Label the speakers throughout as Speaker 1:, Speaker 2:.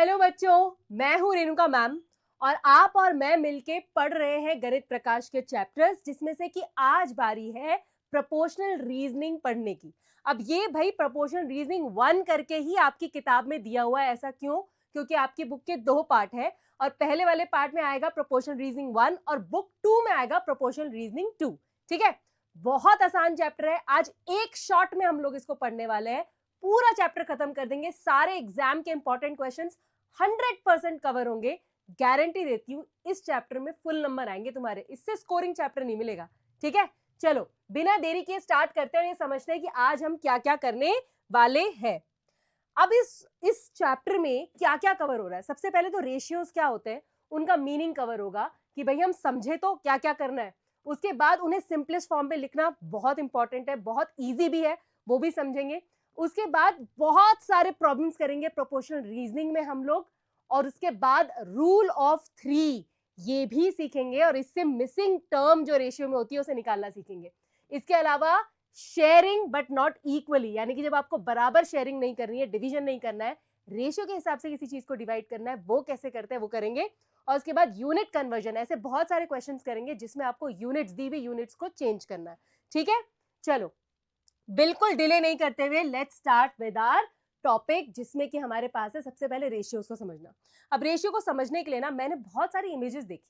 Speaker 1: Hello बच्चों, मैं हूं रेणुका मैम और आप और मैं मिलके पढ़ रहे हैं गणित प्रकाश के चैप्टर्स, जिसमें से कि आज बारी है प्रोपोर्शनल रीजनिंग पढ़ने की। अब ये भाई प्रोपोर्शनल रीजनिंग 1 करके ही आपकी किताब में दिया हुआ है। ऐसा क्यों? क्योंकि आपकी बुक के 2 पार्ट है और पहले वाले पार्ट में आएगा प्रोपोर्शनल रीजनिंग 1 और बुक 2 में आएगा प्रोपोर्शनल रीजनिंग 2। ठीक है, बहुत आसान चैप्टर है। आज एक शॉट में हम लोग इसको पढ़ने वाले हैं, पूरा चैप्टर खत्म कर देंगे। सारे एग्जाम के इंपॉर्टेंट क्वेश्चंस 100% कवर होंगे, गारंटी देती हूँ। इस चैप्टर में फुल नंबर आएंगे तुम्हारे, इससे स्कोरिंग चैप्टर नहीं मिलेगा। ठीक है, चलो बिना देरी के स्टार्ट करते हैं। ये समझते हैं कि आज हम क्या क्या करने वाले हैं। अब इस चैप्टर में क्या क्या कवर हो रहा है। सबसे पहले तो रेशियोज क्या होते हैं, उनका मीनिंग कवर होगा कि भाई हम समझे तो क्या क्या करना है। उसके बाद उन्हें सिंपलेस्ट फॉर्म में लिखना बहुत इंपॉर्टेंट है, बहुत ईजी भी है, वो भी समझेंगे। उसके बाद बहुत सारे प्रॉब्लम्स करेंगे प्रोपोर्शनल रीजनिंग में हम लोग, और उसके बाद रूल ऑफ 3 ये भी सीखेंगे और इससे मिसिंग टर्म जो रेशियो में होती है उसे निकालना सीखेंगे। इसके अलावा शेयरिंग बट नॉट इक्वली, यानी कि जब आपको बराबर शेयरिंग नहीं करनी है, डिवीजन नहीं करना है, रेशियो के हिसाब से किसी चीज को डिवाइड करना है, वो कैसे करते हैं वो करेंगे। और उसके बाद यूनिट कन्वर्जन, ऐसे बहुत सारे क्वेश्चंस करेंगे जिसमें आपको यूनिट्स दी हुई यूनिट्स को चेंज करना है। ठीक है, चलो बिल्कुल डिले नहीं करते हुए let's start with our topic, जिसमें कि हमारे पास है सबसे पहले रेशियोज को समझना। अब रेशियो को समझने के लिए ना मैंने बहुत सारी इमेजेस देखी।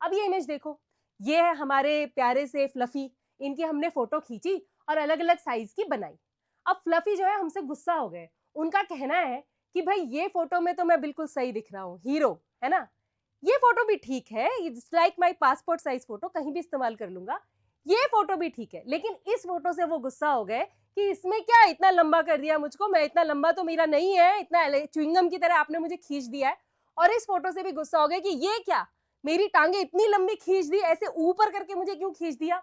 Speaker 1: अब ये इमेज देखो, ये है हमारे प्यारे से फ्लफी, इनकी हमने फोटो खींची और अलग अलग साइज की बनाई। अब फ्लफी जो है हमसे गुस्सा हो गए। उनका कहना है कि भाई ये फोटो में तो मैं बिल्कुल सही दिख रहा हूँ, हीरो है ना, ये फोटो भी ठीक है, it's like my passport size photo, कहीं भी इस्तेमाल कर लूंगा, ये फोटो भी ठीक है। लेकिन इस फोटो से वो गुस्सा हो गए कि इसमें क्या इतना लंबा कर दिया मुझको, मैं इतना लंबा तो मेरा नहीं है, इतना च्युइंगम की तरह आपने मुझे खींच दिया है। और इस फोटो से भी गुस्सा हो गए कि ये क्या, मेरी टांगे इतनी लंबी खींच दी, ऐसे ऊपर करके मुझे क्यों खींच दिया।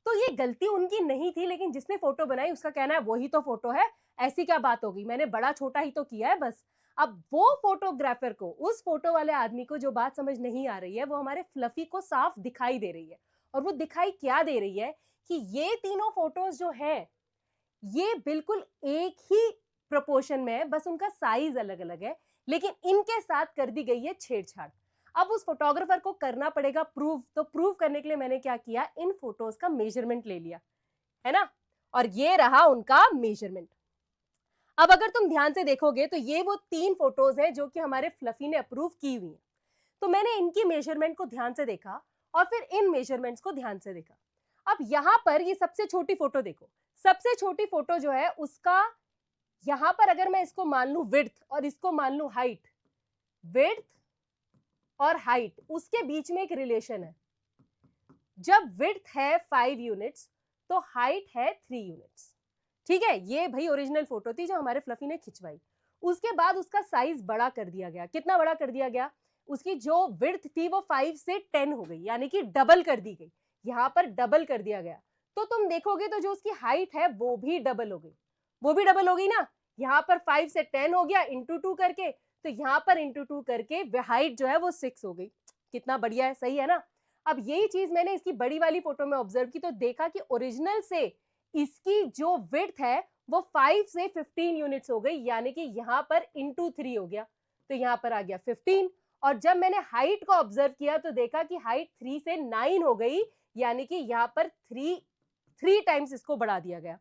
Speaker 1: तो ये गलती उनकी नहीं थी, लेकिन जिसने फोटो बनाई उसका कहना है वही तो फोटो है, ऐसी क्या बात होगी, मैंने बड़ा छोटा ही तो किया है बस। अब वो फोटोग्राफर को, उस फोटो वाले आदमी को जो बात समझ नहीं आ रही है, वो हमारे फ्लफी को साफ दिखाई दे रही है। और वो दिखाई क्या दे रही है कि ये तीनों फोटोज जो हैं ये बिल्कुल एक ही प्रोपोर्शन में है, बस उनका साइज अलग अलग है, लेकिन इनके साथ कर दी गई है छेड़छाड़। अब उस फोटोग्राफर को करना पड़ेगा प्रूफ। तो प्रूफ करने के लिए मैंने क्या किया, इन फोटोज का मेजरमेंट ले लिया, है ना, और ये रहा उनका मेजरमेंट। अब अगर तुम ध्यान से देखोगे तो ये वो 3 फोटोज हैं जो कि हमारे फ्लफी ने अप्रूव की हुई हैं। तो मैंने इनकी मेजरमेंट को ध्यान से देखा और फिर इन मेजरमेंट्स को ध्यान से देखा। अब यहां पर ये सबसे छोटी फोटो देखो, सबसे छोटी फोटो जो है उसका, यहां पर अगर मैं इसको मान लूं विड्थ और इसको मान लूं हाइट, विड्थ और हाइट उसके बीच में एक रिलेशन है। जब विड्थ है 5 यूनिट्स तो हाइट है 3 यूनिट्स। ठीक है, ये भाई ओरिजिनल फोटो थी जो हमारे फ्लफी ने खिंचवाई। उसके बाद उसका साइज बड़ा कर दिया गया। कितना बड़ा कर दिया गया, उसकी जो विड्थ थी वो 5 से 10 हो गई, यानी कि डबल कर दी गई। यहां पर डबल कर दिया गया। तो तुम देखोगे तो जो उसकी हाइट है वो भी डबल हो गई, वो भी डबल हो गई ना। यहाँ पर 5 से 10 हो गया इंटू 2 करके, तो यहाँ पर इंटू 2 करके हाइट जो है वो 6 हो गई। कितना बढ़िया है, सही है ना। अब यही चीज मैंने इसकी बड़ी वाली फोटो में ऑब्जर्व की, तो देखा कि ओरिजिनल से इसकी जो विड्थ है वो 5 से 15 यूनिट्स हो गई, यानी कि यहाँ पर इंटू 3 हो गया, तो यहाँ पर आ गया 15। और जब मैंने हाइट को ऑब्जर्व किया तो देखा कि हाइट 3 से 9 हो गई, यानी कि यहाँ पर 3 टाइम्स इसको बढ़ा दिया गया।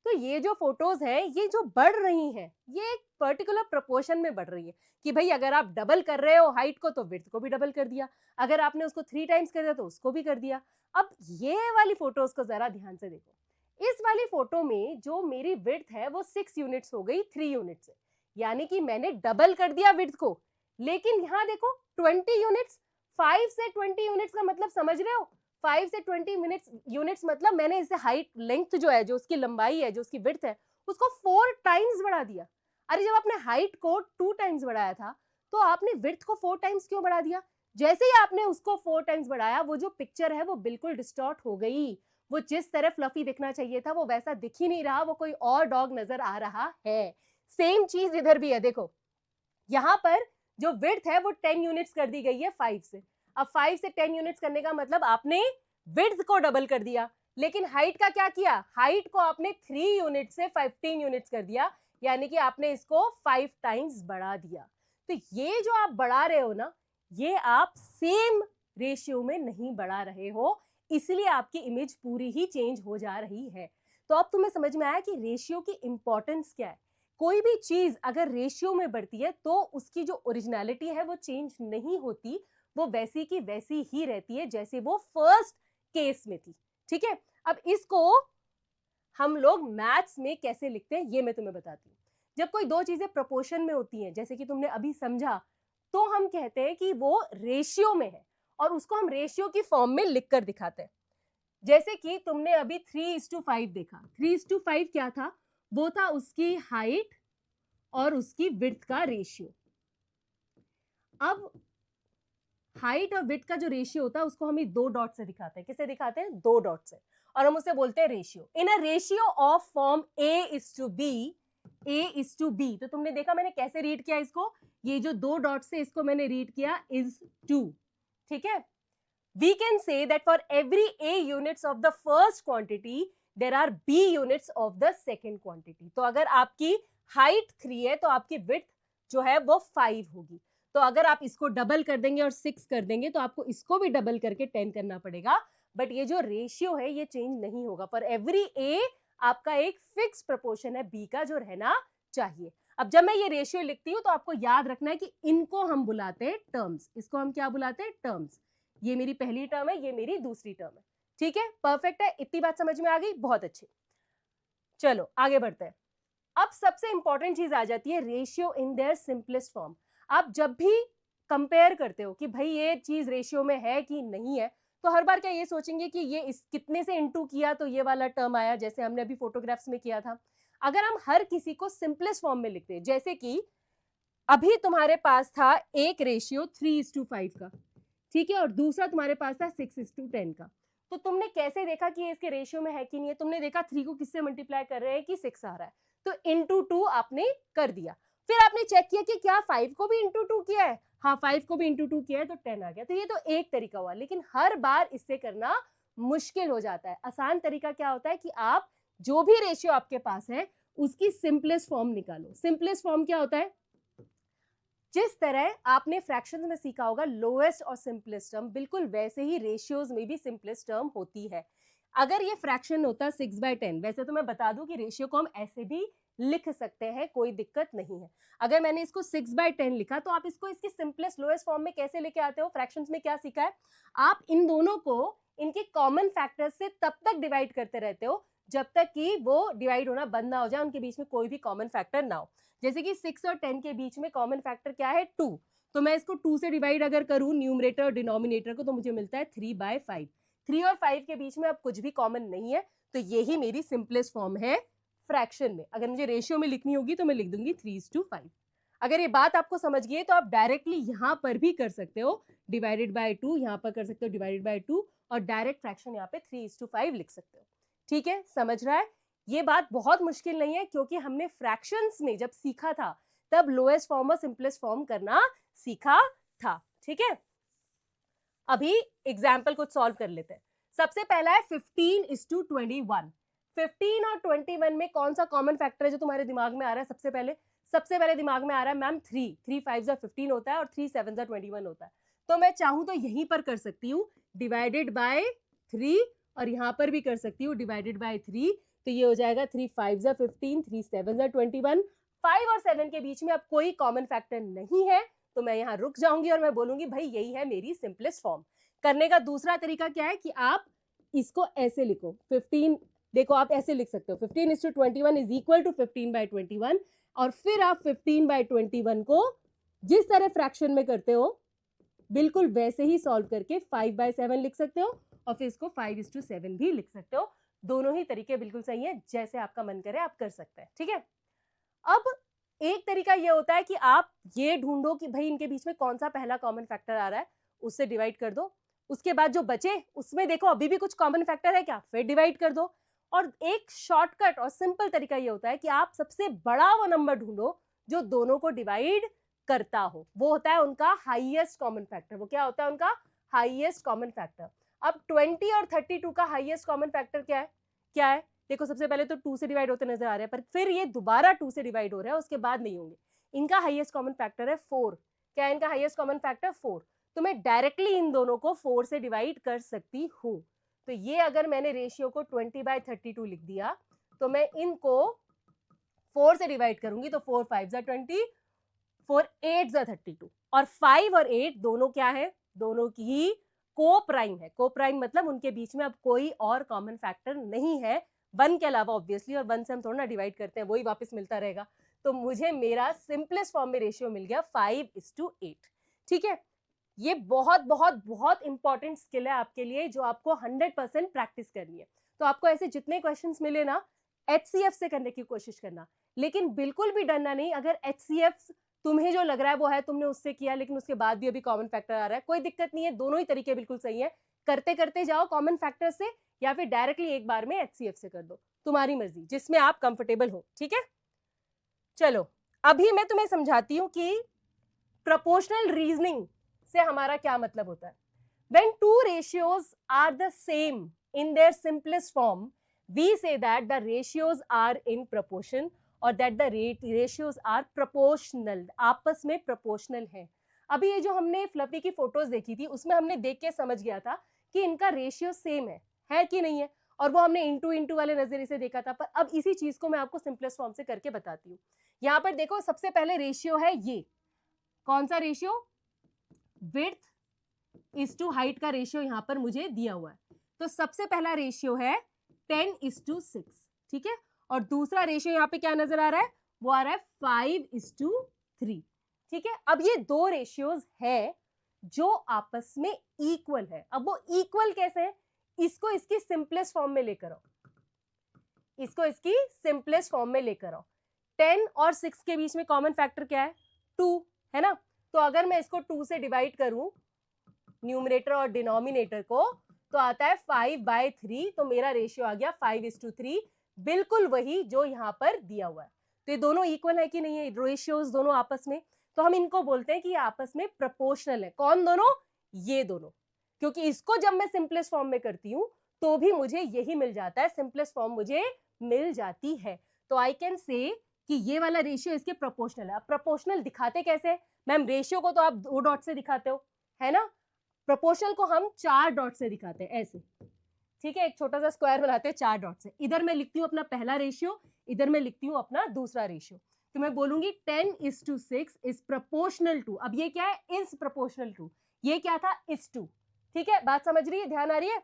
Speaker 1: तो ये जो फोटोज हैं ये जो बढ़ रही हैं ये एक पर्टिकुलर प्रोपोर्शन में बढ़ रही है कि भाई अगर आप डबल कर रहे हो हाइट को तो विड्थ को भी डबल कर दिया, अगर आपने उसको 3 टाइम्स कर दिया तो उसको भी कर दिया। अब ये वाली फोटोज को जरा ध्यान से देखो, इस वाली फोटो में जो मेरी विड्थ है वो 6 यूनिट्स हो गई 3 यूनिट से, यानी कि मैंने डबल कर दिया विड्थ को। लेकिन यहाँ देखो 20 यूनिट्स, 5 से 20 यूनिट्स का मतलब समझ रहे हो, 5 से 20 यूनिट्स मतलब मैंने इसे हाइट लेंथ जो है, जो उसकी लंबाई है, जो उसकी विड्थ है, उसको 4 टाइम्स बढ़ा दिया। अरे जब आपने हाइट को 2 टाइम्स बढ़ाया था तो आपने विड्थ को 4 टाइम्स क्यों बढ़ा दिया। जैसे ही आपने उसको 4 टाइम्स बढ़ाया वो जो पिक्चर है वो बिल्कुल डिस्टॉर्ट हो गई। वो जिस तरह फ्लफी दिखना चाहिए था वो वैसा दिख ही नहीं रहा, वो कोई और डॉग नजर आ रहा है। सेम चीज इधर भी है, देखो यहाँ पर जो विड्थ है वो 10 यूनिट्स कर दी गई है 5 से। अब 5 से 10 यूनिट्स करने का मतलब आपने विड्थ को डबल कर दिया, लेकिन हाइट का क्या किया, हाइट को आपने 3 यूनिट से 15 यूनिट्स कर दिया, यानी कि आपने इसको 5 टाइम्स बढ़ा दिया। तो ये जो आप बढ़ा रहे हो ना, ये आप सेम रेशियो में नहीं बढ़ा रहे हो, इसलिए आपकी इमेज पूरी ही चेंज हो जा रही है। तो अब तुम्हें समझ में आया कि रेशियो की इंपॉर्टेंस क्या है। कोई भी चीज अगर रेशियो में बढ़ती है तो उसकी जो ओरिजिनलिटी है वो चेंज नहीं होती, वो वैसी की वैसी ही रहती है जैसे वो फर्स्ट केस में थी। ठीक है, अब इसको हम लोग मैथ्स में कैसे लिखते हैं ये मैं तुम्हें बताती हूँ। जब कोई दो चीजें प्रोपोर्शन में होती हैं, जैसे कि तुमने अभी समझा, तो हम कहते हैं कि वो रेशियो में है और उसको हम रेशियो की फॉर्म में लिखकर दिखाते हैं। जैसे कि तुमने अभी 3:5 देखा। 3:5 क्या था? वो था उसकी हाइट और उसकी विड्थ का रेशियो। अब हाइट और विड्थ का जो रेशियो होता है उसको हम दो डॉट से दिखाते हैं। किससे दिखाते हैं? दो डॉट से, और हम उसे बोलते हैं ratio. In a ratio of form A:B, तो तुमने देखा मैंने कैसे रीड किया इसको, ये जो दो डॉट से इसको मैंने रीड किया इज 2। ठीक है, we can say that for every A units of the first quantity there are B units of the second quantity। तो अगर आपकी हाइट 3 है तो आपकी विड्थ जो है वो 5 होगी। तो अगर आप इसको डबल कर देंगे और 6 कर देंगे तो आपको इसको भी डबल करके 10 करना पड़ेगा, बट ये जो रेशियो है ये चेंज नहीं होगा। फॉर एवरी A आपका एक फिक्स प्रोपोर्शन है B का जो रहना चाहिए। अब जब मैं ये रेशियो लिखती हूँ तो आपको याद रखना है कि इनको हम बुलाते हैं टर्म्स। इसको हम क्या बुलाते हैं? टर्म्स। ये मेरी पहली टर्म है, ये मेरी दूसरी टर्म है। ठीक है, परफेक्ट है, इतनी बात समझ में आ गई? बहुत अच्छी। चलो आगे बढ़ते हैं। अब सबसे इंपॉर्टेंट चीज आ जाती है ratio in their simplest form. आप जब भी कंपेयर करते हो कि भाई ये चीज रेशियो में है कि नहीं है, तो हर बार क्या ये सोचेंगे कि ये इस कितने से इंटू किया तो ये वाला टर्म आया, जैसे हमने अभी फोटोग्राफ्स में किया था। अगर हम हर किसी को सिंपलेस्ट फॉर्म में लिखते हैं, जैसे कि अभी तुम्हारे पास था एक रेशियो 3:5 का, ठीक है, और दूसरा तुम्हारे पास था 6:10 का, तो तुमने कैसे देखा कि ये इसके रेशियो में है कि नहीं है? तुमने देखा 3 को किससे मल्टीप्लाई कर रहे हैं कि 6 आ रहा है, तो इंटू 2 आपने कर दिया। फिर आपने चेक किया कि क्या 5 को भी इंटू 2 किया है? हाँ, 5 को भी इंटू 2 किया है तो 10 आ गया। तो ये तो एक तरीका हुआ, लेकिन हर बार इससे करना मुश्किल हो जाता है। आसान तरीका क्या होता है कि आप जो भी रेशियो आपके पास है उसकी सिंपलेस्ट फॉर्म निकालो। सिंपलेस्ट फॉर्म क्या होता है? जिस तरह आपने फ्रैक्शंस में सीखा होगा लोएस्ट और सिंपलेस्ट टर्म, बिल्कुल वैसे ही रेशियोज में भी सिंपलेस्ट टर्म होती है। अगर ये फ्रैक्शन होता 6/10, वैसे तो मैं बता दूं कि रेशियो को हम ऐसे भी लिख सकते हैं, कोई दिक्कत नहीं है। अगर मैंने इसको 6/10 लिखा तो आप इसको इसकी सिंपलेस्ट लोएस्ट फॉर्म में कैसे लेके आते हो? फ्रैक्शंस में क्या सीखा है? आप इन दोनों को इनके कॉमन फैक्टर्स से तब तक डिवाइड करते रहते हो जब तक कि वो डिवाइड होना बंद ना हो जाए, उनके बीच में कोई भी कॉमन फैक्टर ना हो। जैसे कि 6 और 10 के बीच में कॉमन फैक्टर क्या है? 2। तो मैं इसको 2 से डिवाइड अगर करूं न्यूमरेटर और डिनोमिनेटर को, तो मुझे मिलता है 3/5। 3 और 5 के बीच में अब कुछ भी कॉमन नहीं है, तो यही मेरी सिंपलेस्ट फॉर्म है फ्रैक्शन में। अगर मुझे रेशियो में लिखनी होगी तो मैं लिख दूंगी 3:5। अगर ये बात आपको समझ गई है तो आप डायरेक्टली यहां पर भी कर सकते हो डिवाइडेड बाय 2, यहां पर कर सकते हो डिवाइडेड बाय 2, और डायरेक्ट फ्रैक्शन यहाँ पे 3:5 लिख सकते हो। ठीक है, समझ रहा है? ये बात बहुत मुश्किल नहीं है, क्योंकि हमने फ्रैक्शंस में जब सीखा था तब लोएस्ट फॉर्म और सिंपलेस्ट फॉर्म करना सीखा था। ठीक है, अभी एग्जाम्पल कुछ सॉल्व कर लेते हैं। सबसे पहला है 15:21। 15 और 21 में कौन सा कॉमन फैक्टर है जो तुम्हारे दिमाग में आ रहा है? सबसे पहले दिमाग में आ रहा है मैम 3। 3 5 15 होता है और 3 7 21 होता है। तो मैं चाहूं तो यहीं पर कर सकती हूँ डिवाइडेड बाय 3, और यहां पर भी कर सकती हूँ डिवाइडेड बाय 3। तो ये हो जाएगा 3 5 15, 3 7 21। 5 और 7 के बीच में अब कोई कॉमन फैक्टर नहीं है, तो मैं यहाँ रुक जाऊंगी और मैं बोलूंगी भाई यही है मेरी सिंपलेस्ट फॉर्म। करने का दूसरा तरीका क्या है कि आप इसको ऐसे लिखो। 15, देखो आप ऐसे लिख सकते हो 15:21 इज इक्वल टू 15/21, और फिर आप 15/21 को जिस तरह फ्रैक्शन में करते हो बिल्कुल वैसे ही सॉल्व करके 5/7 लिख सकते हो, और फिर इसको 5:7 भी लिख सकते हो। दोनों ही तरीके बिल्कुल सही है, जैसे आपका मन करे आप कर सकते हैं। ठीक है, अब एक तरीका ये होता है कि आप ये ढूंढो कि भाई इनके बीच में कौन सा पहला कॉमन फैक्टर आ रहा है, उससे डिवाइड कर दो। उसके बाद जो बचे उसमें देखो अभी भी कुछ कॉमन फैक्टर है क्या, फिर डिवाइड कर दो। और एक शॉर्टकट और सिंपल तरीका ये होता है कि आप सबसे बड़ा वो नंबर ढूंढो जो दोनों को डिवाइड करता हो, वो होता है उनका हाईएस्ट कॉमन फैक्टर। वो क्या होता है? उनका हाईएस्ट कॉमन फैक्टर। अब 20 और 32 का हाईएस्ट कॉमन फैक्टर क्या है? देखो सबसे पहले तो 2 से डिवाइड होते नजर आ रहे हैं, पर फिर ये दोबारा 2 से डिवाइड हो रहा है, उसके बाद नहीं होंगे। इनका हाईएस्ट कॉमन फैक्टर है 4। क्या है इनका हाईएस्ट कॉमन फैक्टर? 4। तो मैं डायरेक्टली इन दोनों को 4 से डिवाइड कर सकती हूँ। तो ये अगर मैंने रेशियो को 20/32 लिख दिया तो मैं इनको 4 से डिवाइड करूंगी तो 4 5 जा 20, 4 8 जा 32, और 5 और 8 दोनों क्या है? दोनों की ही को प्राइम है। को प्राइम मतलब उनके बीच में अब कोई और कॉमन फैक्टर नहीं है 1 के अलावा ऑब्वियसली, और 1 से हम थोड़ा ना डिवाइड करते हैं, वही वापस मिलता रहेगा। तो मुझे मेरा सिंपलेस्ट फॉर्म में रेशियो मिल गया 5:8। ठीक है, ये बहुत बहुत बहुत इंपॉर्टेंट स्किल है आपके लिए जो आपको 100% प्रैक्टिस करनी है। तो आपको ऐसे जितने क्वेश्चंस मिले ना HCF से करने की कोशिश करना, लेकिन बिल्कुल भी डरना नहीं। अगर HCF तुम्हें जो लग रहा है वो है तुमने उससे किया लेकिन उसके बाद भी अभी कॉमन फैक्टर आ रहा है, कोई दिक्कत नहीं है, दोनों ही तरीके बिल्कुल सही है। करते करते जाओ कॉमन फैक्टर से, या फिर डायरेक्टली एक बार में HCF से कर दो, तुम्हारी मर्जी, जिसमें आप कंफर्टेबल हो। ठीक है, चलो अभी मैं तुम्हें समझाती हूं कि प्रोपोर्शनल रीजनिंग से हमारा क्या मतलब होता है। When two ratios are the same in their simplest form, we say that the ratios are in proportion और that the ratios are proportional, आपस में proportional है। अभी ये जो हमने फ्लफी की फोटोज देखी थी उसमें हमने देख के समझ गया था कि इनका रेशियो सेम है कि नहीं है, और वो हमने इंटू इंटू वाले नजरिए से देखा था। पर अब इसी चीज को मैं आपको सिंपलेस्ट फॉर्म से करके बताती हूँ। यहाँ पर देखो सबसे पहले रेशियो है ये, कौन सा ratio? Width is to height का रेशियो यहाँ पर मुझे दिया हुआ है। तो सबसे पहला रेशियो है 10:6। ठीक है, और दूसरा रेशियो यहाँ पे क्या नजर आ रहा है? वो आ रहा है 5:3। ठीक है, अब ये दो रेशियोज है जो आपस में इक्वल है। अब वो इक्वल कैसे है? इसको इसकी सिंपलेस्ट फॉर्म में लेकर आओ, इसको इसकी सिंपलेस्ट फॉर्म में लेकर आओ। 10 और 6 के बीच में कॉमन फैक्टर क्या है? 2 है ना। तो अगर मैं इसको 2 से डिवाइड करूं न्यूमरेटर और डिनोमिनेटर को, तो आता है 5/3। तो मेरा रेशियो आ गया 5:3, बिल्कुल वही जो यहाँ पर दिया हुआ है। तो ये दोनों इक्वल है कि नहीं है रेशियोज दोनों आपस में? तो हम इनको बोलते हैं कि ये आपस में प्रोपोर्शनल है। कौन दोनों? ये दोनों। क्योंकि इसको जब मैं सिंपलेस्ट फॉर्म में करती हूँ तो भी मुझे यही मिल जाता है, सिंपलेस्ट फॉर्म मुझे मिल जाती है। तो आई कैन से कि ये वाला रेशियो इसके प्रोपोर्शनल है। अब प्रोपोर्शनल दिखाते कैसे? मैम रेशियो को तो आप 2 डॉट से दिखाते हो, है ना। प्रोपोर्शनल को हम 4 डॉट से दिखाते हैं, ऐसे। ठीक है, एक छोटा सा स्क्वायर बनाते हैं 4 डॉट से। इधर मैं लिखती हूँ अपना पहला रेशियो, इधर मैं लिखती हूँ अपना दूसरा रेशियो। तो मैं बोलूंगी 10:6 इज प्रोपोर्शनल टू। अब ये क्या है? Is proportional to. ये क्या था? Is to. ठीक है, बात समझ रही है, ध्यान आ रही है?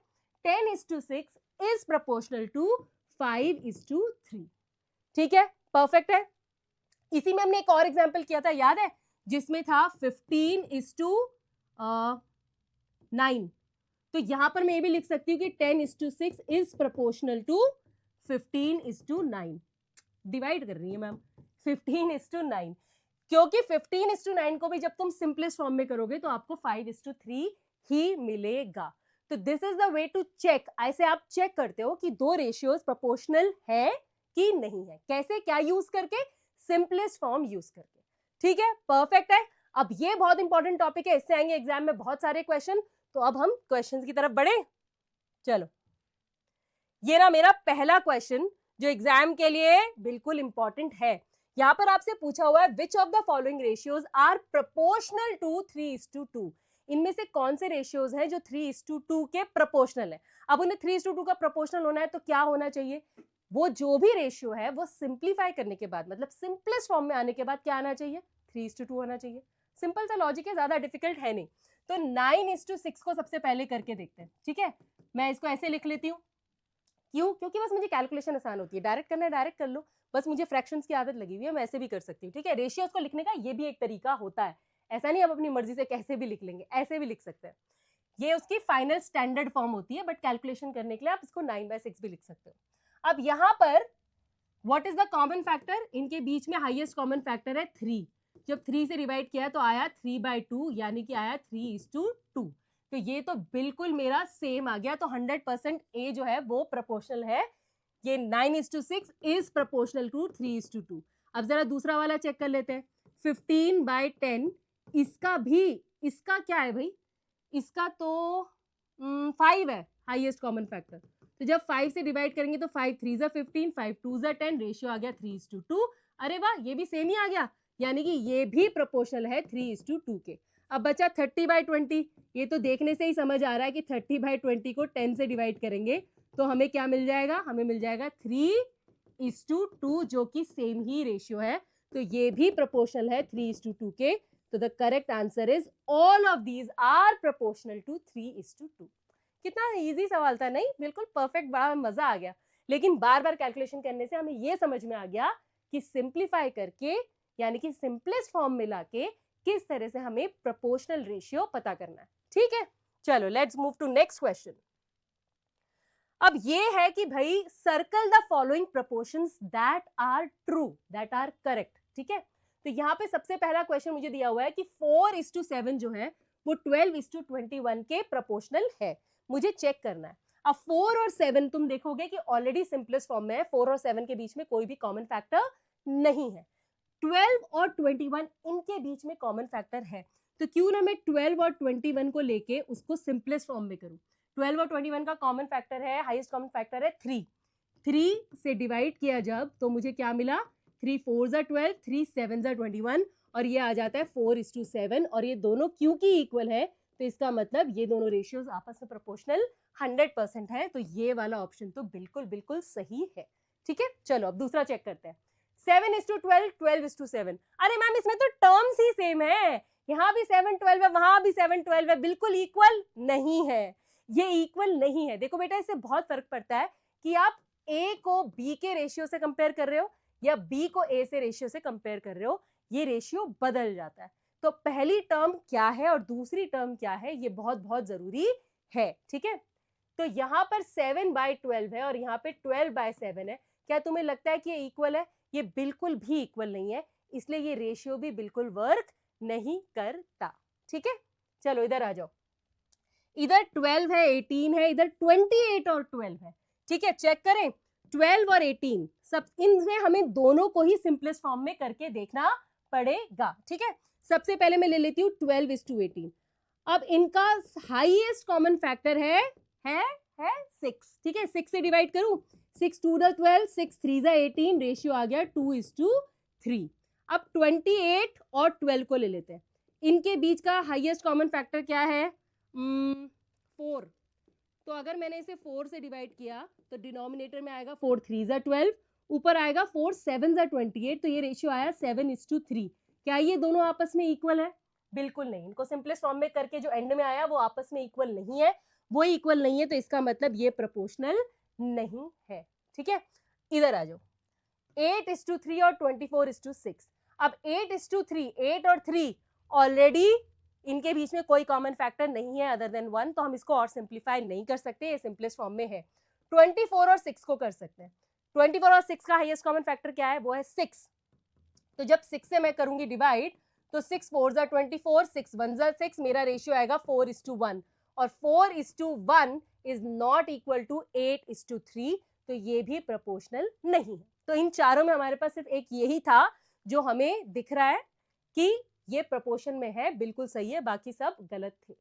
Speaker 1: 10:6 इज प्रोपोर्शनल टू 5:3। ठीक है, परफेक्ट है। इसी में हमने एक और एग्जाम्पल किया था, याद है, जिसमें था 15:9। तो यहां पर मैं ये भी लिख सकती हूँ कि 10:6 इज प्रोपोर्शनल टू 15:9। डिवाइड कर रही है मैम 15:9, क्योंकि 15:9 को भी जब तुम सिंपलेस्ट फॉर्म में करोगे तो आपको 5:3 ही मिलेगा। तो this is the way to check. ऐसे आप चेक करते हो कि दो रेशियोज प्रोपोर्शनल है कि नहीं है। कैसे? क्या यूज करके? सिंपलेस्ट फॉर्म यूज करके। ठीक है, परफेक्ट है। अब ये बहुत इंपॉर्टेंट टॉपिक है, इससे आएंगे एग्जाम में बहुत सारे क्वेश्चन। तो अब हम क्वेश्चंस की तरफ बढ़े। चलो, ये ना मेरा पहला क्वेश्चन जो एग्जाम के लिए बिल्कुल इंपॉर्टेंट है। यहां पर आपसे पूछा हुआ है which of the following ratios are proportional to 3:2। इनमें से कौन से रेशियोज हैं जो 3:2 के प्रोपोर्शनल है? अब उन्हें 3:2 का प्रोपोर्शनल होना है तो क्या होना चाहिए? वो जो भी रेशियो है वो सिंप्लीफाई करने के बाद, मतलब सिंपलेस्ट फॉर्म में आने के बाद क्या आना चाहिए? 3:2 होना चाहिए। सिंपल सा लॉजिक है, ज्यादा डिफिकल्ट है नहीं। तो 9:6 को सबसे पहले करके देखते हैं। ठीक है, मैं इसको ऐसे लिख लेती हूँ। क्यों? क्योंकि बस मुझे कैलकुलेशन आसान होती है। डायरेक्ट करना है डायरेक्ट कर लो, बस मुझे फ्रैक्शंस की आदत लगी हुई है, मैं ऐसे भी कर सकती हूँ। ठीक है, रेशियोज को लिखने का ये भी एक तरीका होता है। ऐसा नहीं आप अपनी मर्जी से कैसे भी लिख लेंगे, ऐसे भी लिख सकते हैं। ये उसकी फाइनल स्टैंडर्ड फॉर्म होती है, बट कैलकुलेशन करने के लिए आप इसको 9/6 भी लिख सकते हो। अब यहाँ पर what is the common factor? इनके बीच में हाईएस्ट कॉमन फैक्टर है 3। जब 3 से डिवाइड किया तो आया 3/2, यानी कि आया 3:2। तो ये तो बिल्कुल मेरा सेम आ गया। तो 100% ए जो है वो प्रोपोर्शनल है। ये 9:6 इज प्रोपोर्शनल टू 3:2। अब जरा दूसरा वाला चेक कर लेते हैं। 15/10, इसका भी, इसका क्या है भाई? इसका तो 5 है हाईएस्ट कॉमन फैक्टर। तो जब 5 से डिवाइड करेंगे तो 5 3 15, 5 2 10, रेशियो आ गया 3:2। अरे वाह, ये भी सेम ही आ गया। यानी कि ये भी प्रोपोर्शनल है 3:2 के। अब बचा 30/20, ये तो देखने से ही समझ आ रहा है कि 30/20 को 10 से डिवाइड करेंगे तो हमें क्या मिल जाएगा, हमें मिल जाएगा 3:2, जो कि सेम ही रेशियो है, तो ये भी प्रोपोर्शनल है 3:2 के। तो the correct answer is all of these are proportional to 3:2। कितना इजी सवाल था, नहीं? बिल्कुल परफेक्ट, बड़ा मजा आ गया। लेकिन बार बार कैलकुलेशन करने से हमें ये समझ में आ गया कि सिंप्लीफाई करके, यानी कि सिंपलेस्ट फॉर्म में लाके किस तरह से हमें प्रोपोर्शनल रेशियो पता करना है। ठीक है, चलो let's move to next question. अब ये है कि भाई circle the following proportions that are true, that are correct. ठीक है, तो यहाँ पे सबसे पहला क्वेश्चन मुझे दिया हुआ है कि 4:7 जो है वो 12:21 के प्रोपोर्शनल है, मुझे चेक करना है। अब 4 और 7 तुम देखोगे कि ऑलरेडी सिंपलेस्ट फॉर्म में है, 4 और 7 के बीच में कोई भी कॉमन फैक्टर नहीं है। 12 और 21 इनके बीच में कॉमन फैक्टर है, तो क्यों ना मैं 12 और 21 को लेके उसको सिंपलेस्ट फॉर्म में करूं। 12 और 21 का कॉमन फैक्टर है, हाईएस्ट कॉमन फैक्टर है 3। 3 से डिवाइड किया जब तो मुझे क्या मिला, 3 4 ज़ा 12, 3 7 ज़ा 21, और ये आ जाता है 4:7। और ये दोनों क्योंकि इक्वल है तो इसका मतलब ये दोनों रेशियोज आपस में प्रोपोर्शनल 100% है, तो ये वाला ऑप्शन तो बिल्कुल बिल्कुल सही है। ठीक है, चलो अब दूसरा चेक करते हैं। 7:12, 12:7। अरे मैम इसमें तो टर्म्स ही सेम है, यहाँ भी 7:12 है, वहां भी 7:12 है, बिल्कुल इक्वल नहीं है, ये इक्वल नहीं है। देखो बेटा, इससे बहुत फर्क पड़ता है कि आप ए को बी के रेशियो से कंपेयर कर रहे हो या बी को ए से रेशियो से कंपेयर कर रहे हो, ये रेशियो बदल जाता है। तो पहली टर्म क्या है और दूसरी टर्म क्या है, ये बहुत बहुत जरूरी है। ठीक है, तो यहाँ पर 7/12 है और यहाँ पे 12/7 है। क्या तुम्हें लगता है कि ये इक्वल है? ये बिल्कुल भी इक्वल नहीं है, इसलिए ये रेशियो भी बिल्कुल वर्क नहीं करता। ठीक है, चलो इधर आ जाओ। इधर 12 है, 18 है, इधर 28 और 12 है। ठीक है, चेक करें 12 और 18, सब इनमें हमें दोनों को ही सिंपलेस्ट फॉर्म में करके देखना पड़ेगा। ठीक है, सबसे पहले मैं ले लेती हूँ 12:18। अब इनका हाईएस्ट कॉमन फैक्टर है 6। ठीक है, 6 से डिवाइड करूं, 6 2 ज़ा 12, 6 3 ज़ा 18, रेशियो आ गया 2:3। अब 28 और 12 को ले लेते हैं, इनके बीच का हाईएस्ट कॉमन फैक्टर क्या है, 4। तो अगर मैंने इसे 4 से डिवाइड किया तो डिनोमिनेटर में आएगा 4 3 ज़ा 12, ऊपर आएगा 4 7 ज़ा 28, तो ये रेशियो आया 7:3। क्या ये दोनों आपस में इक्वल है? बिल्कुल नहीं। इनको सिंपलेस्ट फॉर्म में करके जो एंड में आया वो आपस में इक्वल नहीं है, वो इक्वल नहीं है, तो इसका मतलब ये प्रोपोर्शनल नहीं है। ठीक है, इधर आ जाओ। 8:3 और 24:6। अब 8:3, 8 और 3 ऑलरेडी इनके बीच में कोई कॉमन फैक्टर नहीं है अदर देन 1, तो हम इसको और सिंप्लीफाई नहीं कर सकते, ये सिंपलेस्ट फॉर्म में है। 24 और 6 को कर सकते हैं। 24 और 6 का हाईएस्ट कॉमन फैक्टर क्या है, वो है 6। तो जब 6 से मैं करूंगी डिवाइड तो 6 4 ज़ा 24, 6 1 ज़ा 6, मेरा रेशियो आएगा 4:1, और 4:1 इज नॉट इक्वल टू 8:3, तो ये भी प्रोपोर्शनल नहीं है। तो इन चारों में हमारे पास सिर्फ एक यही था जो हमें दिख रहा है कि ये प्रोपोर्शन में है, बिल्कुल सही है, बाकी सब गलत थे।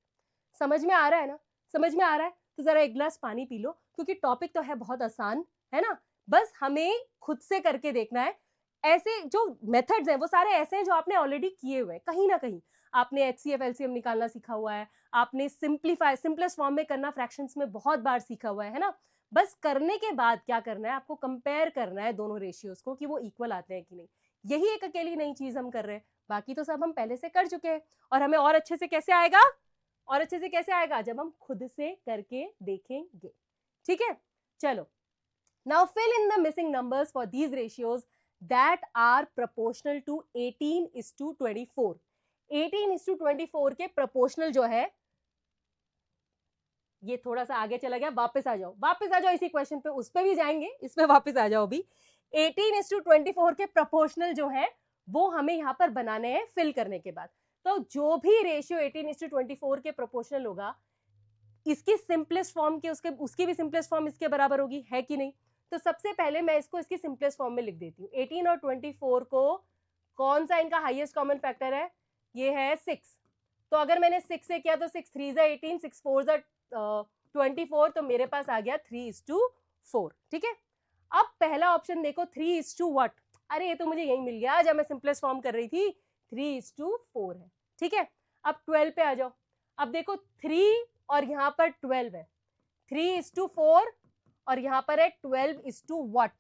Speaker 1: समझ में आ रहा है ना? समझ में आ रहा है तो जरा एक गिलास पानी पी लो, क्योंकि टॉपिक तो है बहुत आसान, है ना, बस हमें खुद से करके देखना है। ऐसे जो मेथड्स हैं वो सारे ऐसे हैं जो आपने ऑलरेडी किए हुए हैं, कहीं ना कहीं आपने HCF LCM निकालना सीखा हुआ है, आपने सिंप्लीफाई सिंपलेस्ट फॉर्म में करना फ्रैक्शंस में बहुत बार सीखा हुआ है ना। बस करने के बाद क्या करना है, आपको कंपेयर करना है दोनों रेशियोज को कि वो इक्वल आते हैं कि नहीं। यही एक अकेली नई चीज हम कर रहे हैं, बाकी तो सब हम पहले से कर चुके हैं। और हमें और अच्छे से कैसे आएगा, और अच्छे से कैसे आएगा, जब हम खुद से करके देखेंगे। ठीक है, चलो now fill in the missing numbers for these ratios that are proportional to 18:24। 18:24 के प्रोपोर्शनल जो है, ये थोड़ा सा आगे चला गया, वापस आ जाओ, वापस आ जाओ इसी क्वेश्चन पे, उस पे भी जाएंगे, इस पे वापस आ जाओ। अभी 18:24 के प्रोपोर्शनल जो है वो हमें यहाँ पर बनाने हैं फिल करने के बाद। तो जो भी रेशियो 18:24 के प्रोपोर्शनल होगा, इसकी सिंपलेस्ट फॉर्म के उसकी भी सिंपलेस्ट फॉर्म इसके बराबर होगी, है कि नहीं। तो सबसे पहले मैं इसको इसकी सिंपलेस्ट फॉर्म में लिख देती हूँ। 18 और 24 को कौन सा इनका हाईएस्ट कॉमन फैक्टर है, ये है 6। तो अगर मैंने 6 से किया तो 6 3 ज़ा 18, 6 4 ज़ा 24, तो मेरे पास आ गया 3:4। ठीक है, अब पहला ऑप्शन देखो, 3:what, अरे ये तो मुझे यही मिल गया जब मैं सिंपलेस्ट फॉर्म कर रही थी, 3:4 है, ठीक है। अब 12 पे आ जाओ, अब देखो 3 और यहाँ पर 12 है, 3:4 और यहाँ पर है 12:what,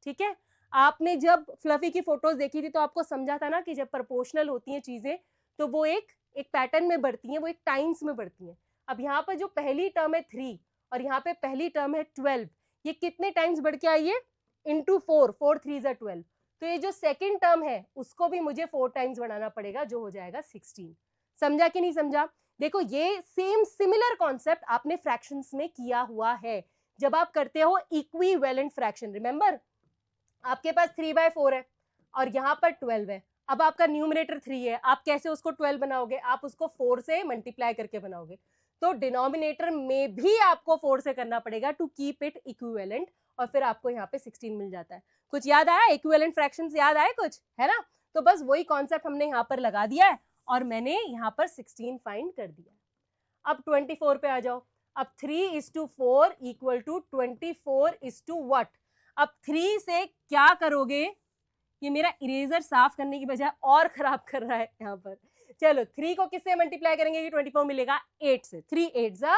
Speaker 1: ठीक है। आपने जब फ्लफी की फोटोज देखी थी तो आपको समझा था ना कि जब प्रोपोर्शनल होती हैं चीजें तो वो एक पैटर्न में बढ़ती हैं, वो एक टाइम्स में बढ़ती हैं। अब यहाँ पर जो पहली टर्म है 3 और यहाँ पे पहली टर्म है 12, ये कितने टाइम्स बढ़ के आई है? इंटू 4, 4 3 ज़ा 12। तो ये जो सेकेंड टर्म है उसको भी मुझे 4 टाइम्स बढ़ाना पड़ेगा, जो हो जाएगा 16। समझा कि नहीं समझा? देखो ये सेम सिमिलर कॉन्सेप्ट आपने फ्रैक्शंस में किया हुआ है जब आप करते हो इक्विवेलेंट फ्रैक्शन। रिमेंबर, आपके पास 3/4 है और यहाँ पर 12 है। अब आपका न्यूमरेटर 3 है, आप कैसे उसको 12 बनाओगे? आप उसको 4 से मल्टीप्लाई करके बनाओगे। तो डिनोमिनेटर में भी आपको 4 से करना पड़ेगा टू कीप इट इक्विवेलेंट, और फिर आपको यहाँ पे 16 मिल जाता है। कुछ याद आया? इक्विवेलेंट फ्रैक्शंस याद आए कुछ, है ना? तो बस वही कॉन्सेप्ट हमने यहाँ पर लगा दिया है और मैंने यहाँ पर 16 फाइंड कर दिया। अब 24 पे आ जाओ। अब 3:4 इक्वल टू 24:what? अब 3 से क्या करोगे? ये मेरा इरेजर साफ करने की बजाय और खराब कर रहा है यहाँ पर। चलो 3 को किससे मल्टीप्लाई करेंगे कि 24 मिलेगा? 8 से। 3 8 ज़ा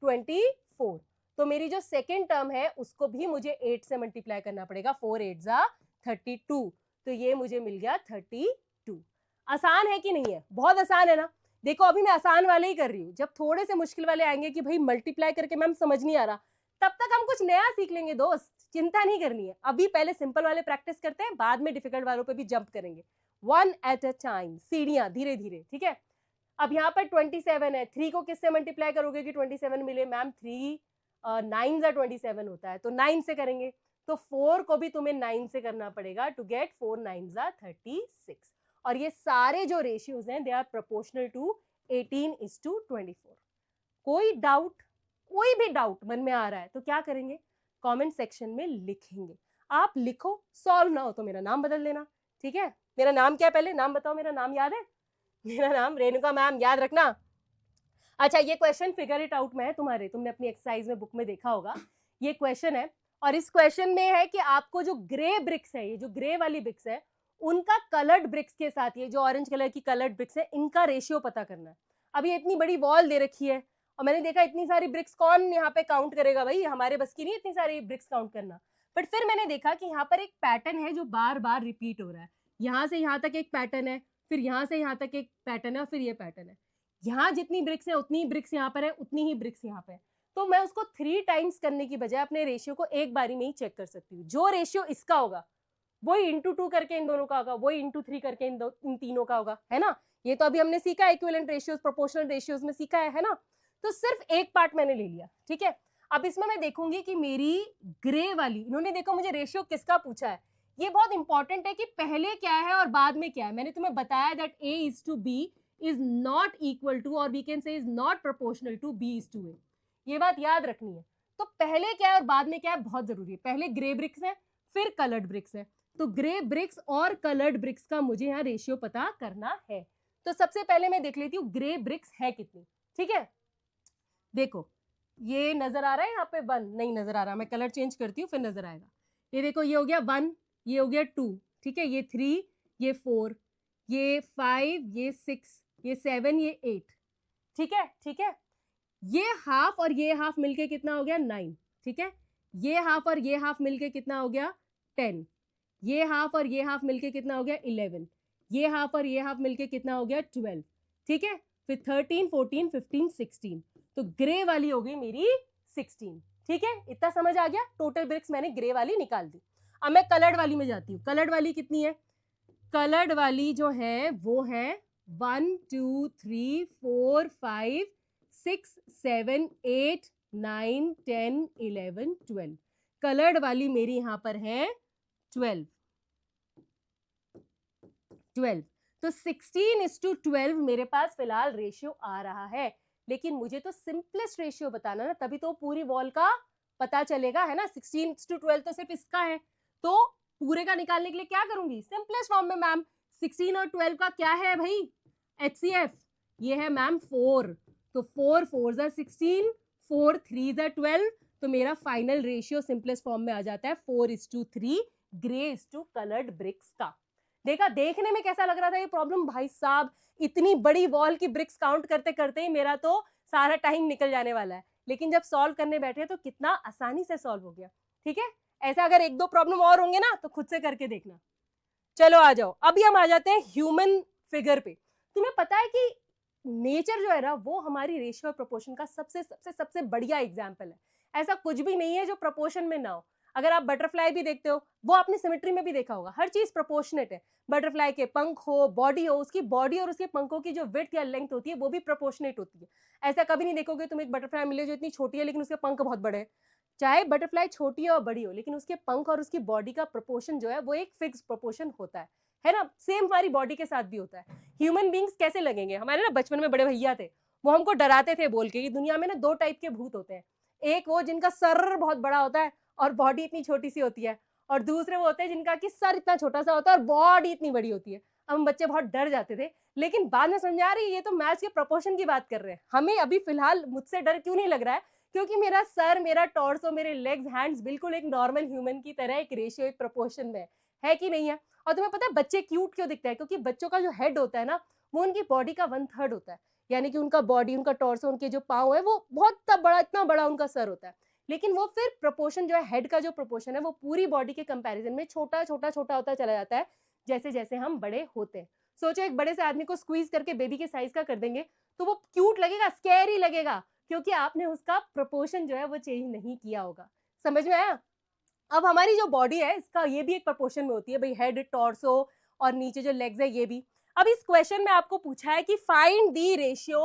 Speaker 1: 24। तो मेरी जो सेकेंड टर्म है उसको भी मुझे 8 से मल्टीप्लाई करना पड़ेगा। 4 8 ज़ा 32। तो ये मुझे मिल गया 32। आसान है कि नहीं है? बहुत आसान है ना। देखो अभी मैं आसान वाले ही कर रही हूँ, जब थोड़े से मुश्किल वाले आएंगे कि भाई मल्टीप्लाई करके मैम समझ नहीं आ रहा, तब तक हम कुछ नया सीख लेंगे दोस्त, चिंता नहीं करनी है। अभी पहले सिंपल वाले प्रैक्टिस करते हैं, बाद में डिफिकल्ट वालों पे भी जंप करेंगे, 1 at a टाइम, सीढ़ियां धीरे धीरे, ठीक है। अब यहाँ पर 27 है, 3 को किससे मल्टीप्लाई करोगे कि 27 मिले? मैम 3 9 ज़ा 27 होता है, तो 9 से करेंगे। तो 4 को भी तुम्हें 9 से करना पड़ेगा टू गेट 4 9 ज़ा 36। और ये सारे जो रेशियोज हैं दे आर प्रोपोर्शनल टू 18:24। कोई डाउट, कोई भी डाउट मन में आ रहा है तो क्या करेंगे? कमेंट सेक्शन में लिखेंगे। आप लिखो, सॉल्व ना हो तो मेरा नाम बदल लेना, ठीक है। मेरा नाम क्या है? पहले नाम बताओ, मेरा नाम याद है? मेरा नाम रेणुका मैम, याद रखना। अच्छा, ये क्वेश्चन फिगर इट आउट में है तुम्हारे, तुमने अपनी एक्सरसाइज में बुक में देखा होगा। ये क्वेश्चन है और इस क्वेश्चन में है कि आपको जो ग्रे ब्रिक्स है, ये जो ग्रे वाली ब्रिक्स है, उनका कलर्ड ब्रिक्स के साथ ये जो ऑरेंज कलर की कलर्ड ब्रिक्स है, इनका रेशियो पता करना है। अब ये इतनी बड़ी वॉल दे रखी है और मैंने देखा इतनी सारी ब्रिक्स कौन यहाँ पे काउंट करेगा? भाई हमारे बस की नहीं इतनी सारी ब्रिक्स काउंट करना। बट फिर मैंने देखा कि यहाँ पर एक पैटर्न है जो बार बार रिपीट हो रहा है। यहाँ से यहाँ तक एक पैटर्न है, फिर यहाँ से यहाँ तक एक पैटर्न है और फिर ये पैटर्न है। यहाँ जितनी ब्रिक्स है उतनी ब्रिक्स यहाँ पर है, उतनी ही ब्रिक्स यहाँ पे है। तो मैं उसको 3 टाइम्स करने की बजाय अपने रेशियो को एक बारी में ही चेक कर सकती हूँ। जो रेशियो इसका होगा वही इंटू 2 करके इन दोनों का होगा, वही इंटू 3 करके इन तीनों का होगा, है ना। ये तो अभी हमने सीखा है, इक्विवेलेंट रेशियोज, प्रोपोर्शनल रेशियोज में सीखा है ना। तो सिर्फ एक पार्ट मैंने ले लिया, ठीक है। अब इसमें मैं देखूंगी कि मेरी ग्रे वाली, इन्होंने देखो मुझे रेशियो किसका पूछा है। ये बहुत इंपॉर्टेंट है कि पहले क्या है और बाद में क्या है। मैंने तुम्हें बताया that A:B is not equal to, or we can say is not proportional to B:A। ये बात याद रखनी है। तो पहले क्या है और बाद में क्या है बहुत जरूरी है। पहले ग्रे ब्रिक्स है, फिर कलर्ड ब्रिक्स है। तो ग्रे ब्रिक्स और कलर्ड ब्रिक्स का मुझे यहाँ रेशियो पता करना है। तो सबसे पहले मैं देख लेती हूँ ग्रे ब्रिक्स है कितनी, ठीक है। देखो ये नजर आ रहा है यहाँ पे 1, नहीं नजर आ रहा, मैं कलर चेंज करती हूँ फिर नजर आएगा। ये देखो ये हो गया 1, ये हो गया 2, ठीक है, ये 3, ये 4, ये 5, ये 6, ये 7, ये 8, ठीक है, ठीक है। ये हाफ और ये हाफ मिलके कितना हो गया? 9, ठीक है। ये हाफ और ये हाफ मिलके कितना हो गया? 10। ये हाफ और ये हाफ मिलके कितना हो गया? 11। ये हाफ और ये हाफ मिलके कितना हो गया? 12, ठीक है। फिर 13, 14, 15, 16। तो ग्रे वाली हो गई मेरी 16, ठीक है। इतना समझ आ गया। टोटल ब्रिक्स मैंने ग्रे वाली निकाल दी। अब मैं कलर्ड वाली में जाती हूँ। कलर्ड वाली कितनी है? कलर्ड वाली जो है वो है 1 2 3 4 5 6 7 8 9 10 11 12। कलर्ड वाली मेरी यहां पर है 12। तो 16:12 मेरे पास फिलहाल रेशियो आ रहा है। लेकिन मुझे तो सिंपलेस्ट रेशियो बताना ना, तभी तो पूरी वॉल का पता चलेगा, है ना। 16:12 तो सिर्फ इसका है, तो पूरे का निकालने के लिए क्या करूंगी? सिंपलेस्ट फॉर्म में मैम 16 और 12 का क्या है भाई? HCF। ये है मैम 4, तो 4 4 ज़ा 16, 4 3 ज़ा 12। तो मेरा फाइनल रेशियो सिंपलेस्ट फॉर्म में आ जाता है 4:3, ग्रेज टू कलर्ड ब्रिक्स का। देखा, देखने में कैसा लग रहा था ये प्रॉब्लम? भाई साहब, इतनी बड़ी वॉल की ब्रिक्स काउंट करते करते ही मेरा तो सारा टाइम निकल जाने वाला है, लेकिन जब सॉल्व करने बैठे तो कितना आसानी से सॉल्व हो गया। ठीक है, ऐसा अगर एक दो प्रॉब्लम और होंगे ना तो खुद से करके देखना। चलो आ जाओ, अभी हम आ जाते हैं ह्यूमन फिगर पे। तुम्हें पता है कि नेचर जो है ना वो हमारी रेशियो और प्रोपोर्शन का सबसे सबसे सबसे बढ़िया एग्जाम्पल है। ऐसा कुछ भी नहीं है जो प्रोपोर्शन में ना हो। अगर आप बटरफ्लाई भी देखते हो, वो आपने सिमेट्री में भी देखा होगा, हर चीज प्रोपोर्शनेट है। बटरफ्लाई के पंख हो, बॉडी हो, उसकी बॉडी और उसके पंखों की जो विड्थ या लेंथ होती है वो भी प्रोपोर्शनेट होती है। ऐसा कभी नहीं देखोगे तुम एक बटरफ्लाई मिले जो इतनी छोटी है लेकिन उसके पंख बहुत बड़े हैं। चाहे बटरफ्लाई छोटी हो और बड़ी हो, लेकिन उसके पंख और उसकी बॉडी का प्रोपोर्शन जो है वो एक फिक्स प्रोपोर्शन होता है ना। सेम हमारी बॉडी के साथ भी होता है। ह्यूमन बींग्स कैसे लगेंगे? हमारे ना बचपन में बड़े भैया थे, वो हमको डराते थे बोल के कि दुनिया में ना दो टाइप के भूत होते हैं। एक वो जिनका सर बहुत बड़ा होता है और बॉडी इतनी छोटी सी होती है, और दूसरे वो होते हैं जिनका कि सर इतना छोटा सा होता है और बॉडी इतनी बड़ी होती है। अब हम बच्चे बहुत डर जाते थे, लेकिन बाद में समझा रही ये तो मैच के प्रोपोर्शन की बात कर रहे हैं। हमें अभी फिलहाल मुझसे डर क्यों नहीं लग रहा है? क्योंकि मेरा सर, मेरा टॉर्सो, मेरे लेग्स, हैंड्स बिल्कुल एक नॉर्मल ह्यूमन की तरह एक रेशियो, एक प्रोपोर्शन में है कि नहीं है। और तुम्हें पता है बच्चे क्यूट क्यों दिखते हैं? क्योंकि बच्चों का जो हेड होता है ना वो उनकी बॉडी का 1/3 होता है। यानी कि उनका बॉडी, उनका टॉर्सो, उनके जो पाँव है वो बहुत बड़ा, इतना बड़ा उनका सर होता है। लेकिन वो फिर प्रोपोर्शन जो है, हेड का जो प्रोपोर्शन है वो पूरी बॉडी के कंपैरिजन में छोटा छोटा छोटा होता चला जाता है जैसे जैसे हम बड़े होते हैं। सोचो एक बड़े से आदमी को स्क्वीज करके बेबी के साइज का कर देंगे तो वो क्यूट लगेगा, स्कैरी लगेगा, क्योंकि आपने उसका प्रोपोर्शन जो है वो चेंज नहीं किया होगा। समझ में आया? अब हमारी जो बॉडी है इसका ये भी एक प्रोपोर्शन में होती है भाई, हेड, टॉर्सो और नीचे जो लेग्स है ये भी। अब इस क्वेश्चन में आपको पूछा है कि find the ratio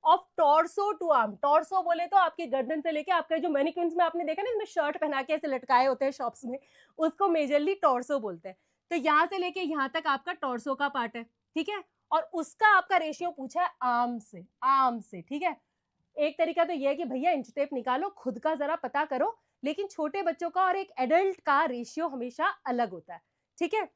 Speaker 1: of torso to arm. Torso बोले तो आपके गर्दन से लेके आपके जो मैनिक्विन्स में आपने देखा ना, इसमें शर्ट पहना के ऐसे लटकाए होते हैं शॉप्स में, उसको मेजरली टॉर्सो बोलते हैं। तो यहाँ से लेके यहाँ तक आपका टॉर्सो का पार्ट है, ठीक है। और उसका आपका रेशियो पूछा है आर्म से, आर्म से, ठीक है। एक तरीका तो यह है कि भैया इंच टेप निकालो, खुद का जरा पता करो, लेकिन छोटे बच्चों का और एक एडल्ट का रेशियो हमेशा अलग होता है, ठीक है।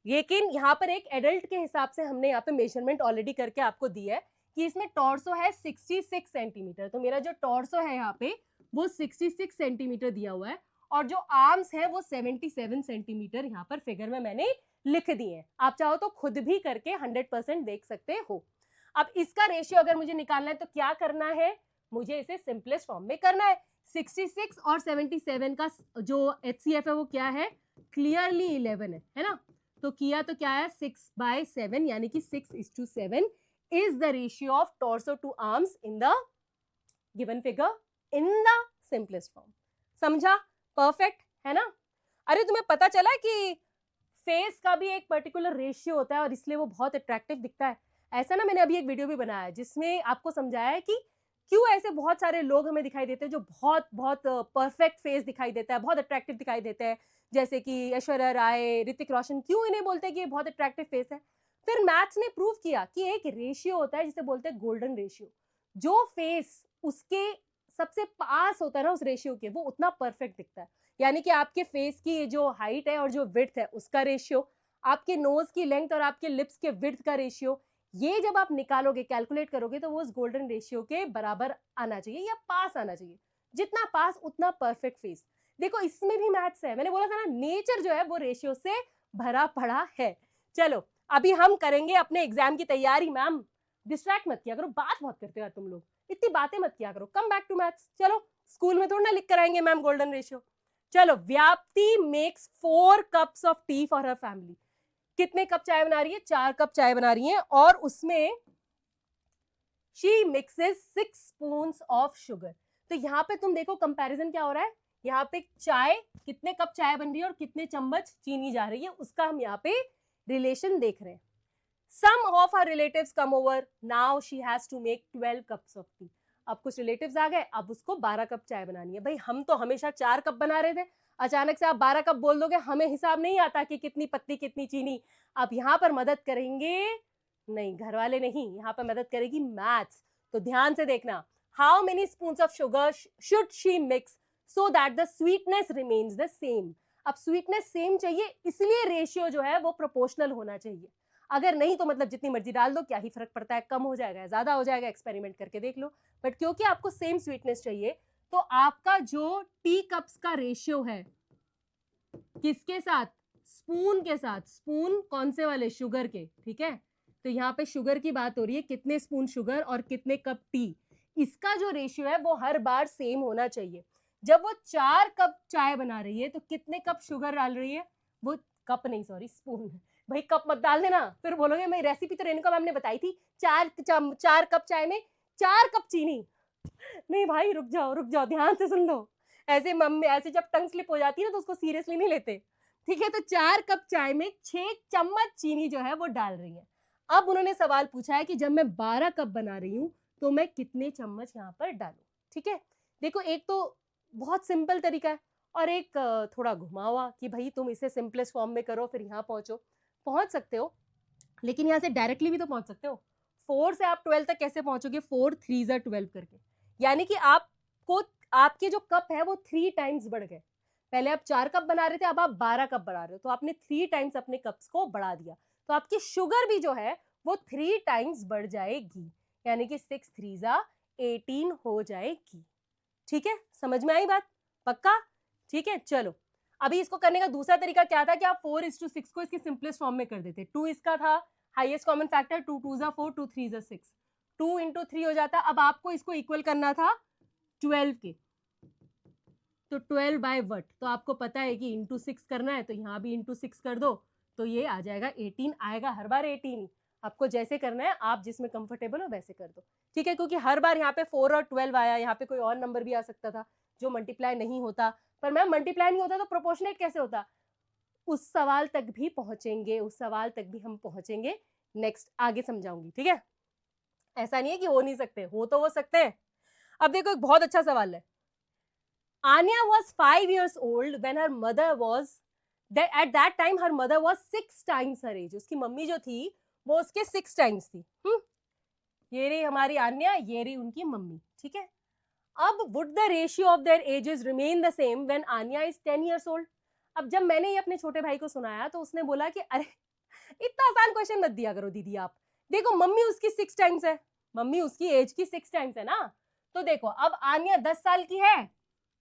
Speaker 1: लेकिन यहाँ पर एक एडल्ट के हिसाब से हमने यहाँ पे मेजरमेंट ऑलरेडी करके आपको दी है कि इसमें टॉर्सो है 66 सेंटीमीटर। तो मेरा जो टॉर्सो है यहाँ पे वो 66 सेंटीमीटर दिया हुआ है, और जो आर्म्स है वो 77 सेंटीमीटर यहाँ पर फिगर में मैंने लिख दिए हैं। आप चाहो तो खुद भी करके 100% देख सकते हो। अब इसका रेशियो अगर मुझे निकालना है तो क्या करना है? मुझे इसे सिंपलेस्ट फॉर्म में करना है। 66 और 77 का जो HCF है वो क्या है? क्लियरली 11 है ना। तो किया तो क्या है, 6/7 यानी कि 6:7 is the ratio of torso to arms in the given figure in the simplest form। समझा? परफेक्ट है ना। अरे तुम्हें पता चला कि फेस का भी एक पर्टिकुलर रेशियो होता है और इसलिए वो बहुत अट्रैक्टिव दिखता है। ऐसा ना मैंने अभी एक वीडियो भी बनाया है जिसमें आपको समझाया है कि क्यों ऐसे बहुत सारे लोग हमें दिखाई देते हैं जो बहुत बहुत परफेक्ट फेस दिखाई देता है, बहुत अट्रैक्टिव दिखाई देते हैं, जैसे कि ऐश्वर्या राय, ऋतिक रोशन, क्यों इन्हें बोलते हैं कि ये बहुत अट्रैक्टिव फेस है। फिर मैथ्स ने प्रूव किया कि एक रेशियो होता है जिसे बोलते हैं गोल्डन रेशियो। जो फेस उसके सबसे पास होता है ना उस रेशियो के, वो उतना परफेक्ट दिखता है। यानी कि आपके फेस की जो हाइट है और जो विड्थ है उसका रेशियो, आपके नोज की लेंथ और आपके लिप्स के विड्थ का रेशियो, ये जब आप निकालोगे, कैलकुलेट करोगे तो वो उस गोल्डन रेशियो के बराबर आना चाहिए या पास आना चाहिए। जितना पास उतना परफेक्ट फेस। देखो इसमें भी मैथ्स है, मैंने बोला था ना नेचर जो है वो रेशियो से भरा पड़ा है। चलो अभी हम करेंगे अपने एग्जाम की तैयारी। मैम डिस्ट्रैक्ट मत किया करो, बात बहुत करते हो यार तुम लोग, इतनी बातें मत किया करो, कम बैक टू मैथ्स। चलो स्कूल में थोड़ा ना लिख कर आएंगे मैम गोल्डन रेशियो। चलो, व्याप्ति makes 4 cups of T for her family. कितने कप चाय बना रही है? 4 कप चाय बना रही है, और उसमें she mixes 6 spoons of sugar. तो यहाँ पे तुम देखो कंपैरिजन क्या हो रहा है, यहाँ पे चाय, कितने कप चाय बन रही है और कितने चम्मच चीनी जा रही है, उसका हम यहाँ पे रिलेशन देख रहे हैं। Some of her relatives come over, now she has to make 12 cups of tea। अब कुछ रिलेटिव्स आ गए, अब उसको 12 कप चाय बनानी है। भाई हम तो हमेशा 4 कप बना रहे थे, अचानक से आप 12 कप बोल दोगे, हमें हिसाब नहीं आता कि कितनी पत्ती कितनी चीनी। अब यहाँ पर मदद करेंगे, नहीं घर वाले नहीं, यहाँ पर मदद करेगी मैथ्स। तो ध्यान से देखना, how many spoons of sugar should she mix so that the sweetness remains the same. अब स्वीटनेस सेम चाहिए, इसलिए रेशियो जो है वो प्रोपोर्शनल होना चाहिए। अगर नहीं तो मतलब जितनी मर्जी डाल दो, क्या ही फर्क पड़ता है, कम हो जाएगा ज्यादा हो जाएगा, एक्सपेरिमेंट करके देख लो। बट क्योंकि आपको सेम स्वीटनेस चाहिए, तो आपका जो टी कप्स का रेशियो है किसके साथ? स्पून के साथ, स्पून कौन से वाले, शुगर के, ठीक है। तो यहाँ पे शुगर की बात हो रही है, कितने स्पून शुगर और कितने कप टी, इसका जो रेशियो है वो हर बार सेम होना चाहिए। जब वो 4 कप चाय बना रही है तो कितने कप शुगर डाल रही है, वो कप नहीं सॉरी स्पून, भाई कप मत डाल देना, फिर बोलोगे मैं रेसिपी तो रेणुका मैम ने बताई थी, 4 कप चाय में 4 कप चीनी। नहीं भाई रुक जाओ ध्यान से सुन लो, ऐसे मम्मी ऐसे जब टंग स्लिप हो जाती है ना तो उसको सीरियसली नहीं लेते, ठीक है। तो 4 कप चाय में 6 चम्मच चीनी जो है वो डाल रही है। अब उन्होंने सवाल पूछा है कि जब मैं 12 कप बना रही हूँ तो मैं कितने चम्मच यहाँ पर डालूं, ठीक है। देखो एक तो बहुत सिंपल तरीका है और एक थोड़ा घुमा हुआ कि भाई तुम इसे सिंपलेस्ट फॉर्म में करो फिर यहाँ पहुंच सकते हो, लेकिन यहाँ से डायरेक्टली भी तो पहुंच सकते हो। 4 से आप 12 तक कैसे पहुंचोगे, 4 3 12 करके, यानी कि आपको आपके जो कप है वो 3 टाइम्स बढ़ गए। पहले आप 4 कप बना रहे थे, अब आप 12 कप बना रहे हो, तो आपने 3 टाइम्स अपने कप्स को बढ़ा दिया, तो आपकी शुगर भी जो है वो 3 टाइम्स बढ़ जाएगी, यानी कि 6 3 18 हो जाएगी, ठीक है। समझ में आई बात, पक्का, ठीक है। चलो अभी इसको करने का दूसरा तरीका क्या था कि आप 4:6 को इसकी सिंपलेस्ट फॉर्म में कर देते। 2 इसका था हाईएस्ट कॉमन फैक्टर, 2 2 4, 2 3 6, 2 इंटू 3 हो जाता। अब आपको इसको इक्वल करना था 12 के, तो 12 बाय वट, तो आपको पता है कि इंटू 6 करना है, तो यहाँ भी इंटू 6 कर दो, तो ये आ जाएगा 18 आएगा, हर बार 18 ही, आपको जैसे करना है आप जिसमें कंफर्टेबल हो वैसे कर दो, ठीक है। क्योंकि हर बार यहाँ पे 4 और 12 आया, यहाँ पे कोई और नंबर भी आ सकता था जो मल्टीप्लाई नहीं होता, पर मैम मल्टीप्लाई नहीं होता तो प्रोपोर्शनेट कैसे होता, उस सवाल तक भी पहुंचेंगे, उस सवाल तक भी हम पहुंचेंगे, नेक्स्ट आगे समझाऊंगी, ठीक है। ऐसा नहीं है कि हो नहीं सकते, हो तो वो सकते हैं। अब देखो एक बहुत अच्छा सवाल है, Anya was 5 years old when her mother was at that time her mother was 6 times her age, उसकी मम्मी जो थी वो उसके 6 टाइम्स थी। ये रही हमारी आन्या, ये रही उनकी मम्मी, ठीक है। अब would the ratio of their ages remain the same when Anya is 10 years old। अब जब मैंने ये अपने छोटे भाई को सुनाया तो उसने बोला कि अरे इतना आसान क्वेश्चन मत दिया करो दीदी आप, देखो मम्मी उसकी 6 टाइम्स है, मम्मी उसकी एज की 6 टाइम्स है ना, तो देखो अब आन्या 10 साल की है,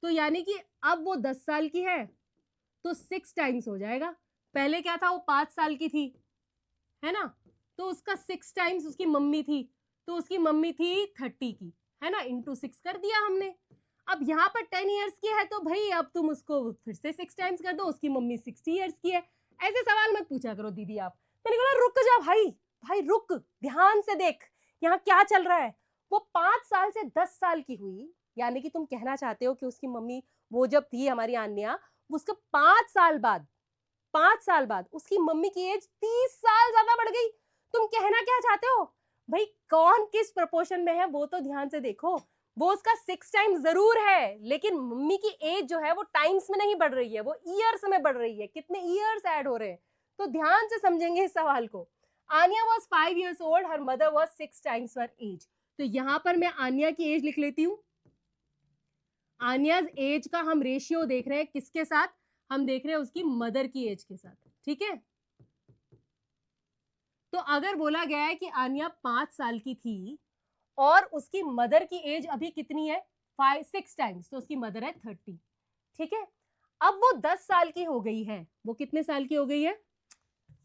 Speaker 1: तो यानी कि अब वो 10 साल की है तो 6 टाइम्स हो जाएगा, पहले क्या था वो 5 साल की थी, है ना, तो उसका 6 टाइम्स उसकी मम्मी थी, तो उसकी मम्मी थी 30 की, है ना, इंटू 6 कर दिया हमने। अब यहाँ पर 10 ईयर्स की है तो भाई अब तुम उसको फिर से 6 टाइम्स कर दो, उसकी मम्मी 60 ईयर्स की है। ऐसे सवाल मत पूछा करो दीदी आप। मैंने बोला रुक जा भाई, भाई रुक, ध्यान से देख यहाँ क्या चल रहा है। वो 5 साल से 10 साल की हुई, यानी कि तुम कहना चाहते हो कि उसकी मम्मी वो जब थी हमारी आन्या, उसके 5 साल बाद उसकी मम्मी की एज 30 साल ज्यादा बढ़ गई। तुम कहना क्या चाहते हो भाई, कौन किस प्रोपोर्शन में है वो तो ध्यान से देखो। वो उसका 6 टाइम्स जरूर है, लेकिन मम्मी की एज जो है वो टाइम्स में नहीं बढ़ रही है, वो ईयर्स में बढ़ रही है, कितने ईयर्स ऐड हो रहे हैं, तो ध्यान से समझेंगे इस सवाल को। आन्या वॉज 5 years old, हर mother was 6 times her age. तो यहां पर मैं आन्या की एज लिख लेती हूँ। आन्याज एज का हम रेशियो देख रहे हैं किसके साथ, हम देख रहे हैं उसकी मदर की एज के साथ, ठीक है। तो अगर बोला गया है कि आन्या 5 साल की थी और उसकी मदर की एज अभी कितनी है 6 टाइम्स, तो उसकी मदर है 30, ठीक है। अब वो 10 साल की हो गई है, वो कितने साल की हो गई है,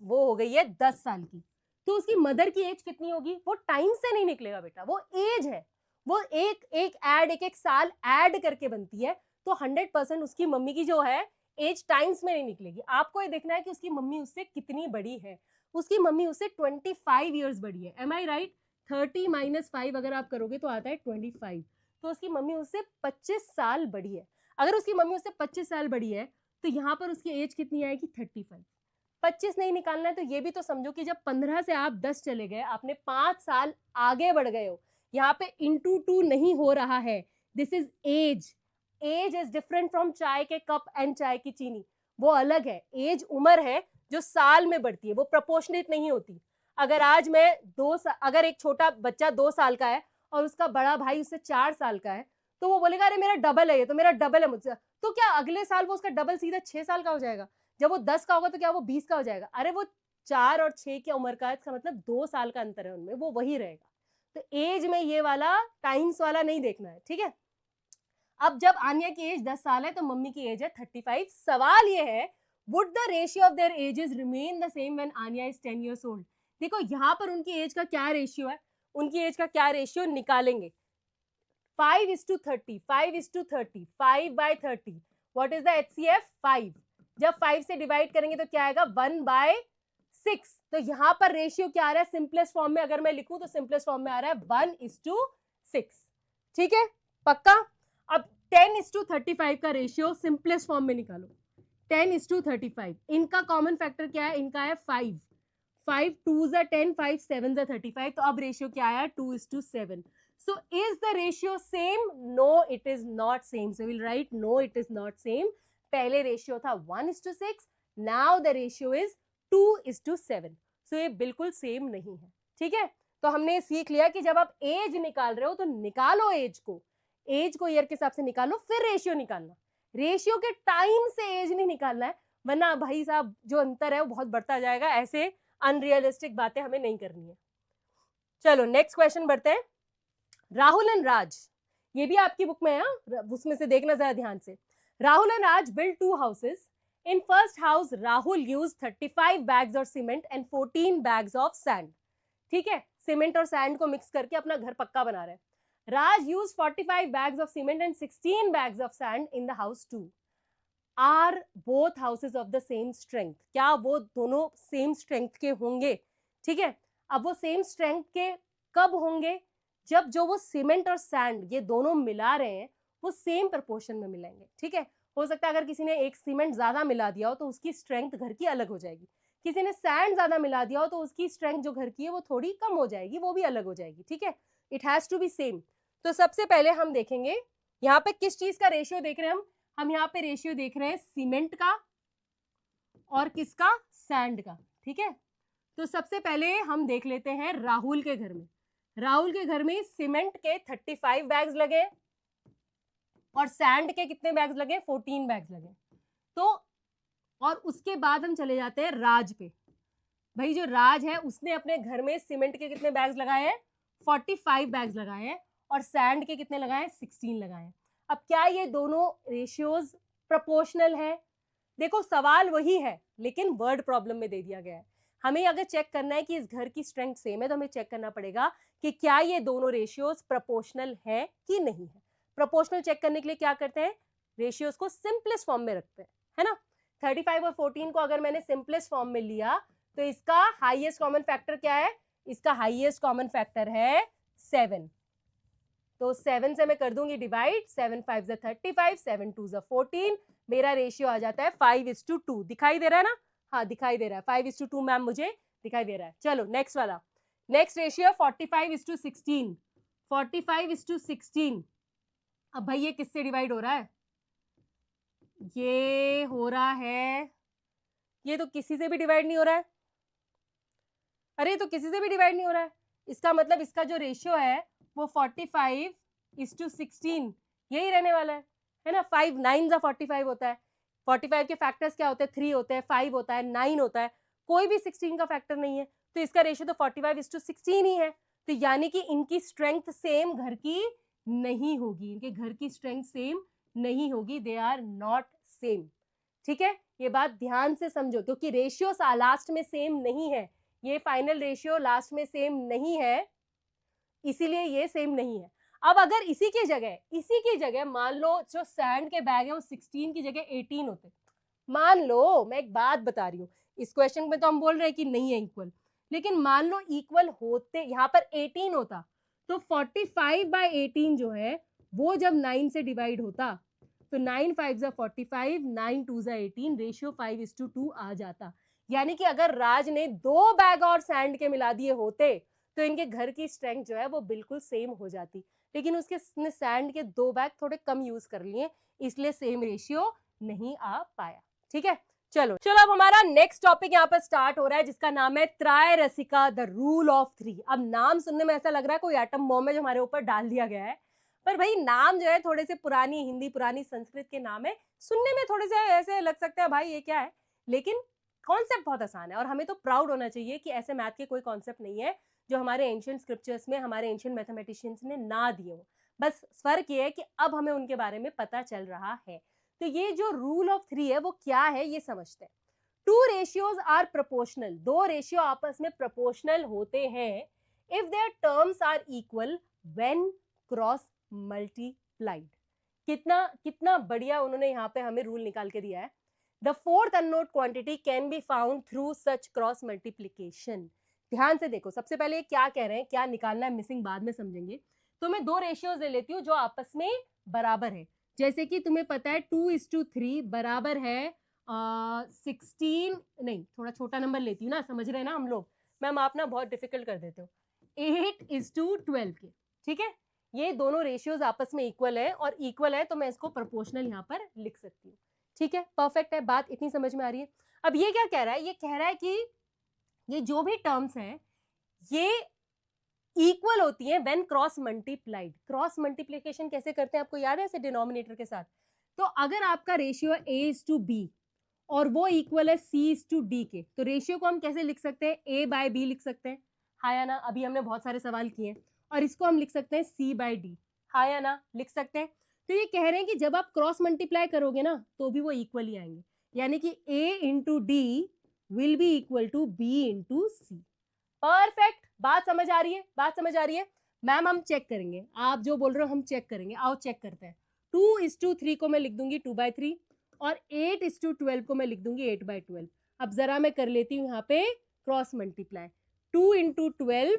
Speaker 1: वो हो गई है 10 साल की, तो उसकी मदर की एज कितनी होगी, वो टाइम से नहीं निकलेगा बेटा, वो एज है, वो एक साल ऐड करके बनती है, तो 100% उसकी मम्मी की जो है एज टाइम्स में नहीं निकलेगी। आपको ये देखना है कि उसकी मम्मी उससे कितनी बड़ी है, उसकी मम्मी उससे 25 ईयर्स बड़ी है, एम आई राइट। 30 - 5 अगर आप करोगे तो आता है 25, तो उसकी मम्मी उससे 25 साल बड़ी है। अगर उसकी मम्मी उससे 25 साल बड़ी है तो यहाँ पर उसकी एज कितनी आएगी 35। 25 नहीं निकालना है तो ये भी तो समझो कि जब 15 से आप 10 चले गए, आपने 5 साल आगे बढ़ गए हो। यहाँ पे इंटू 2 नहीं हो रहा है, this is age. Age is different from चाय के कप एंड चाय की चीनी, वो अलग है। एज उम्र है जो साल में बढ़ती है, वो प्रोपोर्शनेट नहीं होती। अगर आज मैं अगर एक छोटा बच्चा 2 साल का है और उसका बड़ा भाई उससे 4 साल का है, तो वो बोलेगा अरे मेरा डबल है, ये तो मेरा डबल है मुझसे, तो क्या अगले साल वो उसका डबल सीधा 6 साल का हो जाएगा? जब वो 10 का होगा तो क्या वो 20 का हो जाएगा? अरे वो 4 और 6 की उम्र का है, इसका मतलब 2 साल का अंतर है उनमें, वो वही रहेगा। तो एज में ये वाला टाइम्स वाला नहीं देखना है, ठीक है। अब जब आन्या की एज 10 साल है तो मम्मी की एज है 35। सवाल ये है would the ratio of their ages remain the same when Anya is 10 years old? देखो यहाँ पर उनकी एज का क्या रेशियो है, उनकी एज का क्या रेशियो निकालेंगे, 5:30, 5:30, 5/30. What is the HCF? 5. जब 5 से डिवाइड करेंगे तो क्या आएगा, 1/6. तो यहाँ पर रेशियो क्या आ रहा है, सिंपलेस्ट फॉर्म में अगर मैं लिखूं तो सिंपलेस्ट फॉर्म में आ रहा है 1:6. ठीक है, पक्का. अब 10:35 का रेशियो सिंपलेस्ट फॉर्म में निकालो. 10:35, इनका कॉमन फैक्टर क्या है, इनका है 5. 5 2s are 10, 5 7s are 35. तो अब रेशियो क्या आया, 2:7. So is the ratio same? No, it is not same. So we'll write no, it is not same. पहले रेशियो था 1:6. Now the ratio is 2:7. So ये बिल्कुल सेम नहीं है. ठीक है, तो हमने सीख लिया कि जब आप एज निकाल रहे हो तो निकालो एज को ईयर के हिसाब से निकालो, फिर रेशियो निकालना. रेशियो के टाइम से एज नहीं निकालना है, वरना भाई साहब जो अंतर है वो बहुत बढ़ता जाएगा. ऐसे अनरियलिस्टिक बातें हमें नहीं करनी है. चलो नेक्स्ट क्वेश्चन बढ़ते हैं. राहुल एंड राज, ये भी आपकी बुक में है, उसमें से देखना जरा ध्यान से. Rahul and Raj built 2 houses. In first house, Rahul used 35 bags of cement and 14 bags of sand. ठीक है, सीमेंट और सैंड को मिक्स करके अपना घर पक्का बना रहे हैं. राज used 45 bags of cement and 16 bags of sand in the house 2. Are both houses of the same strength? क्या वो दोनों सेम स्ट्रेंथ के होंगे? ठीक है, अब वो सेम स्ट्रेंथ के कब होंगे, जब जो वो सीमेंट और सैंड ये दोनों मिला रहे हैं वो सेम प्रपोर्शन में मिलेंगे. ठीक है, हो सकता है अगर किसी ने एक सीमेंट ज्यादा मिला दिया हो तो उसकी स्ट्रेंथ घर की अलग हो जाएगी, किसी ने सैंड ज्यादा मिला दिया हो तो उसकी स्ट्रेंथ जो घर की है वो थोड़ी कम हो जाएगी, वो भी अलग हो जाएगी. ठीक है, it has to be same. तो सबसे पहले हम देखेंगे यहाँ पे किस चीज का रेशियो देख रहे हैं हम यहाँ पे रेशियो देख रहे हैं सीमेंट का और किसका, सैंड का. ठीक है, तो सबसे पहले हम देख लेते हैं राहुल के घर में. राहुल के घर में सीमेंट के 35 बैग्स लगे और सैंड के कितने बैग्स लगे, 14 बैग्स लगे. तो और उसके बाद हम चले जाते हैं राज पे. भाई जो राज है उसने अपने घर में सीमेंट के कितने बैग्स लगाए हैं, 45 बैग्स लगाए हैं और सैंड के कितने लगाए हैं, 16 लगाए हैं. अब क्या ये दोनों रेशियोज प्रोपोर्शनल है? देखो सवाल वही है लेकिन वर्ड प्रॉब्लम में दे दिया गया है. हमें अगर चेक करना है कि इस घर की स्ट्रेंथ सेम है तो हमें चेक करना पड़ेगा कि क्या ये दोनों रेशियोज प्रोपोर्शनल है कि नहीं है. प्रोपोर्शनल चेक करने के लिए क्या करते हैं, रेशियोज को सिंपलेस्ट फॉर्म में रखते हैं, है ना. 35 और 14 को अगर मैंने सिंपलेस्ट फॉर्म में लिया तो इसका हाईएस्ट कॉमन फैक्टर क्या है, इसका हाईएस्ट कॉमन फैक्टर है 7. तो 7 से मैं कर दूंगी डिवाइड, 7 5 35, 7 2 14. मेरा रेशियो आ जाता है 5:2. दिखाई दे रहा है ना, हाँ दिखाई दे रहा है 5:2 मैम, मुझे दिखाई दे रहा है. चलो नेक्स्ट वाला, नेक्स्ट रेशियो 45:16. 45:16. अब भाई ये किससे डिवाइड हो रहा है, ये हो रहा है, ये तो किसी से भी डिवाइड नहीं हो रहा है. अरे तो किसी से भी डिवाइड नहीं हो रहा है, इसका मतलब इसका जो रेशियो है वो 45:16 यही रहने वाला है ना. 5 9 45 होता है. 45 के फैक्टर्स क्या होते हैं, 3 होते हैं, 5 होता है, 9 होता है, कोई भी 16 का फैक्टर नहीं है. तो इसका रेशियो तो 45:16 ही है. तो यानी कि इनकी स्ट्रेंथ सेम घर की नहीं होगी, इनके घर की स्ट्रेंथ सेम नहीं होगी, दे आर नॉट सेम. ठीक है, ये बात ध्यान से समझो क्योंकि रेशियो लास्ट में सेम नहीं है, ये फाइनल रेशियो लास्ट में सेम नहीं है, इसीलिए ये सेम नहीं है. अब अगर इसी की जगह मान लो जो सैंड के बैग है वो 16 की जगह 18 होते, मान लो, मैं एक बात बता रही हूँ, इस क्वेश्चन में तो हम बोल रहे हैं कि नहीं है इक्वल, लेकिन मान लो इक्वल होते, यहाँ पर 18 होता तो 45/18 जो है वो जब 9 से डिवाइड होता तो 9 5 45, 9 2 18, रेशियो 5:2 आ जाता. यानी कि अगर राज ने 2 बैग और सैंड के मिला दिए होते तो इनके घर की स्ट्रेंथ जो है वो बिल्कुल सेम हो जाती, लेकिन उसके सैंड के 2 बैग थोड़े कम यूज कर लिए इसलिए सेम रेशियो नहीं आ पाया. ठीक है, चलो अब हमारा नेक्स्ट टॉपिक यहाँ पर स्टार्ट हो रहा है जिसका नाम है त्रैरसिका, द रूल ऑफ 3. अब नाम सुनने में ऐसा लग रहा है कोई एटम बॉम्ब है जो हमारे ऊपर डाल दिया गया है, पर भाई नाम जो है थोड़े से पुरानी हिंदी पुरानी संस्कृत के नाम है, सुनने में थोड़े से ऐसे लग सकते हैं भाई ये क्या है, लेकिन कॉन्सेप्ट बहुत आसान है और हमें तो प्राउड होना चाहिए कि ऐसे मैथ के कोई कॉन्सेप्ट नहीं है जो हमारे एंशिएंट स्क्रिप्चर्स में हमारे एंशिएंट मैथमेटिशियंस ने ना दिए हो. बस फर्क ये है कि अब हमें उनके बारे में पता चल रहा है. तो ये जो रूल ऑफ 3 है वो क्या है ये समझते हैं। 2 रेशियोज आर प्रोपोर्शनल, 2 रेशियो आपस में प्रोपोर्शनल होते हैं if their terms are equal when cross multiplied. कितना कितना बढ़िया उन्होंने यहाँ पे हमें रूल निकाल के दिया है। The fourth unknown quantity can be found through such cross multiplication. ध्यान से देखो, सबसे पहले क्या कह रहे हैं, क्या निकालना है मिसिंग बाद में समझेंगे। तो मैं 2 रेशियोज ले लेती हूँ जो आपस में बराबर है। जैसे कि तुम्हें पता है 2:3 बराबर है 16, नहीं थोड़ा छोटा नंबर लेती हूँ ना, समझ रहे हैं ना हम लोग, मैं मापना बहुत डिफिकल्ट कर देते हो, 8:12 के। ठीक है, ये दोनों रेशियोज आपस में इक्वल है, और इक्वल है तो मैं इसको प्रोपोर्शनल यहाँ पर लिख सकती हूँ। ठीक है, परफेक्ट है, बात इतनी समझ में आ रही है। अब ये क्या कह रहा है, ये कह रहा है कि ये जो भी टर्म्स हैं ये इक्वल होती हैं when cross multiplied. Cross multiplication कैसे करते हैं आपको याद है, ऐसे डिनोमिनेटर के साथ। तो अगर आपका रेशियो है A:B और वो इक्वल है C:D के, तो रेशियो को हम कैसे लिख सकते हैं, A/B लिख सकते हैं, हाँ या ना। अभी हमने बहुत सारे सवाल किए हैं। और इसको हम लिख सकते हैं C/D, हाँ या ना, लिख सकते हैं। तो ये कह रहे हैं कि जब आप क्रॉस मल्टीप्लाई करोगे ना तो भी वो इक्वल ही आएंगे, यानी कि A/D will be equal to B/C। Perfect, बात समझ आ रही है, बात समझ आ रही है। मैम हम चेक करेंगे, आप जो बोल रहे हो हम चेक करेंगे, आओ चेक करते हैं। 2:3 को मैं लिख दूंगी 2/3 और 8:12 को मैं लिख दूंगी 8/12। अब जरा मैं कर लेती हूँ यहाँ पे cross multiply. 2 × 12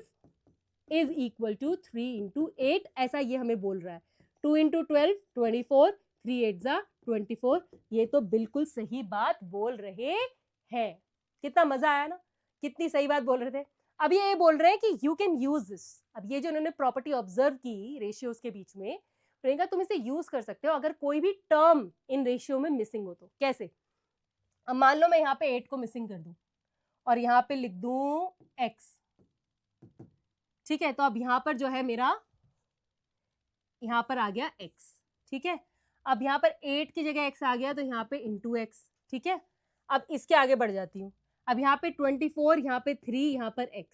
Speaker 1: is equal to 3 × 8, ऐसा ये हमें बोल रहा है। 2 × 12 24, 3 8 जा 24। ये तो बिल्कुल सही बात बोल रहे हैं। कितना मजा आया ना, कितनी सही बात बोल रहे थे। अब ये बोल रहे हैं कि यू कैन यूज दिस। अब ये जो उन्होंने प्रॉपर्टी ऑब्जर्व की रेशियोज के बीच में, प्रियंका तुम इसे यूज कर सकते हो अगर कोई भी टर्म इन रेशियो में मिसिंग हो तो। कैसे, अब मान लो मैं यहाँ पे 8 को मिसिंग कर दूं और यहाँ पे लिख दूं x। ठीक है, तो अब यहाँ पर जो है मेरा, यहाँ पर आ गया x। ठीक है, अब यहाँ पर 8 की जगह x आ गया तो यहाँ पे इंटू x। ठीक है, अब इसके आगे बढ़ जाती हूँ। अब यहाँ पे 24, यहाँ पे 3, यहाँ पर x।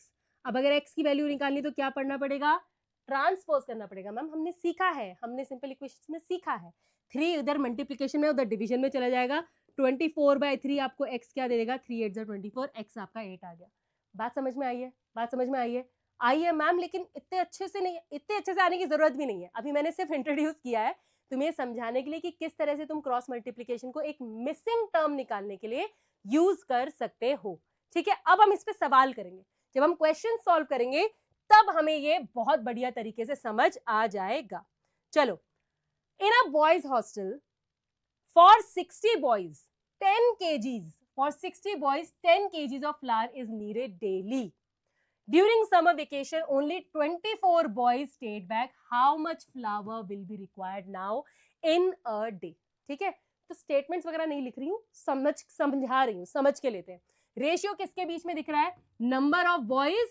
Speaker 1: अब अगर x की वैल्यू निकालनी तो क्या पढ़ना पड़ेगा, ट्रांसपोज करना पड़ेगा। मैम हमने सीखा है, हमने सिंपल इक्वेशंस में सीखा है। 3 इधर मल्टीप्लिकेशन में, उधर डिवीजन में चला जाएगा। 24/3 आपको x क्या दे देगा, 3 8 24, x आपका 8 आ गया। बात समझ में आई है, बात समझ में आई है, आई है मैम। लेकिन इतने अच्छे से नहीं, इतने अच्छे से आने की जरूरत भी नहीं है। अभी मैंने सिर्फ इंट्रोड्यूस किया है तुम्हें समझाने के लिए कि किस तरह से तुम क्रॉस मल्टीप्लिकेशन को एक मिसिंग टर्म निकालने के लिए यूज कर सकते हो। ठीक है, अब हम इस पे सवाल करेंगे। जब हम क्वेश्चन सॉल्व करेंगे तब हमें ये बहुत बढ़िया तरीके से समझ आ जाएगा। चलो, in a boys hostel for 60 boys 10 kgs, for 60 boys 10 kgs of flour is needed daily. During summer vacation only 24 boys stayed back. How much flour will be required now in a day? ठीक है, तो statements वगैरह नहीं लिख रही हूँ, समझा रही हूँ, समझ के लेते हैं। रेशियो किसके बीच में दिख रहा है, number of boys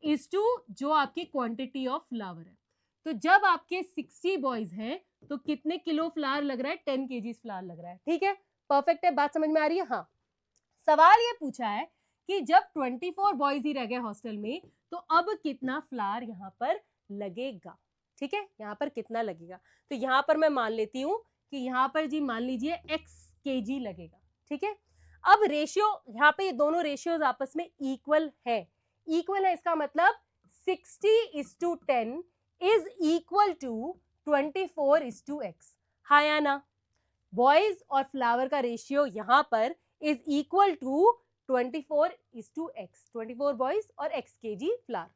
Speaker 1: is to जो आपकी क्वांटिटी ऑफ फ्लावर है। तो जब आपके 60 बॉयज हैं तो कितने किलो फ्लावर लग रहा है, 10 kg फ्लावर लग रहा है। ठीक है, परफेक्ट है, बात समझ में आ रही है। हाँ, सवाल ये पूछा है कि जब 24 बॉयज ही रह गए हॉस्टल में तो अब कितना फ्लावर यहाँ पर लगेगा। ठीक है, यहाँ पर कितना लगेगा, तो यहाँ पर मैं मान लेती हूँ कि यहाँ पर जी मान लीजिए x kg लगेगा। ठीक है, अब रेशियो यहाँ पे ये दोनों रेशियोज आपस में इक्वल है। इक्वल है इसका मतलब 60:10 इज इक्वल टू 24:x। हाँ या ना, बॉयज और फ्लावर का रेशियो यहाँ पर is equal to 24:x, 24 boys और x kg फ्लावर।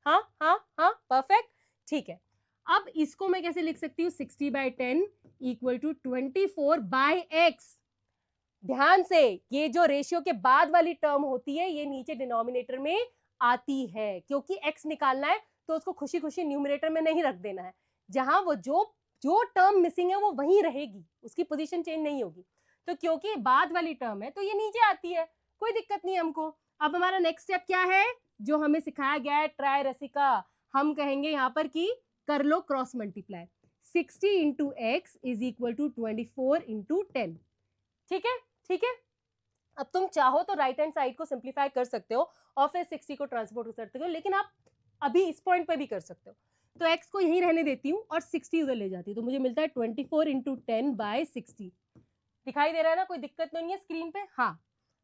Speaker 1: हाँ हाँ हाँ, परफेक्ट। ठीक है, अब इसको मैं कैसे लिख सकती हूँ, 60/10 इक्वल टू 24/x। ध्यान से, ये जो रेशियो के बाद वाली टर्म होती है ये नीचे डिनोमिनेटर में आती है, क्योंकि x निकालना है तो उसको खुशी खुशी न्यूमरेटर में नहीं रख देना है। जहां वो जो टर्म मिसिंग है वो वहीं रहेगी, उसकी पोजीशन चेंज नहीं होगी। तो क्योंकि बाद वाली टर्म है तो ये नीचे आती है, कोई दिक्कत नहीं हमको। अब हमारा नेक्स्ट स्टेप क्या है, जो हमें सिखाया गया है ट्राई रसिका, हम कहेंगे यहाँ पर कि कर लो cross multiply. 60 × x is equal to 24 × 10। ठीक है, ठीक है। अब तुम चाहो तो राइट हैंड साइड को सिंप्लीफाई कर सकते हो और फिर 60 को ट्रांसपोर्ट कर सकते हो, लेकिन आप अभी इस पॉइंट पे भी कर सकते हो। तो x को यहीं रहने देती हूँ और 60 उधर ले जाती हूँ, तो मुझे मिलता है 24 × 10/60। दिखाई दे रहा है ना, कोई दिक्कत तो नहीं है स्क्रीन पे? हाँ,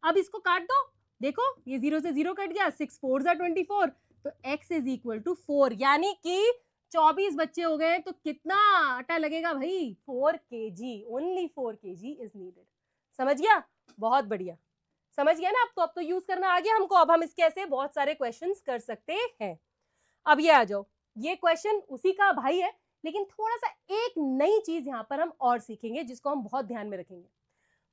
Speaker 1: अब इसको काट दो, देखो ये 0 से 0 कट गया, 6 4 24, तो x इज इक्वल टू 4, यानी कि 24 बच्चे हो गए। तो कितना आटा लगेगा भाई? 4 kg, only 4 kg is needed. समझ गया? बहुत बढ़िया, समझ गया ना? अब तो यूज करना आ गया हमको। अब हम इसके ऐसे बहुत सारे क्वेश्चंस कर सकते हैं। अब ये आ जाओ, ये क्वेश्चन उसी का भाई है, लेकिन थोड़ा सा एक नई चीज यहाँ पर हम और सीखेंगे जिसको हम बहुत ध्यान में रखेंगे।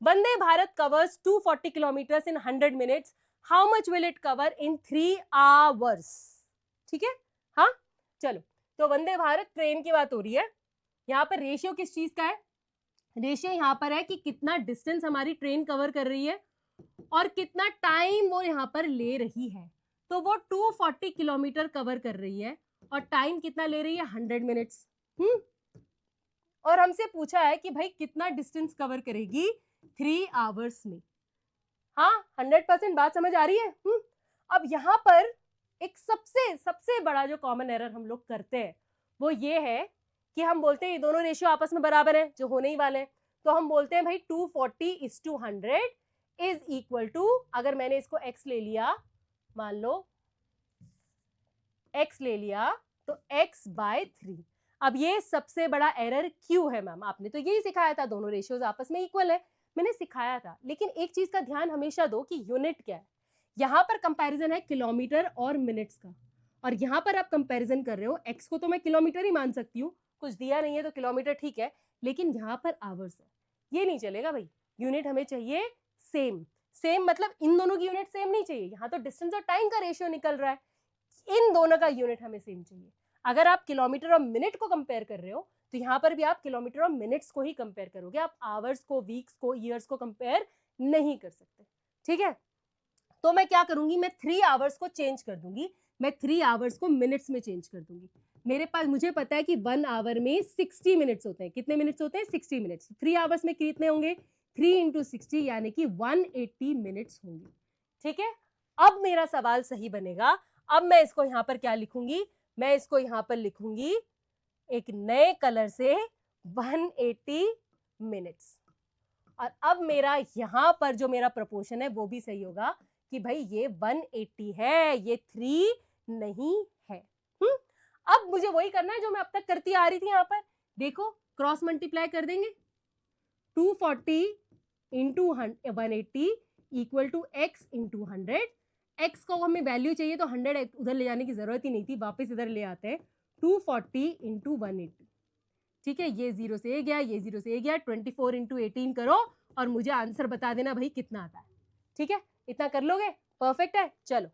Speaker 1: Vande Bharat covers 240 kilometres in 100 minutes, how much will it cover in 3 hours? ठीक है, हाँ चलो, तो वंदे भारत ट्रेन की बात हो रही है। यहाँ पर रेशियो किस चीज का है? रेशियो यहाँ पर है कि कितना डिस्टेंस हमारी ट्रेन कवर कर रही है और कितना टाइम वो यहाँ पर ले रही है। तो वो 240 किलोमीटर कवर कर रही है और टाइम कितना ले रही है? 100 मिनट्स। और हमसे पूछा है कि भाई कितना डिस्टेंस कवर करेगी 3 आवर्स में। हाँ, 100% बात समझ आ रही है? अब यहाँ पर एक सबसे बड़ा जो कॉमन एरर हम लोग करते हैं वो ये है कि हम बोलते हैं ये दोनों रेशियो आपस में बराबर है, जो होने ही वाले हैं। तो हम बोलते हैं भाई 240:100 इज इक्वल टू, अगर मैंने इसको x ले लिया, मान लो x ले लिया, तो x/3। अब ये सबसे बड़ा एरर क्यों है मैम? आपने तो यही सिखाया था, दोनों रेशियोज आपस में इक्वल है, मैंने सिखाया था। लेकिन एक चीज का ध्यान हमेशा दो कि यूनिट क्या है। यहाँ पर कंपैरिजन है किलोमीटर और मिनट्स का, और यहाँ पर आप कंपैरिजन कर रहे हो, x को तो मैं किलोमीटर ही मान सकती हूँ, कुछ दिया नहीं है तो किलोमीटर ठीक है, लेकिन यहाँ पर आवर्स है, ये नहीं चलेगा भाई। यूनिट हमें चाहिए सेम। सेम मतलब इन दोनों की यूनिट सेम नहीं चाहिए, यहाँ तो डिस्टेंस और टाइम का रेशियो निकल रहा है, इन दोनों का यूनिट हमें सेम चाहिए। अगर आप किलोमीटर और मिनट को कंपेयर कर रहे हो तो यहाँ पर भी आप किलोमीटर और मिनट्स को ही कंपेयर करोगे, आप आवर्स को, वीक्स को, ईयर्स को कंपेयर नहीं कर सकते। ठीक है, तो मैं क्या करूंगी, मैं 3 आवर्स को चेंज कर दूंगी, मैं 3 आवर्स को मिनट्स में चेंज कर दूंगी। मेरे पास, मुझे पता है कि 1 आवर में 60 मिनट्स होते हैं। कितने मिनट्स होते हैं? 60 मिनट्स। 3 आवर्स में कितने होंगे? 3 × 60 यानी कि 180 मिनट्स होंगे। ठीक है, अब मेरा सवाल सही बनेगा। अब मैं इसको यहाँ पर क्या लिखूंगी? मैं इसको यहाँ पर लिखूंगी एक नए कलर से 180 मिनट्स। और अब मेरा यहाँ पर जो मेरा प्रपोर्शन है वो भी सही होगा कि भाई ये 180 है, ये 3 नहीं है। अब मुझे वही करना है जो मैं अब तक करती आ रही थी। यहाँ पर देखो, क्रॉस मल्टीप्लाई कर देंगे, 240 × 180 इक्वल टू x × 100। x को हमें वैल्यू चाहिए तो 100 उधर ले जाने की जरूरत ही नहीं थी, वापस इधर ले आते हैं। 240 × 180, ठीक है, ये 0 से ए गया, ये 0 से ए गया, 24 × 18 करो और मुझे आंसर बता देना भाई कितना आता है। ठीक है, इतना कर लोगे? परफेक्ट है। चलो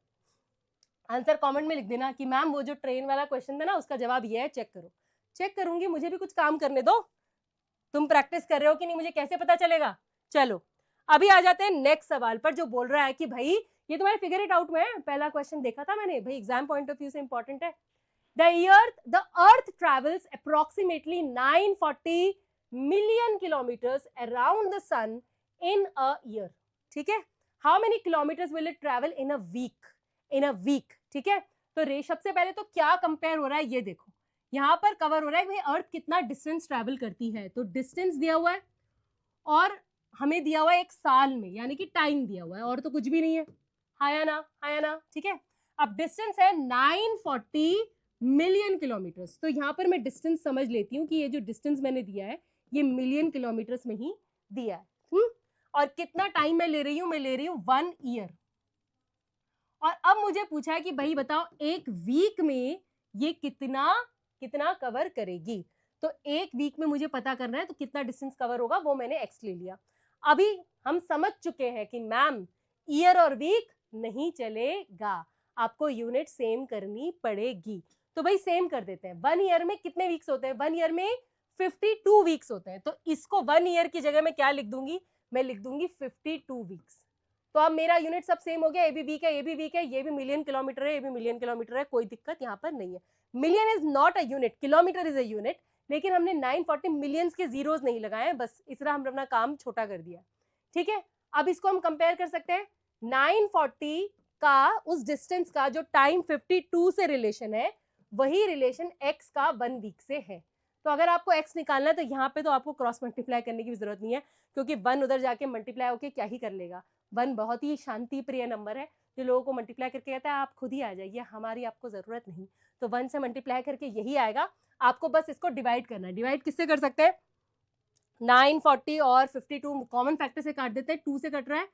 Speaker 1: आंसर कमेंट में लिख देना कि मैम वो जो ट्रेन वाला क्वेश्चन था ना उसका जवाब ये है, चेक करो। चेक करूंगी, मुझे भी कुछ काम करने दो। तुम प्रैक्टिस कर रहे हो कि नहीं मुझे कैसे पता चलेगा? चलो अभी आ जाते हैं नेक्स्ट सवाल पर, जो बोल रहा है कि भाई ये तुम्हारे फिगर इट आउट में है, पहला क्वेश्चन देखा था मैंने भाई, एग्जाम पॉइंट ऑफ व्यू से इंपॉर्टेंट है। The earth travels approximately 940 million kilometers around the sun in a year. ठीक है, how many kilometers will it travel in a week? In a week, ठीक है। तो सबसे पहले तो क्या कंपेयर हो रहा है ये देखो, यहाँ पर कवर हो रहा है भाई अर्थ कितना डिस्टेंस ट्रेवल करती है। तो डिस्टेंस दिया हुआ है और हमें दिया हुआ है एक साल में, यानी कि टाइम दिया हुआ है, और तो कुछ भी नहीं है। हाया ना, ठीक है। अब डिस्टेंस है 940 मिलियन किलोमीटर्स, तो यहाँ पर मैं डिस्टेंस समझ लेती हूँ कि ये जो डिस्टेंस मैंने दिया है ये मिलियन किलोमीटर्स में ही दिया है। और कितना टाइम मैं ले रही हूँ? मैं ले रही हूँ 1 ईयर। और अब मुझे पूछा है कि भाई बताओ एक वीक में ये कितना कवर करेगी। तो एक वीक में मुझे पता करना है तो कितना डिस्टेंस कवर होगा, वो मैंने एक्स ले लिया। अभी हम समझ चुके हैं कि मैम ईयर और वीक नहीं चलेगा, आपको यूनिट सेम करनी पड़ेगी। तो भाई सेम कर देते हैं। 1 ईयर में कितने वीक्स होते हैं? 1 ईयर में 52 वीक्स होते हैं। तो इसको 1 ईयर की जगह मैं क्या लिख दूंगी? मैं लिख दूंगी 52 वीक्स। तो अब मेरा यूनिट सब सेम हो गया, ये भी वीक है, ये भी वीक है, ये भी मिलियन किलोमीटर है, ये भी मिलियन किलोमीटर है, कोई दिक्कत यहाँ पर नहीं है। Million is not a unit, kilometre is a unit, लेकिन हमने 940 मिलियंस के जीरोस नहीं लगाए हैं, बस इस तरह हमने अपना काम छोटा कर दिया। ठीक है, अब इसको हम कंपेयर कर सकते हैं 940 का उस डिस्टेंस का जो टाइम 52 से रिलेशन है, वही रिलेशन x का 1 वीक से है। तो अगर आपको x निकालना है तो यहाँ पे तो आपको क्रॉस मल्टीप्लाई करने की भी जरूरत नहीं है, क्योंकि 1 उधर जाके मल्टीप्लाई होके क्या ही कर लेगा। 1 बहुत ही शांति प्रिय नंबर है, जो लोगों को मल्टीप्लाई करके कहता है आप खुद ही आ जाइए, हमारी आपको जरूरत नहीं। तो 1 से मल्टीप्लाई करके यही आएगा, आपको बस इसको डिवाइड करना है। डिवाइड किससे कर सकते हैं? 9, 40 और 52 कॉमन फैक्टर से काट देते हैं। 2 से कट रहा है,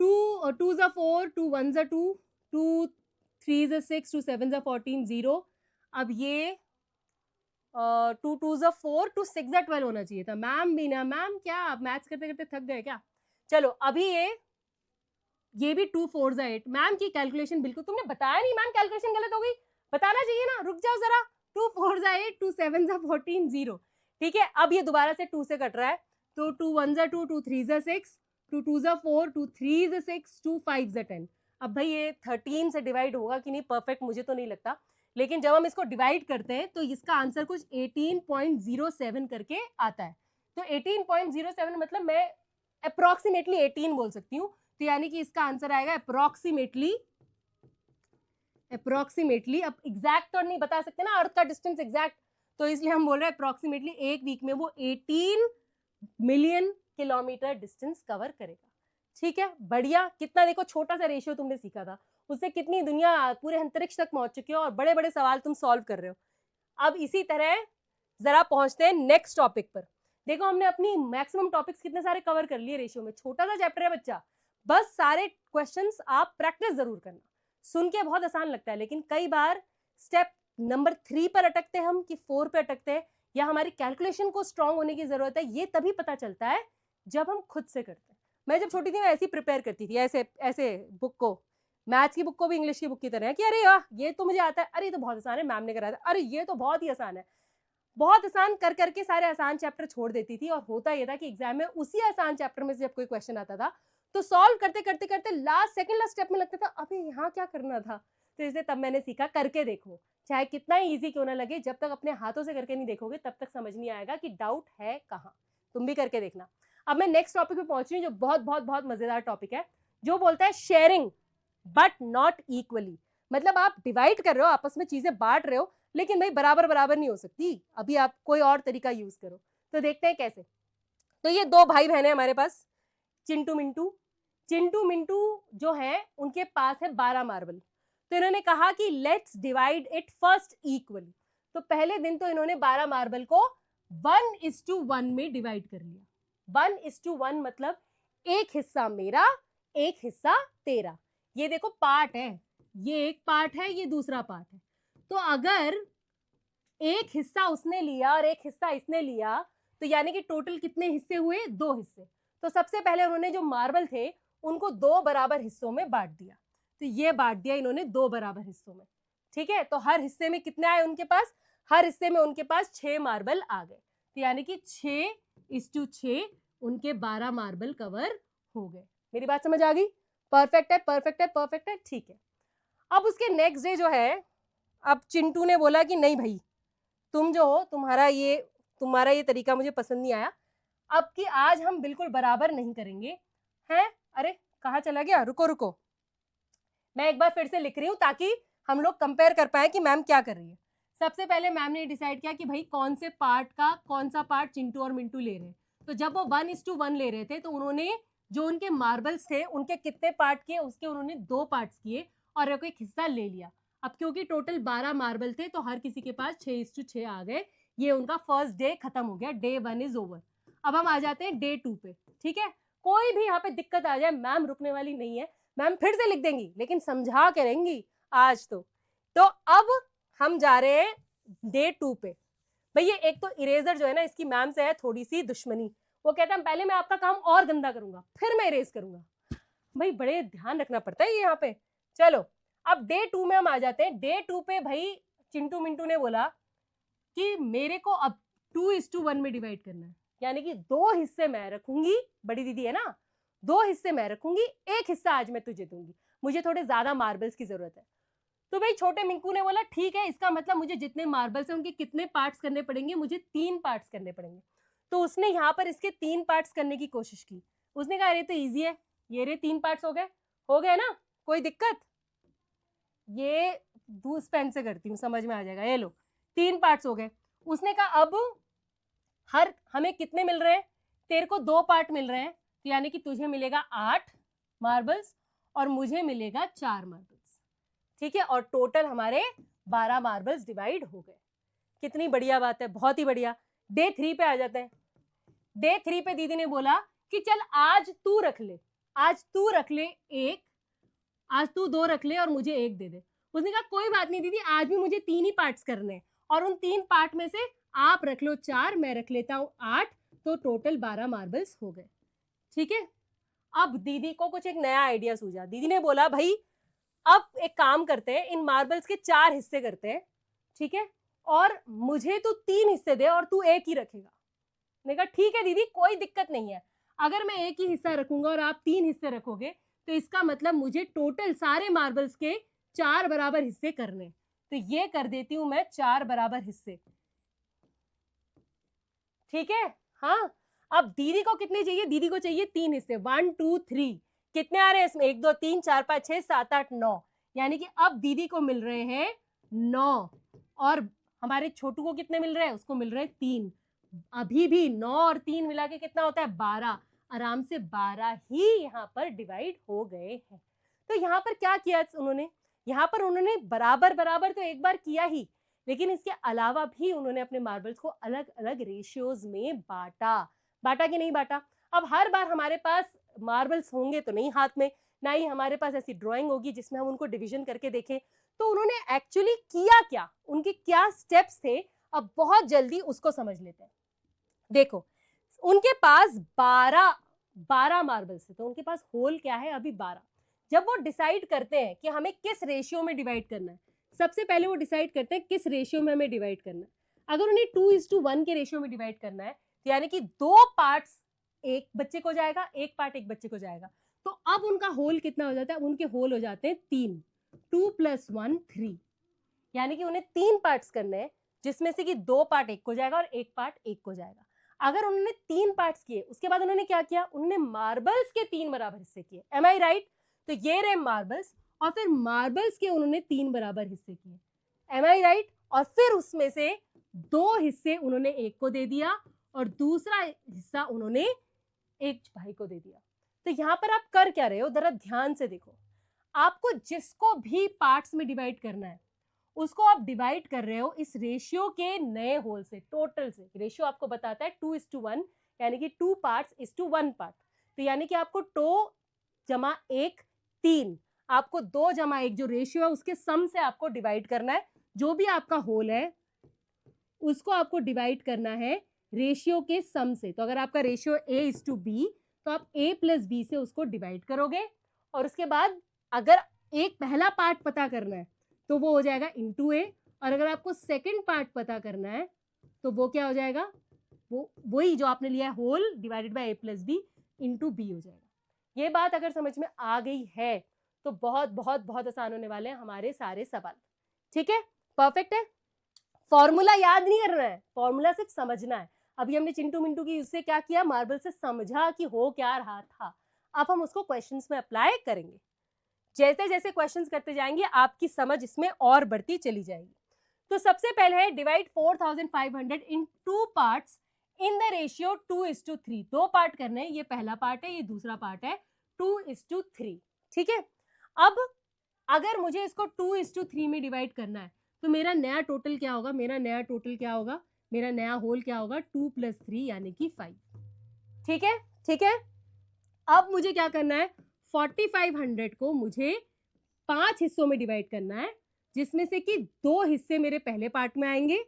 Speaker 1: 2 2 ज़ा 4, 2 1 ज़ा 2, 2 3 ज़ा 6, 2 7 ज़ा 14, 0। अब ये 2 2 ज़ा 4, 2 6 ज़ा 12 होना चाहिए था। मैम भी ना, मैम क्या आप मैथ्स करते करते थक गए क्या? चलो अभी ये भी 2 4 ज़ा 8। मैम की कैलकुलेशन बिल्कुल तुमने बताया नहीं, मैम कैलकुलेशन गलत हो गई, बताना चाहिए ना, रुक जाओ जरा। 2 4 ज़ा 8, 2 7 ज़ा 14, 0। ठीक है, अब ये दोबारा से 2 से कट रहा है, तो 2 1 ज़ा 2, 2 3 ज़ा 6, 2 2 ज़ा 4, 2 3 ज़ा 6, 2 5 ज़ा 10। अब भाई ये 13 से डिवाइड होगा कि नहीं परफेक्ट मुझे तो नहीं लगता, लेकिन जब हम इसको डिवाइड करते हैं तो इसका आंसर कुछ 18.07 करके आता है। तो 18.07 मतलब मैं अप्रोक्सीमेटली 18 बोल सकती हूँ, तो यानी कि इसका आंसर आएगा अप्रोक्सीमेटली, अब एग्जैक्ट तो नहीं बता सकते ना अर्थ का डिस्टेंस एग्जैक्ट, तो इसलिए हम बोल रहे हैं अप्रोक्सीमेटली एक वीक में वो 18 मिलियन किलोमीटर डिस्टेंस कवर करेगा। ठीक है, बढ़िया। कितना देखो छोटा सा रेशियो तुमने सीखा था, उससे कितनी दुनिया पूरे अंतरिक्ष तक पहुंच चुकी है और बड़े बड़े सवाल तुम सॉल्व कर रहे हो। अब इसी तरह जरा पहुंचते हैं नेक्स्ट टॉपिक पर। देखो हमने अपनी मैक्सिमम टॉपिक्स कितने सारे कवर कर लिए रेशियो में, छोटा सा चैप्टर है बच्चा, बस सारे क्वेश्चंस आप प्रैक्टिस जरूर करना। सुन के बहुत आसान लगता है, लेकिन कई बार स्टेप नंबर 3 पर अटकते हैं हम कि 4 पे अटकते हैं, या हमारी कैलकुलेशन को स्ट्रांग होने की जरूरत है, ये तभी पता चलता है जब हम खुद से करते हैं। मैं जब छोटी थी मैं ऐसे ही प्रिपेयर करती थी, ऐसे ऐसे बुक को, मैथ्स की बुक को भी इंग्लिश की बुक की तरह, कि अरे वाह ये तो मुझे आता है, अरे ये तो बहुत आसान है, मैम ने कराया था, अरे ये तो बहुत ही आसान है। बहुत आसान कर करके सारे आसान चैप्टर छोड़ देती थी, और होता यह था कि एग्जाम में उसी आसान चैप्टर में से जब कोई क्वेश्चन आता था तो सॉल्व करते करते करते लास्ट स्टेप में लगता था अबे यहाँ क्या करना था। तो इसलिए तब मैंने सीखा करके देखो, चाहे कितना ही ईजी क्यों ना लगे, जब तक अपने हाथों से करके नहीं देखोगे तब तक समझ नहीं आएगा कि डाउट है कहाँ। तुम भी करके देखना। अब मैं नेक्स्ट टॉपिक पे पहुंच रही हूँ, जो बहुत बहुत बहुत मजेदार टॉपिक है, जो बोलता है शेयरिंग बट नॉट इक्वली। मतलब आप डिवाइड कर रहे हो, आपस में चीजें बांट रहे हो, लेकिन भाई बराबर बराबर नहीं हो सकती, अभी आप कोई और तरीका यूज करो। तो देखते हैं कैसे। तो ये 2 भाई बहन है हमारे पास, चिंटू मिंटू। चिंटू मिंटू जो है उनके पास है 12 मार्बल। तो इन्होंने कहा कि let's divide it first equally. तो पहले दिन तो इन्होंने 12 मार्बल को 1:1 में डिवाइड कर लिया। 1:1 मतलब एक हिस्सा मेरा, एक हिस्सा तेरा। ये देखो पार्ट है, ये एक पार्ट है, ये दूसरा पार्ट है। तो अगर एक हिस्सा उसने लिया और एक हिस्सा इसने लिया, तो यानी कि टोटल कितने हिस्से हुए? 2 हिस्से। तो सबसे पहले उन्होंने जो मार्बल थे उनको 2 बराबर हिस्सों में बांट दिया। तो ये बांट दिया इन्होंने 2 बराबर हिस्सों में। ठीक है, तो हर हिस्से में कितने आए उनके पास? हर हिस्से में उनके पास 6 मार्बल आ गए। तो यानी कि 6:6 उनके 12 मार्बल कवर हो गए। मेरी बात समझ आ गई? परफेक्ट है, परफेक्ट है, परफेक्ट है। ठीक है, अब उसके नेक्स्ट डे जो है, अब चिंटू ने बोला कि नहीं भाई, तुम जो हो तुम्हारा ये तरीका मुझे पसंद नहीं आया, अब कि आज हम बिल्कुल बराबर नहीं करेंगे हैं। अरे कहाँ चला गया? रुको रुको, मैं एक बार फिर से लिख रही हूँ ताकि हम लोग कंपेयर कर पाए कि मैम क्या कर रही है। सबसे पहले मैम ने डिसाइड किया कि भाई कौन से पार्ट का कौन सा पार्ट चिंटू और मिंटू ले रहे हैं। तो जब वो 1:1 ले रहे थे तो उन्होंने जो उनके मार्बल्स थे उनके कितने पार्ट किए, उसके उन्होंने 2 पार्ट्स किए और एक हिस्सा ले लिया। अब क्योंकि टोटल 12 मार्बल थे तो हर किसी के पास 6:6 आ गए। ये उनका फर्स्ट डे खत्म हो गया, डे 1 इज ओवर। अब हम आ जाते हैं डे 2 पे। ठीक है, कोई भी यहाँ पे दिक्कत आ जाए मैम रुकने वाली नहीं है, मैम फिर से लिख देंगी लेकिन समझा के रहेंगी आज तो अब हम जा रहे हैं डे 2 पे। भैया एक तो इरेजर जो है ना, इसकी मैम से है थोड़ी सी दुश्मनी। वो कहता है पहले मैं आपका काम और गंदा करूंगा फिर मैं इरेज करूंगा। भाई बड़े ध्यान रखना पड़ता है यहाँ पे। चलो अब डे 2 में हम आ जाते हैं। डे 2 पे भाई चिंटू मिंटू ने बोला कि मेरे को अब 2:1 में डिवाइड करना है, यानी कि 2 हिस्से मैं रखूंगी, बड़ी दीदी है ना, 2 हिस्से मैं रखूंगी, एक हिस्सा आज मैं तुझे दूंगी, मुझे थोड़े ज्यादा मार्बल्स की जरूरत है। तो भाई छोटे मिंकू ने बोला ठीक है, इसका मतलब मुझे जितने मार्बल्स हैं उनके कितने पार्ट्स करने पड़ेंगे? मुझे 3 पार्ट्स करने पड़ेंगे। तो उसने यहाँ पर इसके 3 पार्ट्स करने की कोशिश की। उसने कहा अरे तो ईजी है, ये रे 3 पार्ट्स हो गए ना, कोई दिक्कत? ये दूस पेन से करती हूँ, समझ में आ जाएगा। ये लो 3 पार्ट्स हो गए। उसने कहा अब हर हमें कितने मिल रहे हैं, तेरे को 2 पार्ट मिल रहे हैं, तो यानी कि तुझे मिलेगा 8 मार्बल्स और मुझे मिलेगा 4 मार्बल्स, ठीक है, और टोटल हमारे 12 मार्बल्स डिवाइड हो गए। कितनी बढ़िया बात है, बहुत ही बढ़िया। डे 3 पे आ जाते हैं। डे 3 पे दीदी ने बोला कि चल आज तू रख ले, आज तू रख ले एक, आज तू 2 रख ले और मुझे 1 दे दे। उसने कहा कोई बात नहीं दीदी, आज भी मुझे 3 ही पार्ट्स करने हैं और उन 3 पार्ट में से आप रख लो 4, मैं रख लेता हूँ 8, तो टोटल 12 मार्बल्स हो गए, ठीक है। अब दीदी को कुछ एक नया आइडिया सूझा। दीदी ने बोला भाई अब एक काम करते हैं, इन मार्बल्स के 4 हिस्से करते हैं, ठीक है, और मुझे तू 3 हिस्से दे और तू 1 ही रखेगा। मैंने कहा ठीक है दीदी, कोई दिक्कत नहीं है, अगर मैं 1 ही हिस्सा रखूंगा और आप 3 हिस्से रखोगे तो इसका मतलब मुझे टोटल सारे मार्बल्स के 4 बराबर हिस्से करने, तो ये कर देती हूं मैं 4 बराबर हिस्से, ठीक है। हाँ, अब दीदी को कितने चाहिए, दीदी को चाहिए 3 हिस्से, 1 2 3, कितने आ रहे हैं इसमें, 1 2 3 4 5 6 7 8 9, यानी कि अब दीदी को मिल रहे हैं 9 और हमारे छोटू को कितने मिल रहे हैं, उसको मिल रहे हैं 3। अभी भी 9 और 3 मिला के कितना होता है, 12, आराम से 12 ही यहाँ पर डिवाइड हो गए हैं। तो यहाँ पर क्या किया उन्होंने, यहाँ पर उन्होंने बराबर बराबर तो एक बार किया ही, लेकिन इसके अलावा भी उन्होंने अपने मार्बल्स को अलग अलग रेशियोज में बांटा कि नहीं बांटा। अब हर बार हमारे पास मार्बल्स होंगे तो नहीं हाथ में, ना ही हमारे पास ऐसी ड्राइंग होगी जिसमें हम उनको डिवीजन करके देखें। तो उन्होंने एक्चुअली किया क्या, उनके क्या स्टेप्स थे, अब बहुत जल्दी उसको समझ लेते हैं। देखो, उनके पास 12 मार्बल्स है, तो उनके पास होल क्या है अभी 12। जब वो डिसाइड करते हैं कि हमें किस रेशियो में डिवाइड करना है, सबसे पहले वो डिसाइड करते हैं किस रेशियो में हमें डिवाइड करना है। अगर उन्हें 2:1 के रेशियो में डिवाइड करना है, तो यानी कि 2 पार्ट्स एक बच्चे को जाएगा, 1 पार्ट एक बच्चे को जाएगा, तो अब उनका होल कितना हो जाता है, उनके होल हो जाते हैं 3, 2 + 1 3, यानी कि उन्हें 3 पार्ट्स करने हैं, जिसमें से कि 2 पार्ट एक को जाएगा और 1 पार्ट एक को जाएगा। अगर उन्होंने 3 पार्ट्स किए, उसके बाद उन्होंने क्या किया, उन्होंने मार्बल्स के 3 बराबर हिस्से किए, एम आई राइट। तो ये रहे मार्बल्स, और फिर मार्बल्स के उन्होंने 3 बराबर हिस्से किए, एम आई राइट। और फिर उसमें से 2 हिस्से उन्होंने एक को दे दिया और दूसरा हिस्सा उन्होंने एक भाई को दे दिया। तो यहाँ पर आप कर क्या रहे हो, जरा ध्यान से देखो, आपको जिसको भी पार्ट्स में डिवाइड करना है उसको आप डिवाइड कर रहे हो इस रेशियो के नए होल से, टोटल से। रेशियो आपको बताता है 2:1, यानी कि 2 पार्ट्स इज टू 1 पार्ट, तो यानी कि आपको 2 + 1 3, आपको 2 + 1 जो रेशियो है उसके सम से आपको डिवाइड करना है। जो भी आपका होल है उसको आपको डिवाइड करना है रेशियो के सम से। तो अगर आपका रेशियो A:B, तो आप A + B से उसको डिवाइड करोगे, और उसके बाद अगर एक पहला पार्ट पता करना है तो वो हो जाएगा इंटू A, और अगर आपको सेकंड पार्ट पता करना है तो वो क्या हो जाएगा, वो वही जो आपने लिया है whole divided by A + B into B हो जाएगा। ये बात अगर समझ में आ गई है तो बहुत बहुत बहुत आसान होने वाले हैं हमारे सारे सवाल, ठीक है, परफेक्ट है। फॉर्मूला याद नहीं करना है, फॉर्मूला सिर्फ समझना है। अभी हमने चिंटू मिंटू की उससे क्या किया, मार्बल से समझा कि हो क्या रहा था, अब हम उसको क्वेश्चंस में अप्लाई करेंगे। जैसे जैसे क्वेश्चंस करते जाएंगे आपकी समझ इसमें और बढ़ती चली जाएगी। तो सबसे पहले है divide 4500 in 2 parts in the ratio 2:3। 2 part करने हैं, ये पहला पार्ट है, ये दूसरा पार्ट है, 2:3, ठीक है। अब अगर मुझे इसको 2:3 में डिवाइड करना है तो मेरा नया टोटल क्या होगा, मेरा नया टोटल क्या होगा, मेरा नया होल क्या होगा, 2 + 3 यानी कि 5, ठीक है, ठीक है। अब मुझे क्या करना है, 4500 को मुझे 5 हिस्सों में डिवाइड करना है, जिसमें से कि 2 हिस्से मेरे पहले पार्ट में आएंगे,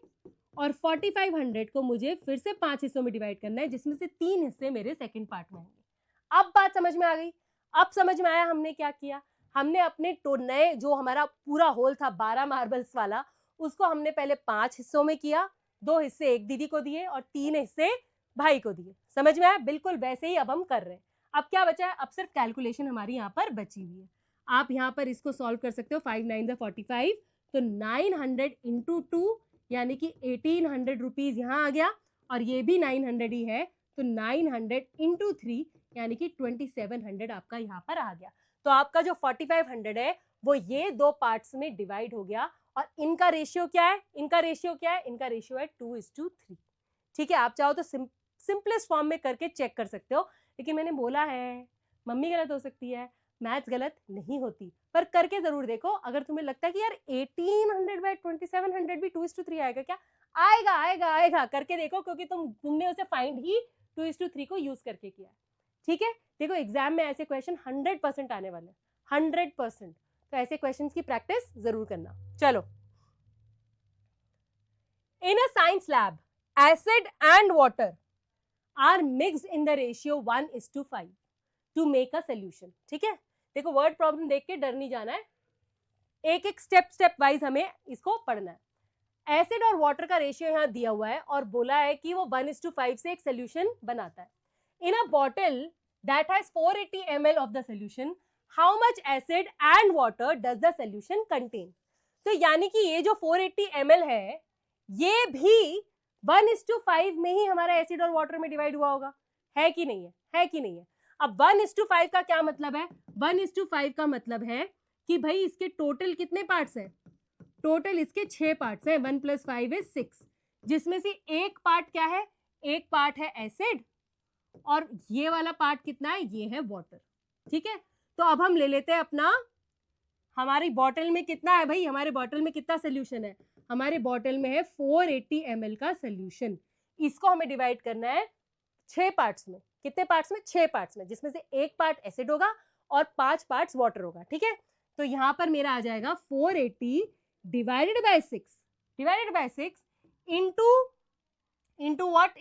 Speaker 1: और 4500 को मुझे फिर से 5 हिस्सों में डिवाइड करना है, जिसमें से 3 हिस्से मेरे सेकंड पार्ट में आएंगे। अब बात समझ में आ गई, अब समझ में आया हमने क्या किया। हमने अपने नए जो हमारा पूरा होल था 12 मार्बल्स वाला, उसको हमने पहले 5 हिस्सों में किया, 2 हिस्से एक दीदी को दिए और 3 हिस्से भाई को दिए। समझ में आया, बिल्कुल वैसे ही अब हम कर रहे हैं। अब क्या बचा है, अब सिर्फ कैलकुलेशन हमारी यहाँ पर बची हुई है। आप यहाँ पर इसको सॉल्व कर सकते हो, 5 9 45, तो 900 × 2 यानी कि 1800 रुपीज यहाँ आ गया, और ये भी 900 ही है, तो 900 × 3 यानी कि 2700 आपका यहाँ पर आ गया। तो आपका जो 4500 है वो ये 2 पार्ट्स में डिवाइड हो गया, और इनका रेशियो क्या है, इनका रेशियो क्या है, इनका रेशियो है 2:3। ठीक है, आप चाहो तो सिंपलेस्ट फॉर्म में करके चेक कर सकते हो, लेकिन मैंने बोला है मम्मी गलत हो सकती है, मैथ्स गलत नहीं होती, पर करके जरूर देखो। अगर तुम्हें लगता है कि यार 1800/2700 भी 2:3 आएगा क्या, आएगा आएगा आएगा, करके देखो, क्योंकि तुमने उसे फाइंड ही 2:3 को यूज करके किया है। ठीक है, देखो एग्जाम में ऐसे क्वेश्चन 100% आने वाले हैं, 100%। तो ऐसे क्वेश्चंस की प्रैक्टिस जरूर करना। चलो, in a science lab acid and water are mixed in the ratio 1:5 to make a solution. ठीक है, देखो वर्ड प्रॉब्लम देख के डर नहीं जाना है, एक एक स्टेप वाइज हमें इसको पढ़ना है। एसिड और वाटर का रेशियो यहाँ दिया हुआ है और बोला है कि वो 1:5 से एक सोल्यूशन बनाता है। In a bottle that has 480 ml of the solution, how much acid and water does the solution contain. तो यानी कि ये जो 480 ml है, ये भी 1:5 में ही हमारा एसिड और वाटर में डिवाइड हुआ होगा, है कि नहीं है, है कि नहीं है। अब 1:5 का क्या मतलब है, 1:5 का मतलब है कि भाई इसके टोटल कितने पार्ट्स हैं, टोटल इसके 6 पार्ट्स हैं, 1 + 5 = 6, जिसमें से एक पार्ट क्या है, एक पार्ट है एसिड और ये वाला पार्ट कितना है, ये है वाटर। ठीक है, तो अब हम ले लेते हैं अपना, हमारी बॉटल में कितना है भाई, हमारे बॉटल में कितना सोल्यूशन है, हमारे बॉटल में है 480 ml का सोल्यूशन। इसको हमें डिवाइड करना है 6 पार्ट्स में। कितने पार्ट्स में, 6 पार्ट्स में, जिसमें से एक पार्ट एसिड होगा और 5 पार्ट्स वाटर होगा। ठीक है, तो यहां पर मेरा आ जाएगा 480 डिवाइडेड बाय 6 इंटू व्हाट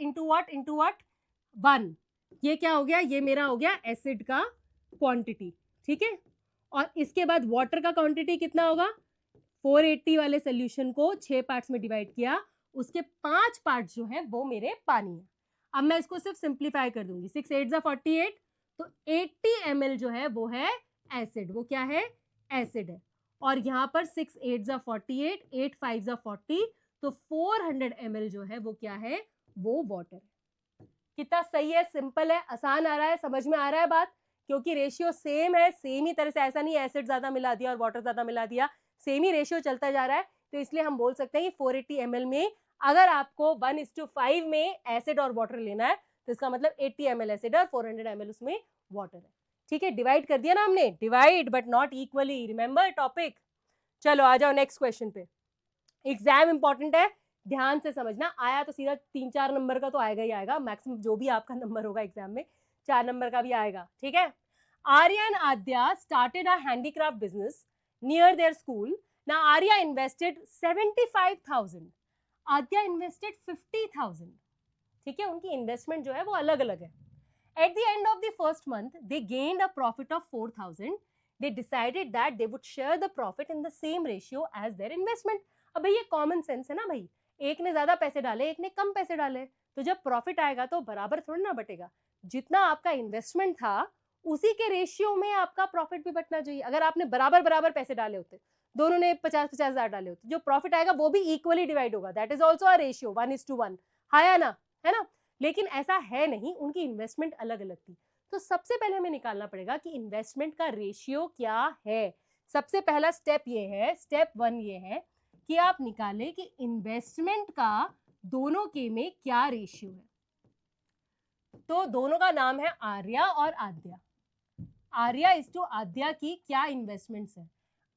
Speaker 1: 1। ये क्या हो गया, ये मेरा हो गया एसिड का क्वांटिटी। ठीक है, और इसके बाद वाटर का क्वांटिटी कितना होगा, 480 वाले सोल्यूशन को 6 पार्ट्स में डिवाइड किया, उसके 5 पार्ट्स जो है वो मेरे पानी है। अब मैं इसको सिर्फ सिंप्लीफाई कर दूंगी, 6 8 = 48, तो 80 ml जो है वो है एसिड, वो क्या है, एसिड है। और यहाँ पर 6 8 = 48, 8 5 = 40, तो 400 ml जो है वो क्या है, वो वाटर है। कितना सही है, सिंपल है, आसान आ रहा है, समझ में आ रहा है बात, क्योंकि रेशियो सेम है, सेम ही तरह से, ऐसा नहीं एसिड ज्यादा मिला दिया और वाटर ज्यादा मिला दिया, सेम ही रेशियो चलता जा रहा है। तो इसलिए हम बोल सकते हैं कि 480 ml में अगर आपको 1:5 में एसिड और वाटर लेना है, तो इसका मतलब 80 ml एसिड और 400 ml उसमें वाटर है। ठीक है, डिवाइड कर दिया ना हमने, divide but not equally, remember topic. चलो आ जाओ नेक्स्ट क्वेश्चन पे, एग्जाम इंपॉर्टेंट है, ध्यान से समझना। आया तो सीधा 3-4 नंबर का तो आएगा ही आएगा, मैक्सिमम जो भी आपका नंबर होगा एग्जाम में 4 नंबर का भी आएगा। ठीक है, Arya and Adya started a handicraft business near their school. Now Arya invested 75,000, Adya invested 50,000। ठीक है, उनकी इन्वेस्टमेंट जो है वो अलग अलग है। At the end of the first month they gained a profit of 4,000। They decided that they would share the profit in the same ratio as their investment. अब भाई ये कॉमन सेंस है ना भाई, एक ने ज्यादा पैसे डाले, एक ने कम पैसे डाले, तो जब प्रॉफिट आएगा तो बराबर थोड़ी ना बटेगा। जितना आपका इन्वेस्टमेंट था उसी के रेशियो में आपका प्रॉफिट भी बटना चाहिए। अगर आपने बराबर बराबर पैसे डाले होते, दोनों ने 50-50 हजार डाले होते, जो प्रॉफिट आएगा वो भी इक्वली डिवाइड होगा, that is also a ratio 1:1, है ना, है ना। लेकिन ऐसा है नहीं, उनकी इन्वेस्टमेंट अलग अलग थी। तो सबसे पहले हमें निकालना पड़ेगा कि इन्वेस्टमेंट का रेशियो क्या है। सबसे पहला स्टेप ये है, स्टेप 1 ये है कि आप निकालें कि इन्वेस्टमेंट का दोनों के में क्या रेशियो है। तो दोनों का नाम है आर्या और आद्या। आर्या इज टू आद्या की क्या इन्वेस्टमेंट्स है,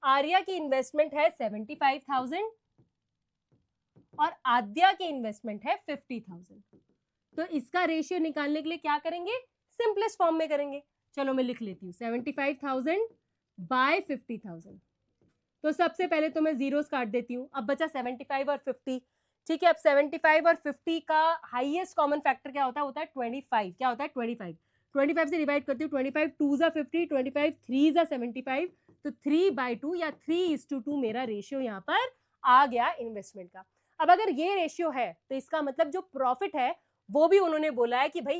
Speaker 1: आर्या की इन्वेस्टमेंट है 75,000 और आद्या की इन्वेस्टमेंट है 50,000। तो इसका रेशियो निकालने के लिए क्या करेंगे, सिंपलेस्ट फॉर्म में करेंगे। चलो मैं लिख लेती हूँ 75,000 बाय 50,000। तो सबसे पहले तो मैं जीरोस काट देती हूँ, अब बचा 75 और 50। ठीक है, अब 75 और 50 का हाईएस्ट कॉमन फैक्टर क्या होता है, 25। क्या होता है, 25। 25 से डिवाइड करती हूँ, 25 2 = 50, 25 3 = 75, तो 3/2 या 3:2 मेरा रेशियो यहाँ पर आ गया इन्वेस्टमेंट का। अब अगर ये रेशियो है तो इसका मतलब जो प्रॉफिट है वो भी उन्होंने बोला है कि भाई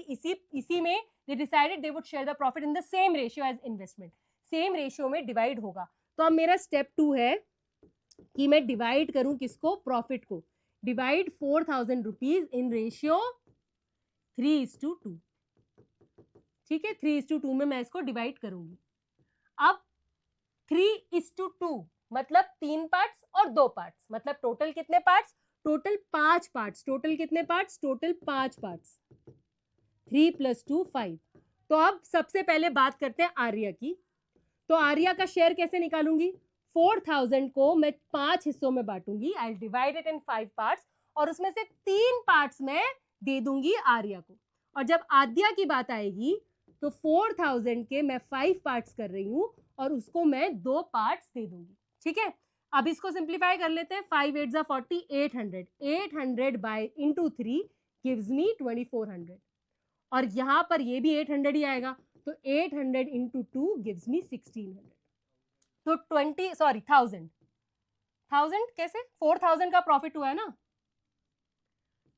Speaker 1: इसी में they decided they would share the profit in the same ratio as investment, same ratio में डिवाइड होगा। तो अब मेरा स्टेप 2 है कि मैं डिवाइड करूं किसको, प्रॉफिट को। Divide 4,000 rupees in ratio 3:2। ठीक है, 3:2 में मैं इसको डिवाइड करूंगी। अब 3:2 मतलब 3 पार्ट्स और 2 पार्ट्स, मतलब टोटल कितने पार्ट्स? Total 5 parts. टोटल कितने पार्ट्स? Total 5 parts. 3 + 2 5। तो अब सबसे पहले बात करते हैं आर्या की। तो आर्या का शेयर कैसे निकालूंगी? 4000 को मैं 5 हिस्सों में बांटूंगी। I divide it in 5 parts और उसमें से 3 पार्ट्स में दे दूंगी आर्या को। और जब आद्या की बात आएगी तो 4000 के मैं 5 पार्ट्स कर रही हूं और उसको मैं 2 पार्ट्स दे दूंगी। ठीक है, अब इसको सिंप्लीफाई कर लेते हैं। 5 8 जा 40, 800। 800 बाय इंटू 3 गिव्स मी 2400 और यहां पर ये भी 800 ही आएगा, तो 800 इंटू 2 गिव्स मी 1600। तो 1000 कैसे? 4000 का प्रॉफिट हुआ है ना,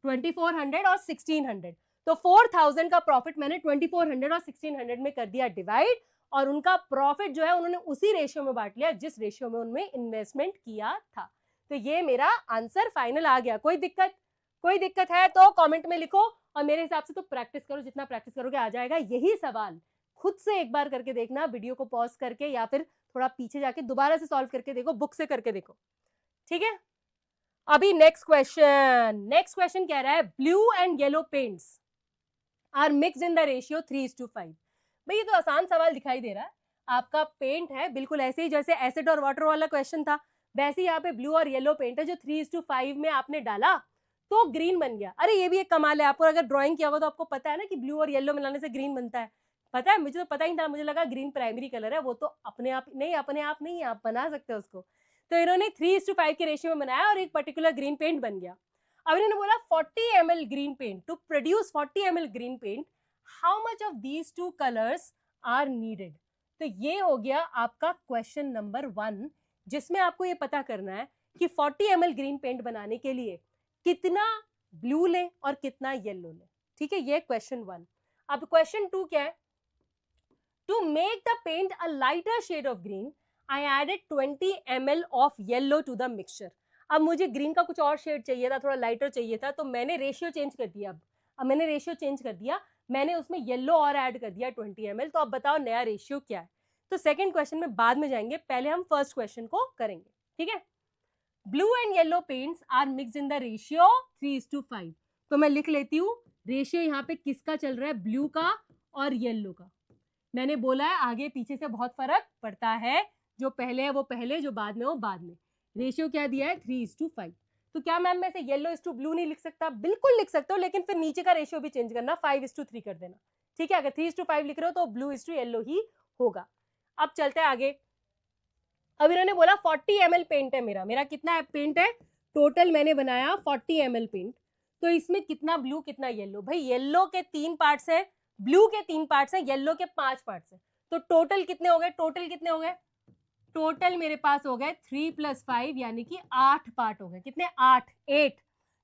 Speaker 1: 2400 और 1600। तो 4000 का प्रॉफिट मैंने 2400 और 1600 में कर दिया डिवाइड और उनका प्रॉफिट जो है उन्होंने उसी रेशियो में बांट लिया जिस रेशियो में उन्होंने इन्वेस्टमेंट किया था। तो ये मेरा आंसर फाइनल आ गया। कोई दिक्कत है तो कमेंट में लिखो और मेरे हिसाब से तो प्रैक्टिस करो, जितना प्रैक्टिस करोगे आ जाएगा। यही सवाल खुद से एक बार करके देखना, वीडियो को पॉज करके या फिर थोड़ा पीछे जाके दोबारा से सॉल्व करके देखो, बुक से करके देखो। ठीक है, अभी नेक्स्ट क्वेश्चन कह रहा है blue and yellow paints are mixed in the ratio 3:5। भाई ये तो आसान सवाल दिखाई दे रहा है। आपका पेंट है बिल्कुल ऐसे ही जैसे एसिड और वाटर वाला क्वेश्चन था, वैसे ही यहाँ पे ब्लू और येलो पेंट है जो 3:5 में आपने डाला तो ग्रीन बन गया। अरे ये भी एक कमाल है, आपको अगर ड्राइंग किया हुआ तो आपको पता है ना कि ब्लू और येलो मिलाने से ग्रीन बनता है। पता है, मुझे तो पता ही था, मुझे लगा ग्रीन प्राइमरी कलर है। वो तो अपने आप नहीं, आप बना सकते हो उसको। तो इन्होंने 3:5 के रेशियो में बनाया और एक पर्टिकुलर ग्रीन पेंट बन गया। अब इन्होंने बोला 40 ml green paint, to produce 40 ml green paint how much of these two colours are needed. तो ये हो गया आपका क्वेश्चन नंबर 1, जिसमें आपको ये पता करना है कि 40 ml ग्रीन पेंट बनाने के लिए कितना ब्लू ले और कितना येलो ले। ठीक है, ये क्वेश्चन 1। अब क्वेश्चन 2 क्या है? To make the paint a lighter shade of green I added 20 ml of yellow to the mixture. अब मुझे ग्रीन का कुछ और शेड चाहिए था, थोड़ा लाइटर चाहिए था, तो मैंने रेशियो चेंज कर दिया। अब मैंने रेशियो चेंज कर दिया, मैंने उसमें येलो और ऐड कर दिया 20 ml। तो अब बताओ नया रेशियो क्या है? तो सेकंड क्वेश्चन में बाद में जाएंगे, पहले हम फर्स्ट क्वेश्चन को करेंगे। ठीक है, blue and yellow paints are mixed in the ratio 3:5। तो मैं लिख लेती हूँ रेशियो यहाँ पे किसका चल रहा है, ब्लू का और येलो का। मैंने बोला है आगे पीछे से बहुत फर्क पड़ता है, जो पहले है वो पहले, जो बाद में वो बाद में। रेशियो क्या दिया है, 3:5। तो क्या मैम मैं से येलो इज टू ब्लू नहीं लिख सकता? बिल्कुल लिख सकते हो, लेकिन फिर नीचे का रेशियो भी चेंज करना, 5:3 कर देना। ठीक है, अगर 3:5 लिख रहे हो तो ब्लू इज टू येलो ही होगा। अब चलते हैं आगे। अब इन्होंने बोला 40 ml पेंट है मेरा कितना है पेंट है? टोटल मैंने बनाया 40 ml पेंट। तो इसमें कितना ब्लू कितना येलो? भाई येलो के 3 पार्ट्स है, ब्लू के 3 पार्ट्स है, येलो के 5 पार्ट्स है। तो टोटल कितने हो गए? टोटल मेरे पास हो गए 3 + 5 यानी कि 8 पार्ट हो गए। कितने? 8।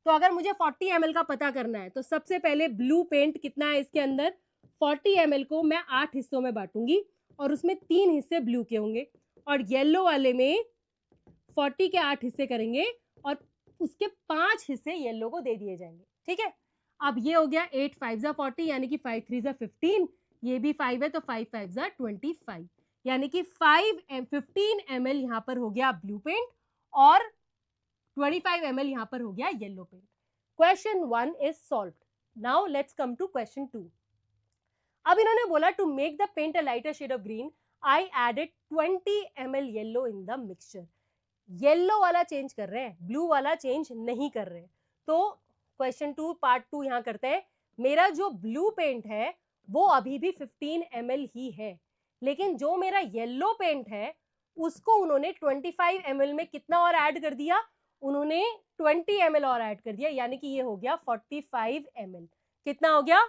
Speaker 1: तो अगर मुझे 40 ml का पता करना है तो सबसे पहले ब्लू पेंट कितना है इसके अंदर, 40 ml को मैं 8 हिस्सों में बांटूंगी और उसमें 3 हिस्से ब्लू के होंगे और येलो वाले में 40 के 8 हिस्से करेंगे और उसके 5 हिस्से येलो को दे दिए जाएंगे। ठीक है, अब ये हो गया 8 5 जा 40 यानी कि 5 3 जा 15, ये भी 5 है तो 5 5 जा 25 यानी कि 15 ml यहाँ पर हो गया ब्लू पेंट और 25 ml यहाँ पर हो गया yellow paint. Question 1 is solved. Now let's come to question 2। अब इन्होंने बोला to make the paint a lighter shade of green I added 20 ml yellow in the mixture. Yellow वाला चेंज कर रहे हैं, ब्लू वाला चेंज नहीं कर रहे हैं। तो क्वेश्चन 2 पार्ट 2 यहाँ करते हैं। मेरा जो ब्लू पेंट है वो अभी भी 15 ml ही है, लेकिन जो मेरा येलो पेंट है उसको उन्होंने 25 ml में कितना और ऐड कर दिया? उन्होंने 20 ml और ऐड कर दिया, यानी कि ये हो गया 45 ml। कितना हो गया?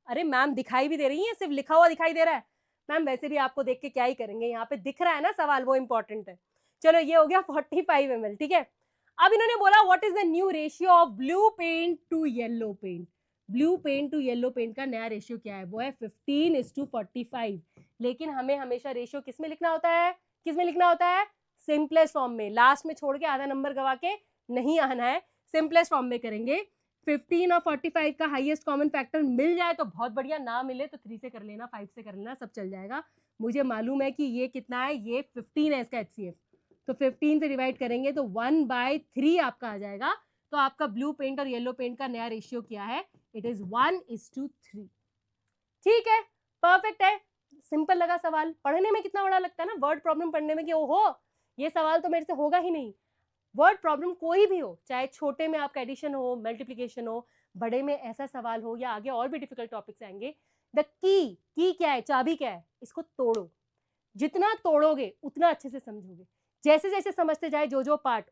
Speaker 1: अरे मैम दिखाई भी दे रही है, सिर्फ लिखा हुआ दिखाई दे रहा है? मैम वैसे भी आपको देख के क्या ही करेंगे, यहाँ पे दिख रहा है ना सवाल, वो इंपॉर्टेंट है। चलो ये हो गया 45 ml। ठीक है, अब इन्होंने बोला what is the new ratio of blue paint to yellow paint. Blue paint to yellow paint का नया रेशियो क्या है? वो है 15:45। लेकिन हमें हमेशा रेशियो किस में लिखना होता है? सिंपलेस्ट फॉर्म में। लास्ट में छोड़ के आधा नंबर गवा के नहीं आना है, सिंपलेस्ट फॉर्म में करेंगे। 15 और 45 का हाईएस्ट कॉमन फैक्टर मिल जाए तो बहुत बढ़िया, ना मिले तो 3 से कर लेना, 5 से कर लेना, सब चल जाएगा। मुझे मालूम है कि ये कितना है, ये 15 है इसका HCF। तो 15 से डिवाइड करेंगे तो 1/3 आपका आ जाएगा। तो आपका ब्लू पेंट और येलो पेंट का नया रेशियो क्या है? It is 1:3। ठीक है, परफेक्ट है। सिंपल लगा सवाल, पढ़ने में कितना बड़ा लगता है ना वर्ड प्रॉब्लम पढ़ने में कि ओहो ये सवाल तो मेरे से होगा ही नहीं। वर्ड प्रॉब्लम कोई भी हो, चाहे छोटे में आपका एडिशन हो, मल्टीप्लिकेशन हो, बड़े में ऐसा सवाल हो, या आगे और भी डिफिकल्ट टॉपिक्स आएंगे, द की क्या है, चाबी क्या है, इसको तोड़ो। जितना तोड़ोगे उतना अच्छे से समझोगे। जैसे जैसे समझते जाए जो पार्ट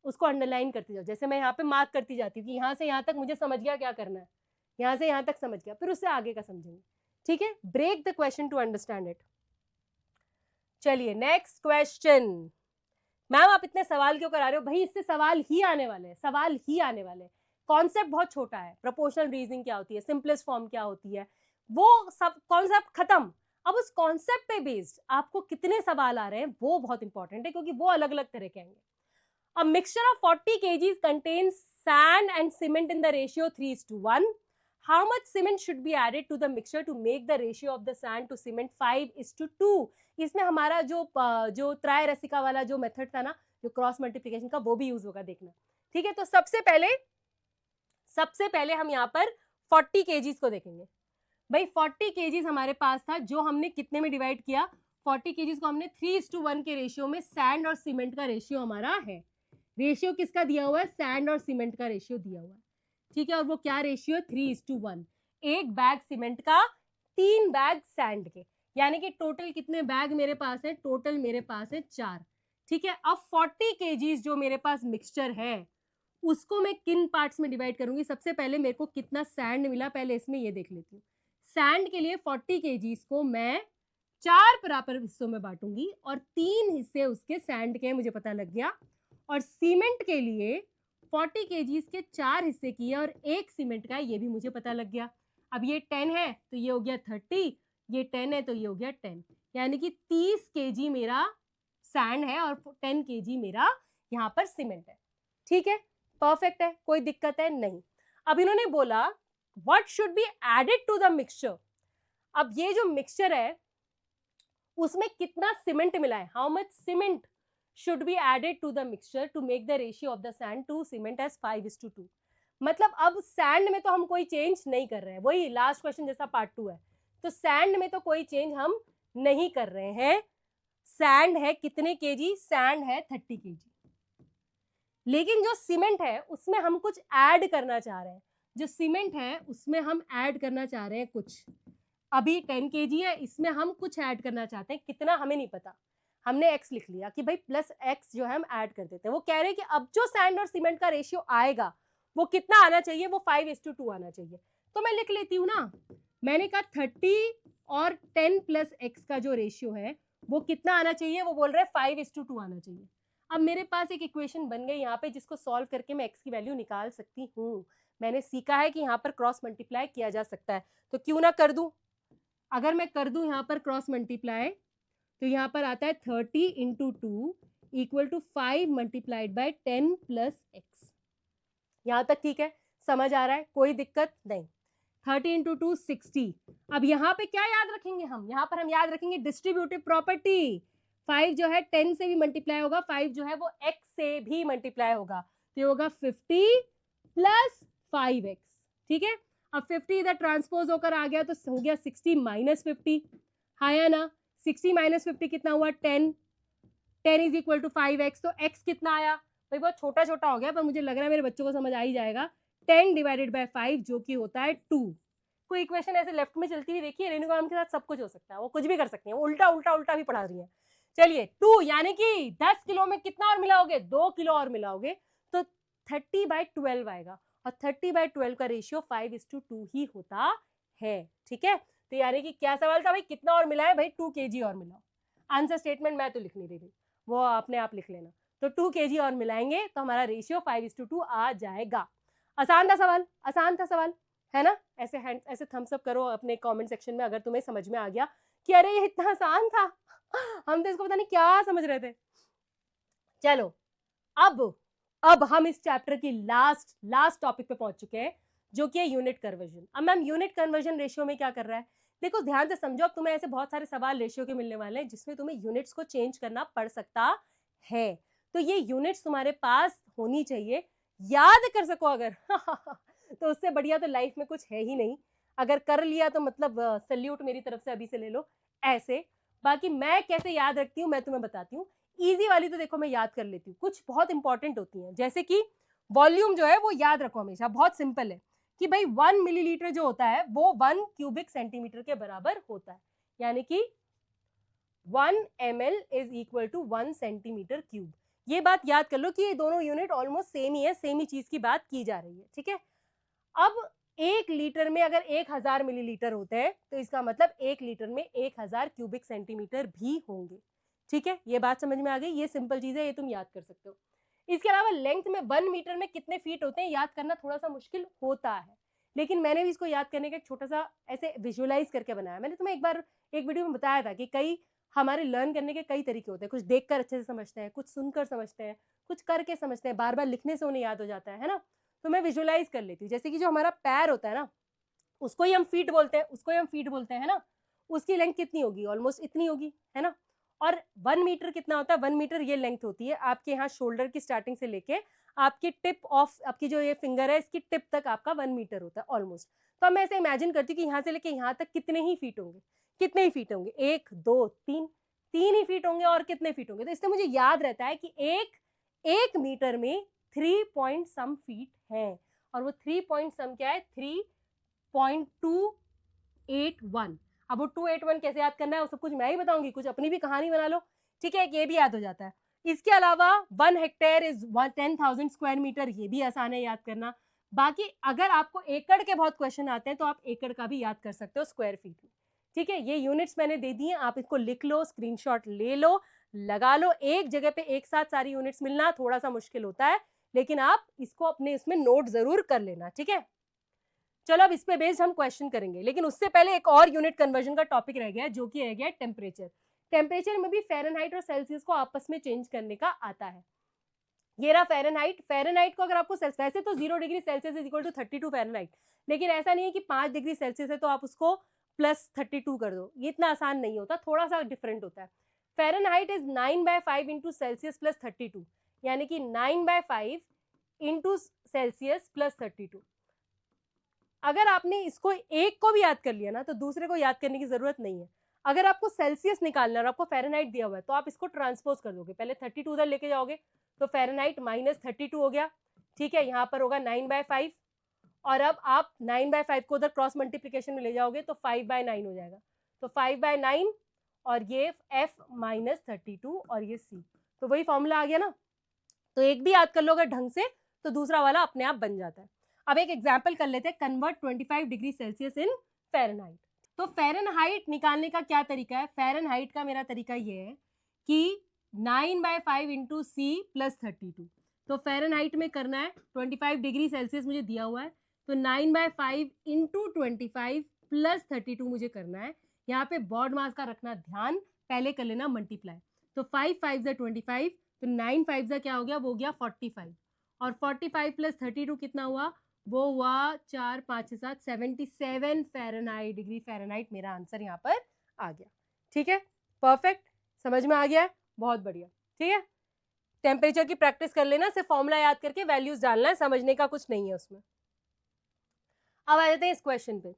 Speaker 1: उसको अंडरलाइन करते जाओ। जैसे मैं यहाँ पे मार्क करती जाती हूँ कि यहाँ से यहाँ तक मुझे समझ गया क्या करना है, यहाँ से यहाँ तक समझ गया, फिर उससे आगे का समझेंगे। ठीक है, break the question to understand it. चलिए नेक्स्ट क्वेश्चन। मैम आप इतने सवाल क्यों करा रहे हो? भाई इससे सवाल ही आने वाले हैं, सवाल ही आने वाले हैं। कॉन्सेप्ट बहुत छोटा है, प्रोपोर्शनल रीजनिंग क्या होती है, सिंपलेस्ट फॉर्म क्या होती है, वो सब कॉन्सेप्ट खत्म। अब उस कॉन्सेप्ट पे बेस्ड आपको कितने सवाल आ रहे हैं वो बहुत इंपॉर्टेंट है, क्योंकि वो अलग अलग तरह के आएंगे। A mixture of 40 kgs contains sand and cement in the ratio 3:1. How much cement should be added to the mixture to make the ratio of the sand to cement 5:2? इसमें हमारा जो त्रैरसिका वाला जो मेथड था ना, जो क्रॉस मल्टीप्लिकेशन का, वो भी यूज होगा, देखना। ठीक है, तो सबसे पहले हम यहाँ पर 40 kgs को देखेंगे। भाई 40 kgs हमारे पास था, जो हमने कितने में डिवाइड किया? 40 kgs को हमने 3:1 के रेशियो में, सैंड और सीमेंट का रेशियो हमारा है। रेशियो किसका दिया हुआ है? सैंड और सीमेंट का रेशियो दिया हुआ है। ठीक है, और वो क्या रेशियो है? 3:1। एक बैग सीमेंट का 3 बैग सैंड के, यानी कि टोटल कितने बैग मेरे पास है? टोटल मेरे पास है 4। ठीक है, अब 40 kgs जो मेरे पास मिक्सचर है उसको मैं किन पार्ट्स में डिवाइड करूंगी? सबसे पहले मेरे को कितना सैंड मिला, पहले इसमें ये देख लेती हूँ। सैंड के लिए 40 kgs को मैं 4 बराबर हिस्सों में बांटूंगी और 3 हिस्से उसके सैंड के, मुझे पता लग गया। और सीमेंट के लिए 40 kgs के 4 हिस्से किए और 1 सीमेंट का है, ये भी मुझे पता लग गया। अब ये 10 है तो ये हो गया 30, ये 10 है तो ये हो गया 10, यानी कि 30 kg मेरा सैंड है और 10 kg मेरा यहाँ पर सीमेंट है। ठीक है, परफेक्ट है, कोई दिक्कत है नहीं। अब इन्होंने बोला what should be added to the mixture. अब ये जो मिक्सचर है उसमें कितना सीमेंट मिला है? How much cement should be added to the mixture to make the ratio of the sand to cement as 5:2। मतलब अब सैंड में तो हम कोई चेंज नहीं कर रहे हैं, वही लास्ट क्वेश्चन जैसा पार्ट 2 है, तो सैंड में तो कोई चेंज हम नहीं कर रहे हैं। सैंड है कितने केजी? सैंड है 30 केजी। लेकिन जो सीमेंट है उसमें हम कुछ ऐड करना चाह रहे हैं, जो सीमेंट है उसमें हम ऐड करना चाह रहे हैं कुछ। अभी 10 केजी है, इसमें हम कुछ ऐड करना चाहते हैं, कितना हमें नहीं पता। हमने x लिख लिया कि भाई प्लस x जो है हम ऐड कर देते हैं। वो कह रहे हैं कि अब जो सैंड और सीमेंट का रेशियो आएगा वो कितना आना चाहिए? वो 5:2 आना चाहिए। तो मैं लिख लेती हूँ ना, मैंने कहा 30 और 10 प्लस x का जो रेशियो है वो कितना आना चाहिए? वो बोल रहे हैं 5:2 आना चाहिए। अब मेरे पास एक इक्वेशन बन गई यहाँ पे, जिसको सॉल्व करके मैं x की वैल्यू निकाल सकती हूँ। मैंने सीखा है कि यहाँ पर क्रॉस मल्टीप्लाई किया जा सकता है, तो क्यों ना कर दूं। अगर मैं कर दूं यहाँ पर क्रॉस मल्टीप्लाई, तो यहाँ पर आता है 30 × 2 = 5 मल्टीप्लाइड बाय 10 प्लस x। यहाँ तक ठीक है, समझ आ रहा है, कोई दिक्कत नहीं। 30 × 2 60। अब यहाँ पे क्या याद रखेंगे हम? यहाँ पर हम याद रखेंगे डिस्ट्रीब्यूटिव प्रॉपर्टी। 5 जो है 10 से भी मल्टीप्लाई होगा, 5 जो है वो x से भी मल्टीप्लाई होगा, तो ये होगा 50 प्लस 5x। ठीक है, अब 50 इधर ट्रांसपोज होकर आ गया तो हो गया 60 माइनस 50। हाँ या ना? 60 माइनस 50 कितना हुआ? 10। 10 इज इक्वल टू 5x। तो x कितना आया? भाई बहुत छोटा छोटा हो गया, पर मुझे लग रहा है मेरे बच्चों को समझ आ ही जाएगा। 10 डिवाइडेड बाय 5 जो कि होता है 2। कोई इक्वेशन ऐसे लेफ्ट में चलती हुई देखिए, रेणुका मैम के साथ सब कुछ हो सकता है, वो कुछ भी कर सकती है, उल्टा उल्टा उल्टा भी पढ़ा रही है। चलिए 2 यानी कि 10 किलो में कितना और मिलाओगे? 2 किलो और मिलाओगे तो 30/12 आएगा, और 30/12 का रेशियो 5:2 ही होता है। ठीक है, तो यानी कि क्या सवाल था भाई? कितना और मिला है? भाई 2 kg और मिलाओ। आंसर स्टेटमेंट मैं तो लिख नहीं रही, वो आपने आप लिख लेना। तो 2 kg और मिलाएंगे तो हमारा रेशियो 5:2 आ जाएगा। आसान था सवाल, आसान था सवाल, है ना? ऐसे थम्स अप करो अपने कमेंट सेक्शन में अगर तुम्हें समझ में आ गया कि अरे ये इतना आसान था, हम तो इसको पता नहीं क्या समझ रहे थे। चलो अब हम इस चैप्टर की लास्ट टॉपिक पे पहुंच चुके हैं, जो कि है यूनिट कन्वर्जन। अब मैम यूनिट कन्वर्जन रेशियो में क्या कर रहा है? देखो ध्यान से समझो, अब तुम्हें ऐसे बहुत सारे सवाल रेशियो के मिलने वाले हैं जिसमें तुम्हें यूनिट्स को चेंज करना पड़ सकता है। तो ये यूनिट्स तुम्हारे पास होनी चाहिए, याद कर सको अगर तो उससे बढ़िया तो लाइफ में कुछ है ही नहीं। अगर कर लिया तो मतलब सल्यूट मेरी तरफ से अभी से ले लो ऐसे। बाकी मैं कैसे याद रखती हूँ मैं तुम्हें बताती हूँ। ईजी वाली तो देखो मैं याद कर लेती हूँ, कुछ बहुत इंपॉर्टेंट होती हैं, जैसे कि वॉल्यूम जो है वो याद रखो हमेशा, बहुत सिंपल है कि भाई 1 मिलीलीटर जो होता है वो 1 क्यूबिक सेंटीमीटर के बराबर होता है, यानी कि 1 ml is equal to 1 centimetre cube. ये बात याद कर लो कि ये दोनों यूनिट ऑलमोस्ट सेम ही है, सेम ही चीज की बात की जा रही है, ठीक है। अब 1 लीटर में अगर 1000 मिलीलीटर होते हैं तो इसका मतलब 1 लीटर में 1000 क्यूबिक सेंटीमीटर भी होंगे, ठीक है। ये बात समझ में आ गई, ये सिंपल चीज है, ये तुम याद कर सकते हो। इसके अलावा लेंथ में 1 मीटर में कितने फीट होते हैं याद करना थोड़ा सा मुश्किल होता है, लेकिन मैंने भी इसको याद करने का एक छोटा सा ऐसे विजुअलाइज करके बनाया। मैंने तुम्हें एक बार एक वीडियो में बताया था कि कई हमारे लर्न करने के कई तरीके होते हैं, कुछ देखकर अच्छे से समझते हैं, कुछ सुनकर समझते हैं, कुछ करके समझते हैं, बार बार लिखने से उन्हें याद हो जाता है ना। तो मैं विजुअलाइज कर लेती हूँ, जैसे कि जो हमारा पैर होता है ना उसको ही हम फीट बोलते हैं, उसको ही हम फीट बोलते हैं ना। उसकी लेंथ कितनी होगी, ऑलमोस्ट इतनी होगी, है ना। और 1 मीटर कितना होता है, 1 मीटर ये लेंथ होती है आपके यहाँ शोल्डर की स्टार्टिंग से लेके आपकी टिप ऑफ आपकी जो ये फिंगर है इसकी टिप तक आपका 1 मीटर होता है ऑलमोस्ट। तो अब मैं ऐसे इमेजिन करती हूँ कि यहाँ से लेके यहाँ तक कितने ही फीट होंगे, कितने ही फीट होंगे, 1 2 3, 3 ही फीट होंगे और कितने फीट होंगे। तो इससे मुझे याद रहता है कि एक मीटर में 3 पॉइंट सम फीट है, और वो 3 पॉइंट सम क्या है, 3.281। अब वो 281 कैसे याद करना है वो सब कुछ मैं ही बताऊंगी, कुछ अपनी भी कहानी बना लो, ठीक है, ये भी याद हो जाता है। इसके अलावा 1 हेक्टेयर इज 10,000 स्क्वायर मीटर, ये भी आसान है याद करना। बाकी अगर आपको एकड़ के बहुत क्वेश्चन आते हैं तो आप एकड़ का भी याद कर सकते हो स्क्वायर फीट में, ठीक है। ये यूनिट्स मैंने दे दी हैं, आप इसको लिख लो, स्क्रीनशॉट ले लो, लगा लो। एक जगह पे एक साथ सारी यूनिट्स मिलना थोड़ा सा मुश्किल होता है, लेकिन आप इसको अपने इसमें नोट जरूर कर लेना, ठीक है। चलो अब इस पे बेस्ड हम क्वेश्चन करेंगे, लेकिन उससे पहले एक और यूनिट कन्वर्जन का टॉपिक रह गया जो कि रह गया टेम्परेचर। टेम्परेचर में भी फ़ारेनहाइट और सेल्सियस को आपस में चेंज करने का आता है। ये रहा फ़ारेनहाइट, फ़ारेनहाइट को अगर आपको वैसे तो 0 degree Celsius is equal to 32 Fahrenheit, लेकिन ऐसा नहीं है कि 5 डिग्री सेल्सियस है तो आप उसको प्लस 32 कर दो, ये इतना आसान नहीं होता, थोड़ा सा डिफरेंट होता है। Fahrenheit is 9/5 into Celsius plus 32, यानी कि 9/5 इंटू सेल्सियस प्लस 32। अगर आपने इसको एक को भी याद कर लिया ना तो दूसरे को याद करने की जरूरत नहीं है। अगर आपको सेल्सियस निकालना है और आपको फ़ारेनहाइट दिया हुआ है तो आप इसको ट्रांसपोज कर दोगे, पहले 32 उधर लेके जाओगे तो फ़ारेनहाइट -32 हो गया, ठीक है। यहाँ पर होगा 9/5, और अब आप 9/5 को उधर क्रॉस मल्टीप्लीकेशन में ले जाओगे तो 5/9 हो जाएगा, तो 5/9 और ये f -32 और ये c, तो वही फॉर्मूला आ गया ना। तो एक भी याद कर लो अगर ढंग से तो दूसरा वाला अपने आप बन जाता है। अब एक एग्जाम्पल कर लेते हैं, convert 25 degree Celsius in Fahrenheit. तो फ़ारेनहाइट निकालने का क्या तरीका है, फ़ारेनहाइट का मेरा तरीका ये है कि 9/5 इंटू सी प्लस 32। तो फ़ारेनहाइट में करना है 25 डिग्री सेल्सियस मुझे दिया हुआ है, तो 9/5 इंटू 25 प्लस 32 मुझे करना है। यहाँ पे बॉड मास का रखना ध्यान, पहले कर लेना मल्टीप्लाई, तो 5 5 25, तो 9 5 क्या हो गया, वो हो गया 45, और 45 प्लस 32 कितना हुआ, वो हुआ 4 5 7 77 फ़ारेनहाइट डिग्री फ़ारेनहाइट। मेरा आंसर यहाँ पर आ गया, ठीक है, परफेक्ट, समझ में आ गया है, बहुत बढ़िया, ठीक है। टेम्परेचर की प्रैक्टिस कर लेना, सिर्फ फॉर्मूला याद करके वैल्यूज डालना है, समझने का कुछ नहीं है उसमें। अब आ जाते हैं इस क्वेश्चन पे।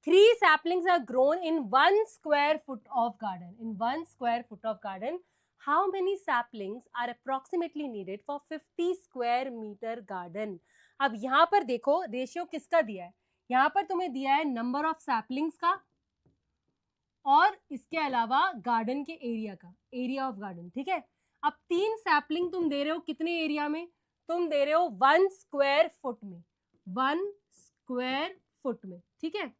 Speaker 1: 3 saplings are grown in 1 square foot of garden. In 1 square foot of garden, how many saplings are approximately needed for 50 square meter garden? अब यहाँ पर देखो रेशियो किसका दिया है, यहाँ पर तुम्हें दिया है नंबर ऑफ सैपलिंग्स का और इसके अलावा गार्डन के एरिया का, एरिया ऑफ गार्डन, ठीक है। अब 3 सैपलिंग तुम दे रहे हो कितने एरिया में, तुम दे रहे हो 1 स्क्वायर फुट में, 1 स्क्वायर फुट में, ठीक है।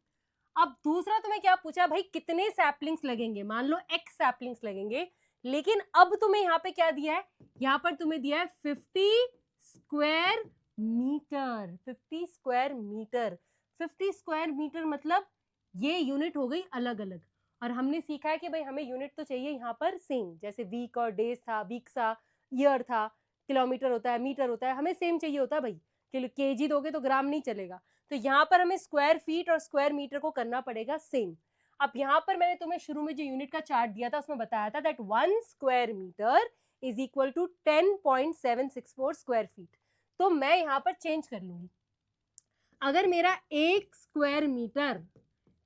Speaker 1: अब दूसरा तुम्हें क्या पूछा भाई, कितने सैपलिंग्स लगेंगे, मान लो x सैपलिंग्स लगेंगे, लेकिन अब तुम्हें यहाँ पे क्या दिया है, यहाँ पर तुम्हें दिया है 50 square metre, 50 square metre. 50 square metre मतलब ये यूनिट हो गई अलग अलग, और हमने सीखा है कि भाई हमें यूनिट तो चाहिए यहाँ पर सेम, जैसे वीक और डेज था, वीक था, ईयर था, किलोमीटर होता है, मीटर होता है, हमें सेम चाहिए होता है भाई, केजी दोगे तो ग्राम नहीं चलेगा। तो यहाँ पर हमें स्क्वायर फीट और स्क्वायर मीटर को करना पड़ेगा सेम। अब यहाँ पर मैंने तुम्हें शुरू में जो यूनिट का चार्ट दिया था उसमें बताया था that 1 square metre is equal to 10.764 square feet. तो मैं यहाँ पर चेंज कर लूंगी। अगर मेरा 1 स्क्वायर मीटर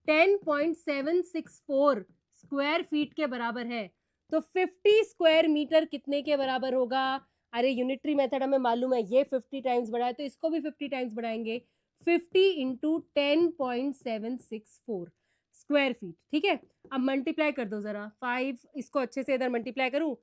Speaker 1: 10.764 स्क्वायर फीट के बराबर है तो 50 स्क्वायर मीटर कितने के बराबर होगा? अरे यूनिटरी मेथड हमें मालूम है, ये 50 टाइम्स बढ़ा है तो इसको भी 50 टाइम्स बढ़ाएंगे। 50 इंटू 10.764 स्क्वायर फीट। ठीक है, अब मल्टीप्लाई कर दो जरा। 5 इसको अच्छे से इधर मल्टीप्लाई करूं,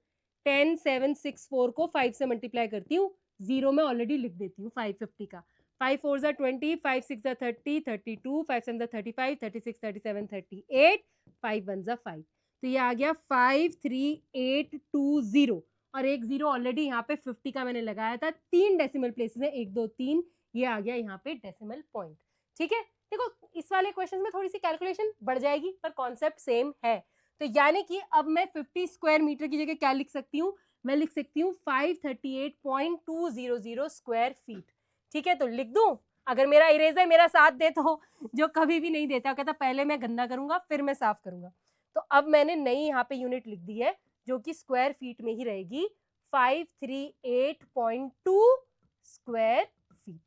Speaker 1: 10.764 को 5 से मल्टीप्लाई करती हूँ, जीरो में ऑलरेडी लिख देती हूँ 550 का। 5 4 जा 20, 5 6 जा 30, 32, 5 7 जा 35, 36, 37, 38, 5 1 जा 5। तो ये आ गया 53820 और एक जीरो ऑलरेडी यहाँ पे 50 का मैंने लगाया था। 3 डेसिमल प्लेसेस है, 1 2 3, ये आ गया यहाँ पे डेसिमल पॉइंट। ठीक है, देखो इस वाले क्वेश्चन में थोड़ी सी कैलकुलेशन बढ़ जाएगी पर कॉन्सेप्ट सेम है। तो यानी कि अब मैं 50 स्क्वायर मीटर की जगह क्या लिख सकती हूँ? मैं लिख सकती हूँ 538.200 स्क्वायर फीट। ठीक है, तो लिख दूं? अगर मेरा इरेजर मेरा साथ दे तो, जो कभी भी नहीं देता, कहता पहले मैं गंदा करूंगा फिर मैं साफ करूंगा। तो अब मैंने नई यहाँ पे यूनिट लिख दी है जो कि स्क्वायर फीट में ही रहेगी, 538.2 स्क्वायर फीट।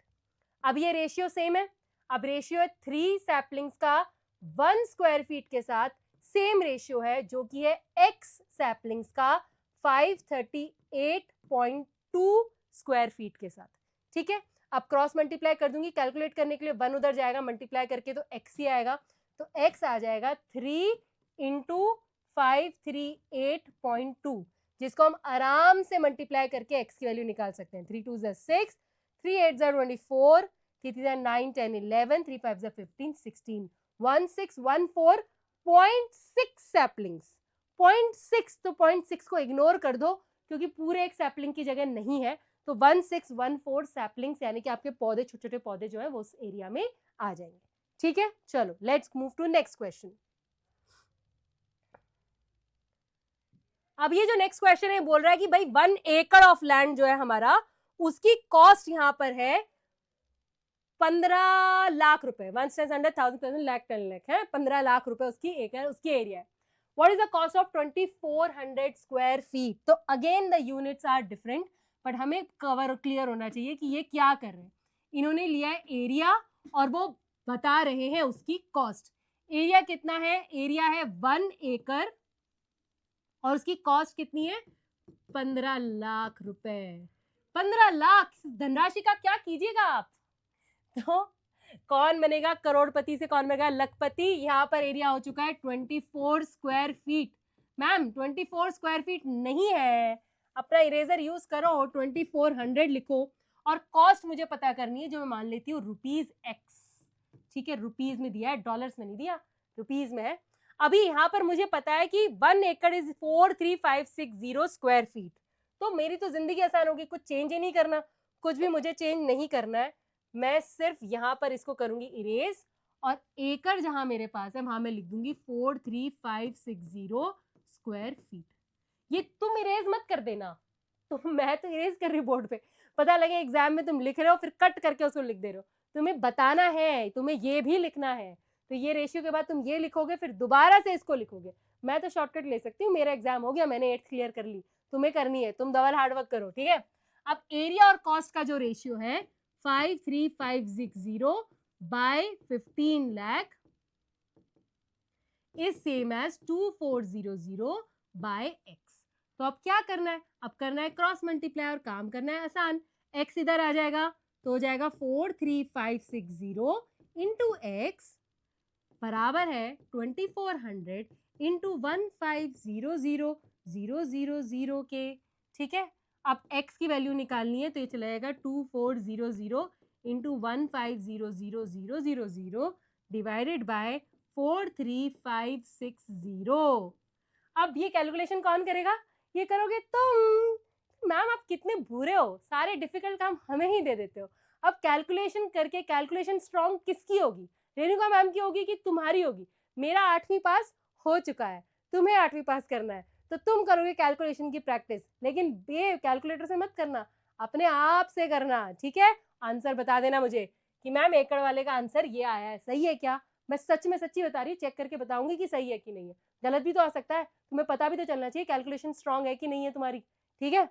Speaker 1: अब ये रेशियो सेम है। अब रेशियो है 3 सैपलिंग्स का 1 स्क्वायर फीट के साथ, सेम रेशियो है जो कि है x सैपलिंग्स का 538.2 स्क्वायर फीट के साथ। ठीक है, अब क्रॉस मल्टीप्लाई कर दूंगी, कैलकुलेट करने के लिए 1 उधर जाएगा, मल्टीप्लाई करके तो x ही आएगा। तो x आ जाएगा 3 इंटू 538.2, जिसको हम आराम से मल्टीप्लाई करके x की वैल्यू निकाल सकते हैं। 3 2 जा 6, 3 8 जा 24, 3 3 जा 9 10 11, 3 5 जा 15 16, 1614.6 सैपलिंग्स। 0.6, तो 0.6 को इग्नोर कर दो क्योंकि पूरे एक सैपलिंग की जगह नहीं है। तो 1614 सैपलिंग्स यानी कि आपके पौधे, छोटे छोटे पौधे जो है वो उस एरिया में आ जाएंगे। ठीक है, चलो let's move to next question. अब ये जो नेक्स्ट क्वेश्चन है बोल रहा है कि भाई 1 एकड़ ऑफ लैंड जो है हमारा, उसकी कॉस्ट यहां पर है 15 लाख रुपए। 1/100,000 लाख 10 लाख है, 15 लाख रुपए उसकी एकड़, उसकी एरिया है। What is the cost of 2400 square feet? तो again the units are different, but हमें कवर क्लियर होना चाहिए कि ये क्या कर रहे हैं। इन्होंने लिया है एरिया और वो बता रहे हैं उसकी कॉस्ट। एरिया कितना है? एरिया है 1 एकड़ और उसकी कॉस्ट कितनी है? 15 लाख रुपए। 15 लाख धनराशि का क्या कीजिएगा आप? तो कौन बनेगा करोड़पति से कौन बनेगा लखपति? यहाँ पर एरिया हो चुका है 24 square feet. Ma'am 24 square feet नहीं है, अपना इरेजर यूज करो, 2400 लिखो और कॉस्ट मुझे पता करनी है जो मैं मान लेती हूँ रुपीज एक्स। ठीक है, रुपीज में दिया है, डॉलर्स में नहीं दिया, रुपीज में है। अभी यहाँ पर मुझे पता है कि 1 एकड़ इज 43560 स्क्वायर फीट। तो मेरी तो जिंदगी आसान होगी, कुछ चेंज ही नहीं करना, कुछ भी मुझे चेंज नहीं करना है। मैं सिर्फ यहाँ पर इसको करूंगी इरेज और एकड़ जहां मेरे पास है वहां मैं लिख दूंगी 43560 स्क्वायर फीट। ये तुम इरेज मत कर देना, तो मैं तो इरेज कर रही बोर्ड पे, पता लगे एग्जाम में तुम लिख रहे हो फिर कट करके उसको लिख दे रहे हो। तुम्हें बताना है, तुम्हें ये भी लिखना है। तो ये रेशियो के बाद तुम ये लिखोगे फिर दोबारा से इसको लिखोगे। मैं तो शॉर्टकट ले सकती हूँ, मेरा एग्जाम हो गया, मैंने 8th क्लियर कर ली, तुम्हें करनी है, तुम डबल हार्डवर्क करो। ठीक है, अब एरिया और कॉस्ट का जो रेशियो है 53560 by 15 lakh is same as 2400 by x। तो अब क्या करना है? अब करना है क्रॉस मल्टीप्लाई और काम करना है आसान। x इधर आ जाएगा तो हो जाएगा 43560 इंटू एक्स बराबर है 2400 इंटू 1500000 के। ठीक है, अब x की वैल्यू निकालनी है तो ये चला जाएगा 2400 इंटू 1500000 डिवाइडेड बाय 43560। अब ये कैलकुलेशन कौन करेगा? ये करोगे तुम। मैम आप कितने बुरे हो, सारे डिफिकल्ट काम हमें ही दे देते हो। अब कैलकुलेशन करके, कैलकुलेशन स्ट्रॉन्ग किसकी होगी? रेणुका मैम की होगी कि तुम्हारी होगी? मेरा 8वीं पास हो चुका है, तुम्हें 8वीं पास करना है, तो तुम करोगे कैलकुलेशन की प्रैक्टिस, लेकिन ये कैलकुलेटर से मत करना, अपने आप से करना। ठीक है, आंसर बता देना मुझे कि मैम एकड़ वाले का आंसर ये आया है, सही है क्या? मैं सच में सच्ची बता रही हूँ, चेक करके बताऊंगी कि सही है कि नहीं है। गलत भी तो आ सकता है, तुम्हें पता भी तो चलना चाहिए कैलकुलेशन स्ट्रांग है कि नहीं है तुम्हारी। ठीक है,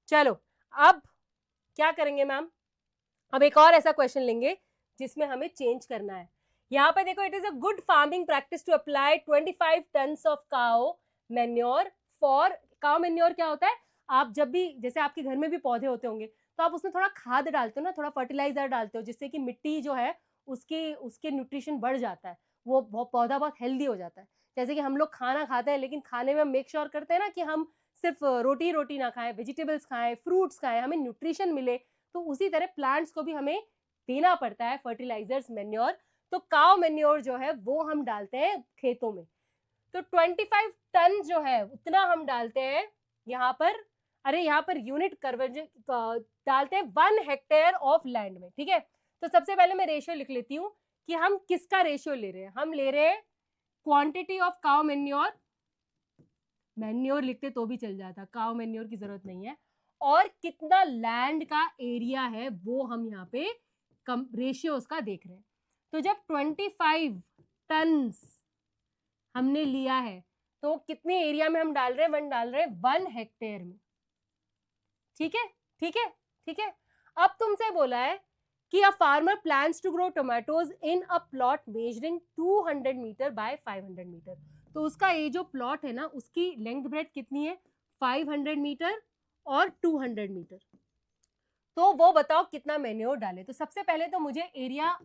Speaker 1: चलो अब क्या करेंगे मैम, अब एक और ऐसा क्वेश्चन लेंगे जिसमें हमें चेंज करना है। यहाँ पे देखो, it is a good farming practice to apply 25 tons of cow manure for, cow manure क्या होता है, आप जब भी, जैसे आपके घर में भी पौधे होते होंगे तो आप उसमें थोड़ा खाद डालते हो ना, थोड़ा फर्टिलाइजर डालते हो, जिससे कि मिट्टी जो है उसके न्यूट्रिशन बढ़ जाता है, वो पौधा बहुत हेल्दी हो जाता है। जैसे कि हम लोग खाना खाते हैं, लेकिन खाने में हम मेक श्योर करते हैं ना कि हम सिर्फ रोटी ना खाएं, वेजिटेबल्स खाएं, फ्रूट्स खाएं, हमें न्यूट्रिशन मिले। तो उसी तरह प्लांट्स को भी हमें देना पड़ता है फर्टिलाइजर्स, मैन्योर। तो काउ मैन्योर जो है वो हम डालते हैं खेतों में। तो 25 टन जो है उतना हम डालते हैं यहाँ पर, अरे यहाँ पर यूनिट कन्वर्जन डालते हैं 1 हेक्टेयर ऑफ लैंड में, ठीक है। तो सबसे पहले मैं रेशियो लिख लेती हूँ कि हम किसका रेशियो ले रहे हैं। हम ले रहे हैं quantity of cow manure, manure लिखते तो भी चल जाता, काउ मैन्योर की जरूरत नहीं है, और कितना लैंड का एरिया है वो हम यहाँ पे रेशियो उसका देख रहे हैं। तो जब 25 टन्स हमने लिया है तो कितने एरिया में हम डाल रहे हैं, 1 हेक्टेयर में, ठीक है, ठीक है, ठीक है। अब तुमसे बोला है कि a farmer plans to grow tomatoes in a plot measuring 200 metre by 500 metre. तो उसका ये जो प्लॉट है ना, उसकी लेंथ ब्रेथ कितनी है, 500 मीटर और 200 मीटर। तो वो बताओ कितना मैन्योर डाले। तो सबसे पहले तो मुझे एरिया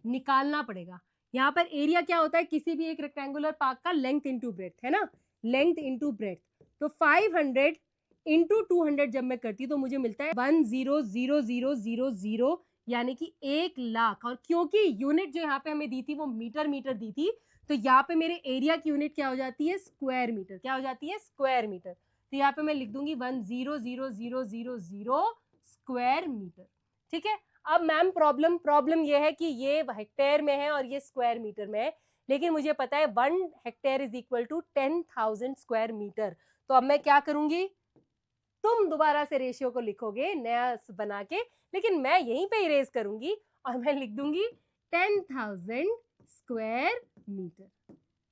Speaker 1: निकालना पड़ेगा। यहाँ पर एरिया क्या होता है, किसी भी एक रेक्टेंगुलर पार्क का लेंथ इंटू ब्रेथ है ना, लेंथ इंटू ब्रेथ। तो 500 इंटू 200 जब मैं करती हूँ तो मुझे मिलता है 100000, यानी कि 1,00,000। और क्योंकि यूनिट जो यहाँ पे हमें दी थी वो मीटर दी थी, तो यहाँ पे मेरे एरिया की यूनिट क्या हो जाती है, स्क्वायर मीटर। क्या हो जाती है, स्क्वायर मीटर। तो यहाँ पे मैं लिख दूंगी 100000 स्क्वायर मीटर, ठीक है। अब मैम प्रॉब्लम ये है कि ये हेक्टेयर में है और ये स्क्वायर मीटर में है, लेकिन मुझे पता है 1 hectare is equal to 10,000 square metre. तो अब मैं क्या करूंगी, तुम दोबारा से रेशियो को लिखोगे नया बना के, लेकिन मैं यहीं पे इरेज करूंगी और मैं लिख दूंगी 10,000 स्क्वायर मीटर,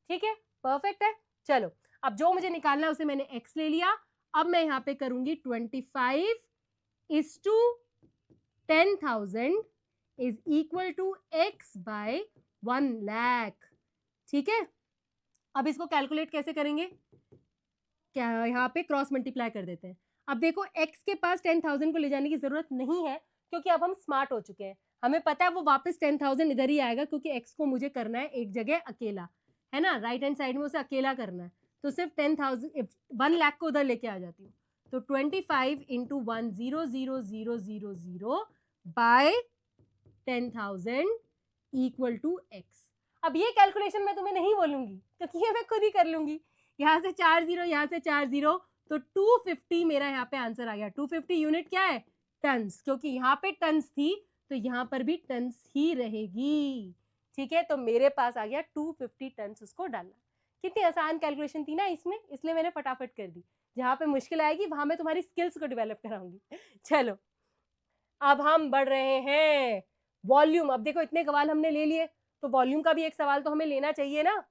Speaker 1: ठीक है, परफेक्ट है। चलो अब जो मुझे निकालना है उसे मैंने x ले लिया। अब मैं यहाँ पे करूंगी 25/10,000 is equal to x by 1,00,000, ठीक है। अब इसको कैलकुलेट कैसे करेंगे, क्या यहाँ पे क्रॉस मल्टीप्लाई कर देते हैं। अब देखो x के पास 10,000 को ले जाने की जरूरत नहीं है, क्योंकि अब हम स्मार्ट हो चुके हैं, हमें पता है वो वापस 10,000 इधर ही आएगा, क्योंकि x को मुझे करना है एक जगह अकेला, है ना, राइट हैंड साइड में उसे अकेला करना है। तो सिर्फ 10,000 1,00,000 को उधर लेके आ जाती हूँ। तो 25 into 100,000 by 10,000 equal to x। अब ये कैलकुलेशन मैं तुम्हें नहीं बोलूंगी, क्योंकि ये मैं खुद ही कर लूंगी। यहाँ से 4 0, यहाँ से 4 0, तो 250 मेरा यहाँ पे आंसर आ गया। 250 यूनिट क्या है, टन्स, क्योंकि यहाँ पे टन्स थी तो यहाँ पर भी टन्स ही रहेगी, ठीक है। तो मेरे पास आ गया 250 टन्स उसको डालना। कितनी आसान कैलकुलेशन थी ना इसमें, इसलिए मैंने फटाफट कर दी। जहाँ पे मुश्किल आएगी वहां मैं तुम्हारी स्किल्स को डेवलप कराऊंगी। चलो अब हम बढ़ रहे हैं वॉल्यूम। अब देखो इतने सवाल हमने ले लिए, तो वॉल्यूम का भी एक सवाल तो हमें लेना चाहिए ना।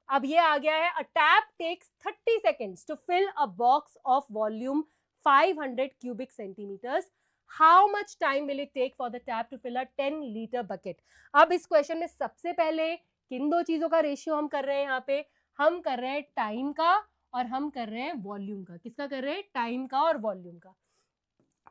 Speaker 1: अब ये आ गया है, a tap takes 30 seconds to fill a box of volume 500 cubic centimetres, how much time will it take for the tap to fill a 10 litre bucket. अब इस क्वेश्चन में सबसे पहले किन दो चीजों का रेशियो हम कर रहे हैं, यहाँ पे हम कर रहे हैं टाइम का और हम कर रहे हैं वॉल्यूम का। किसका कर रहे हैं, टाइम का और वॉल्यूम का।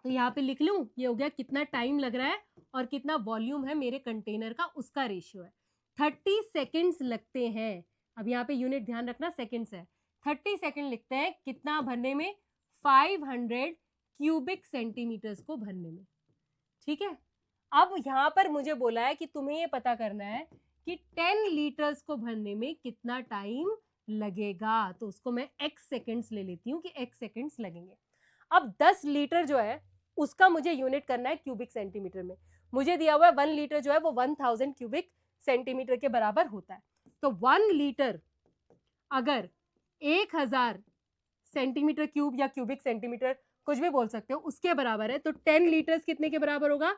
Speaker 1: तो यहाँ पे लिख लूं, ये हो गया कितना टाइम लग रहा है और कितना वॉल्यूम है मेरे कंटेनर का, उसका रेशियो है। 30 सेकेंड्स लगते हैं। अब यहाँ पे यूनिट ध्यान रखना सेकेंड्स है। 30 सेकेंड लिखते हैं कितना भरने में, 500 क्यूबिक सेंटीमीटर्स को भरने में, ठीक है। अब यहाँ पर मुझे बोला है कि तुम्हें ये पता करना है कि 10 लीटर्स को भरने में कितना टाइम लगेगा। तो उसको मैं x सेकेंड्स ले लेती हूँ कि x सेकेंड्स लगेंगे। अब 10 लीटर जो है उसका मुझे यूनिट करना है क्यूबिक सेंटीमीटर में। मुझे दिया हुआ है 1 लीटर जो है वो 1000 क्यूबिक सेंटीमीटर के बराबर होता है। तो 1 लीटर अगर 1000 सेंटीमीटर क्यूब या क्यूबिक सेंटीमीटर, कुछ भी बोल सकते हो, उसके बराबर है, तो 10 लीटर्स कितने के बराबर होगा,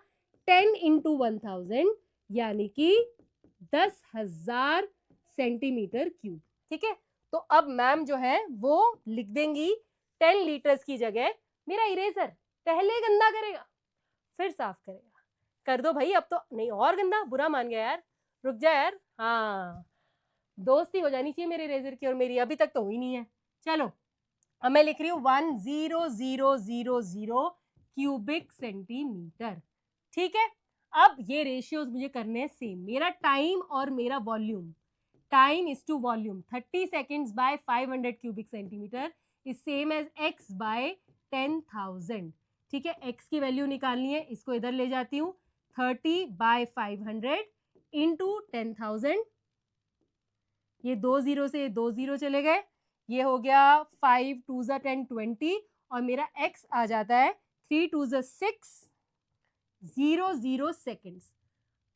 Speaker 1: 10 इंटू 1000, यानी कि 10,000 सेंटीमीटर क्यूब, ठीक है। तो अब मैम जो है वो लिख देंगी 10 लीटर्स की जगह मेरा इरेजर पहले गंदा करेगा फिर साफ करेगा। कर दो भाई, अब तो नहीं और गंदा, बुरा मान गया यार, रुक जा यार। हाँ, दोस्ती हो जानी चाहिए मेरे इरेजर की और मेरी, अभी तक तो हुई नहीं है। चलो अब मैं लिख रही हूँ 10000 क्यूबिक सेंटीमीटर। ठीक है, अब ये रेशियोज मुझे करने हैं सेम, मेरा टाइम और मेरा volume. Time is to volume, 30 seconds by 500 cubic centimetre is same as x by 10,000। ठीक है, x की वैल्यू निकालनी है, इसको इधर ले जाती हूँ, 30 बाय 500 इंटू 10,000। ये 2 जीरो से 2 जीरो चले गए, ये हो गया 5 2 ज़ा 10 20 और मेरा x आ जाता है 3 2 ज़ा 6 00 सेकेंड्स।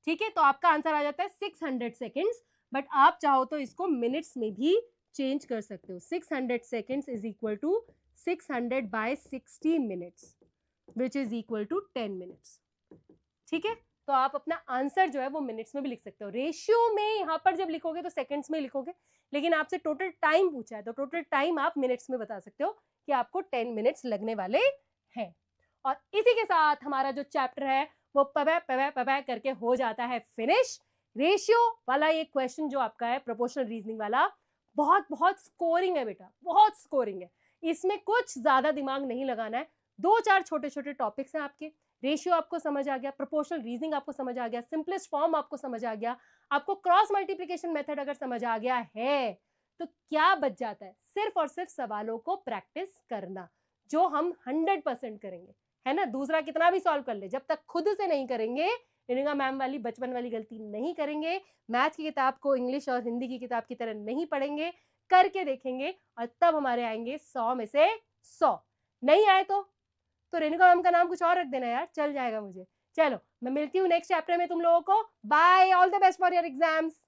Speaker 1: ठीक है, तो आपका आंसर आ जाता है 600 सेकेंड्स, बट आप चाहो तो इसको मिनट्स में भी चेंज कर सकते हो। 600 seconds is equal to 600 by 60 minutes which is equal to 10 minutes. ठीक है, तो आप अपना आंसर जो है वो मिनट्स में भी लिख सकते हो। रेशियो में यहाँ पर जब लिखोगे तो सेकंड्स में लिखोगे, लेकिन आपसे टोटल टाइम पूछा है तो टोटल टाइम आप मिनट्स में बता सकते हो कि आपको 10 मिनट्स लगने वाले हैं। और इसी के साथ हमारा जो चैप्टर है वो पबे करके हो जाता है फिनिश। रेशियो वाला ये क्वेश्चन जो आपका है प्रोपोर्शनल रीजनिंग वाला, बहुत बहुत स्कोरिंग है बेटा, बहुत स्कोरिंग है। इसमें कुछ ज्यादा दिमाग नहीं लगाना है, 2-4 छोटे छोटे टॉपिक्स हैं आपके। रेशियो आपको समझ आ गया, प्रोपोर्शनल रीजनिंग आपको समझ आ गया, सिंपलेस्ट फॉर्म आपको समझ आ गया, आपको क्रॉस मल्टीप्लिकेशन मेथड अगर समझ आ गया है तो क्या बच जाता है? सिर्फ और सिर्फ सवालों को प्रैक्टिस करना, जो हम 100% करेंगे, है ना। दूसरा कितना भी सॉल्व कर ले, जब तक खुद से नहीं करेंगे, रेणुका मैम वाली बचपन वाली गलती नहीं करेंगे, मैथ की किताब को इंग्लिश और हिंदी की किताब की तरह नहीं पढ़ेंगे, करके देखेंगे और तब हमारे आएंगे 100 में से 100। नहीं आए तो रेणुका मैम का नाम कुछ और रख देना यार, चल जाएगा मुझे। चलो मैं मिलती हूँ नेक्स्ट चैप्टर में तुम लोगों को। Bye, all the best for your exams.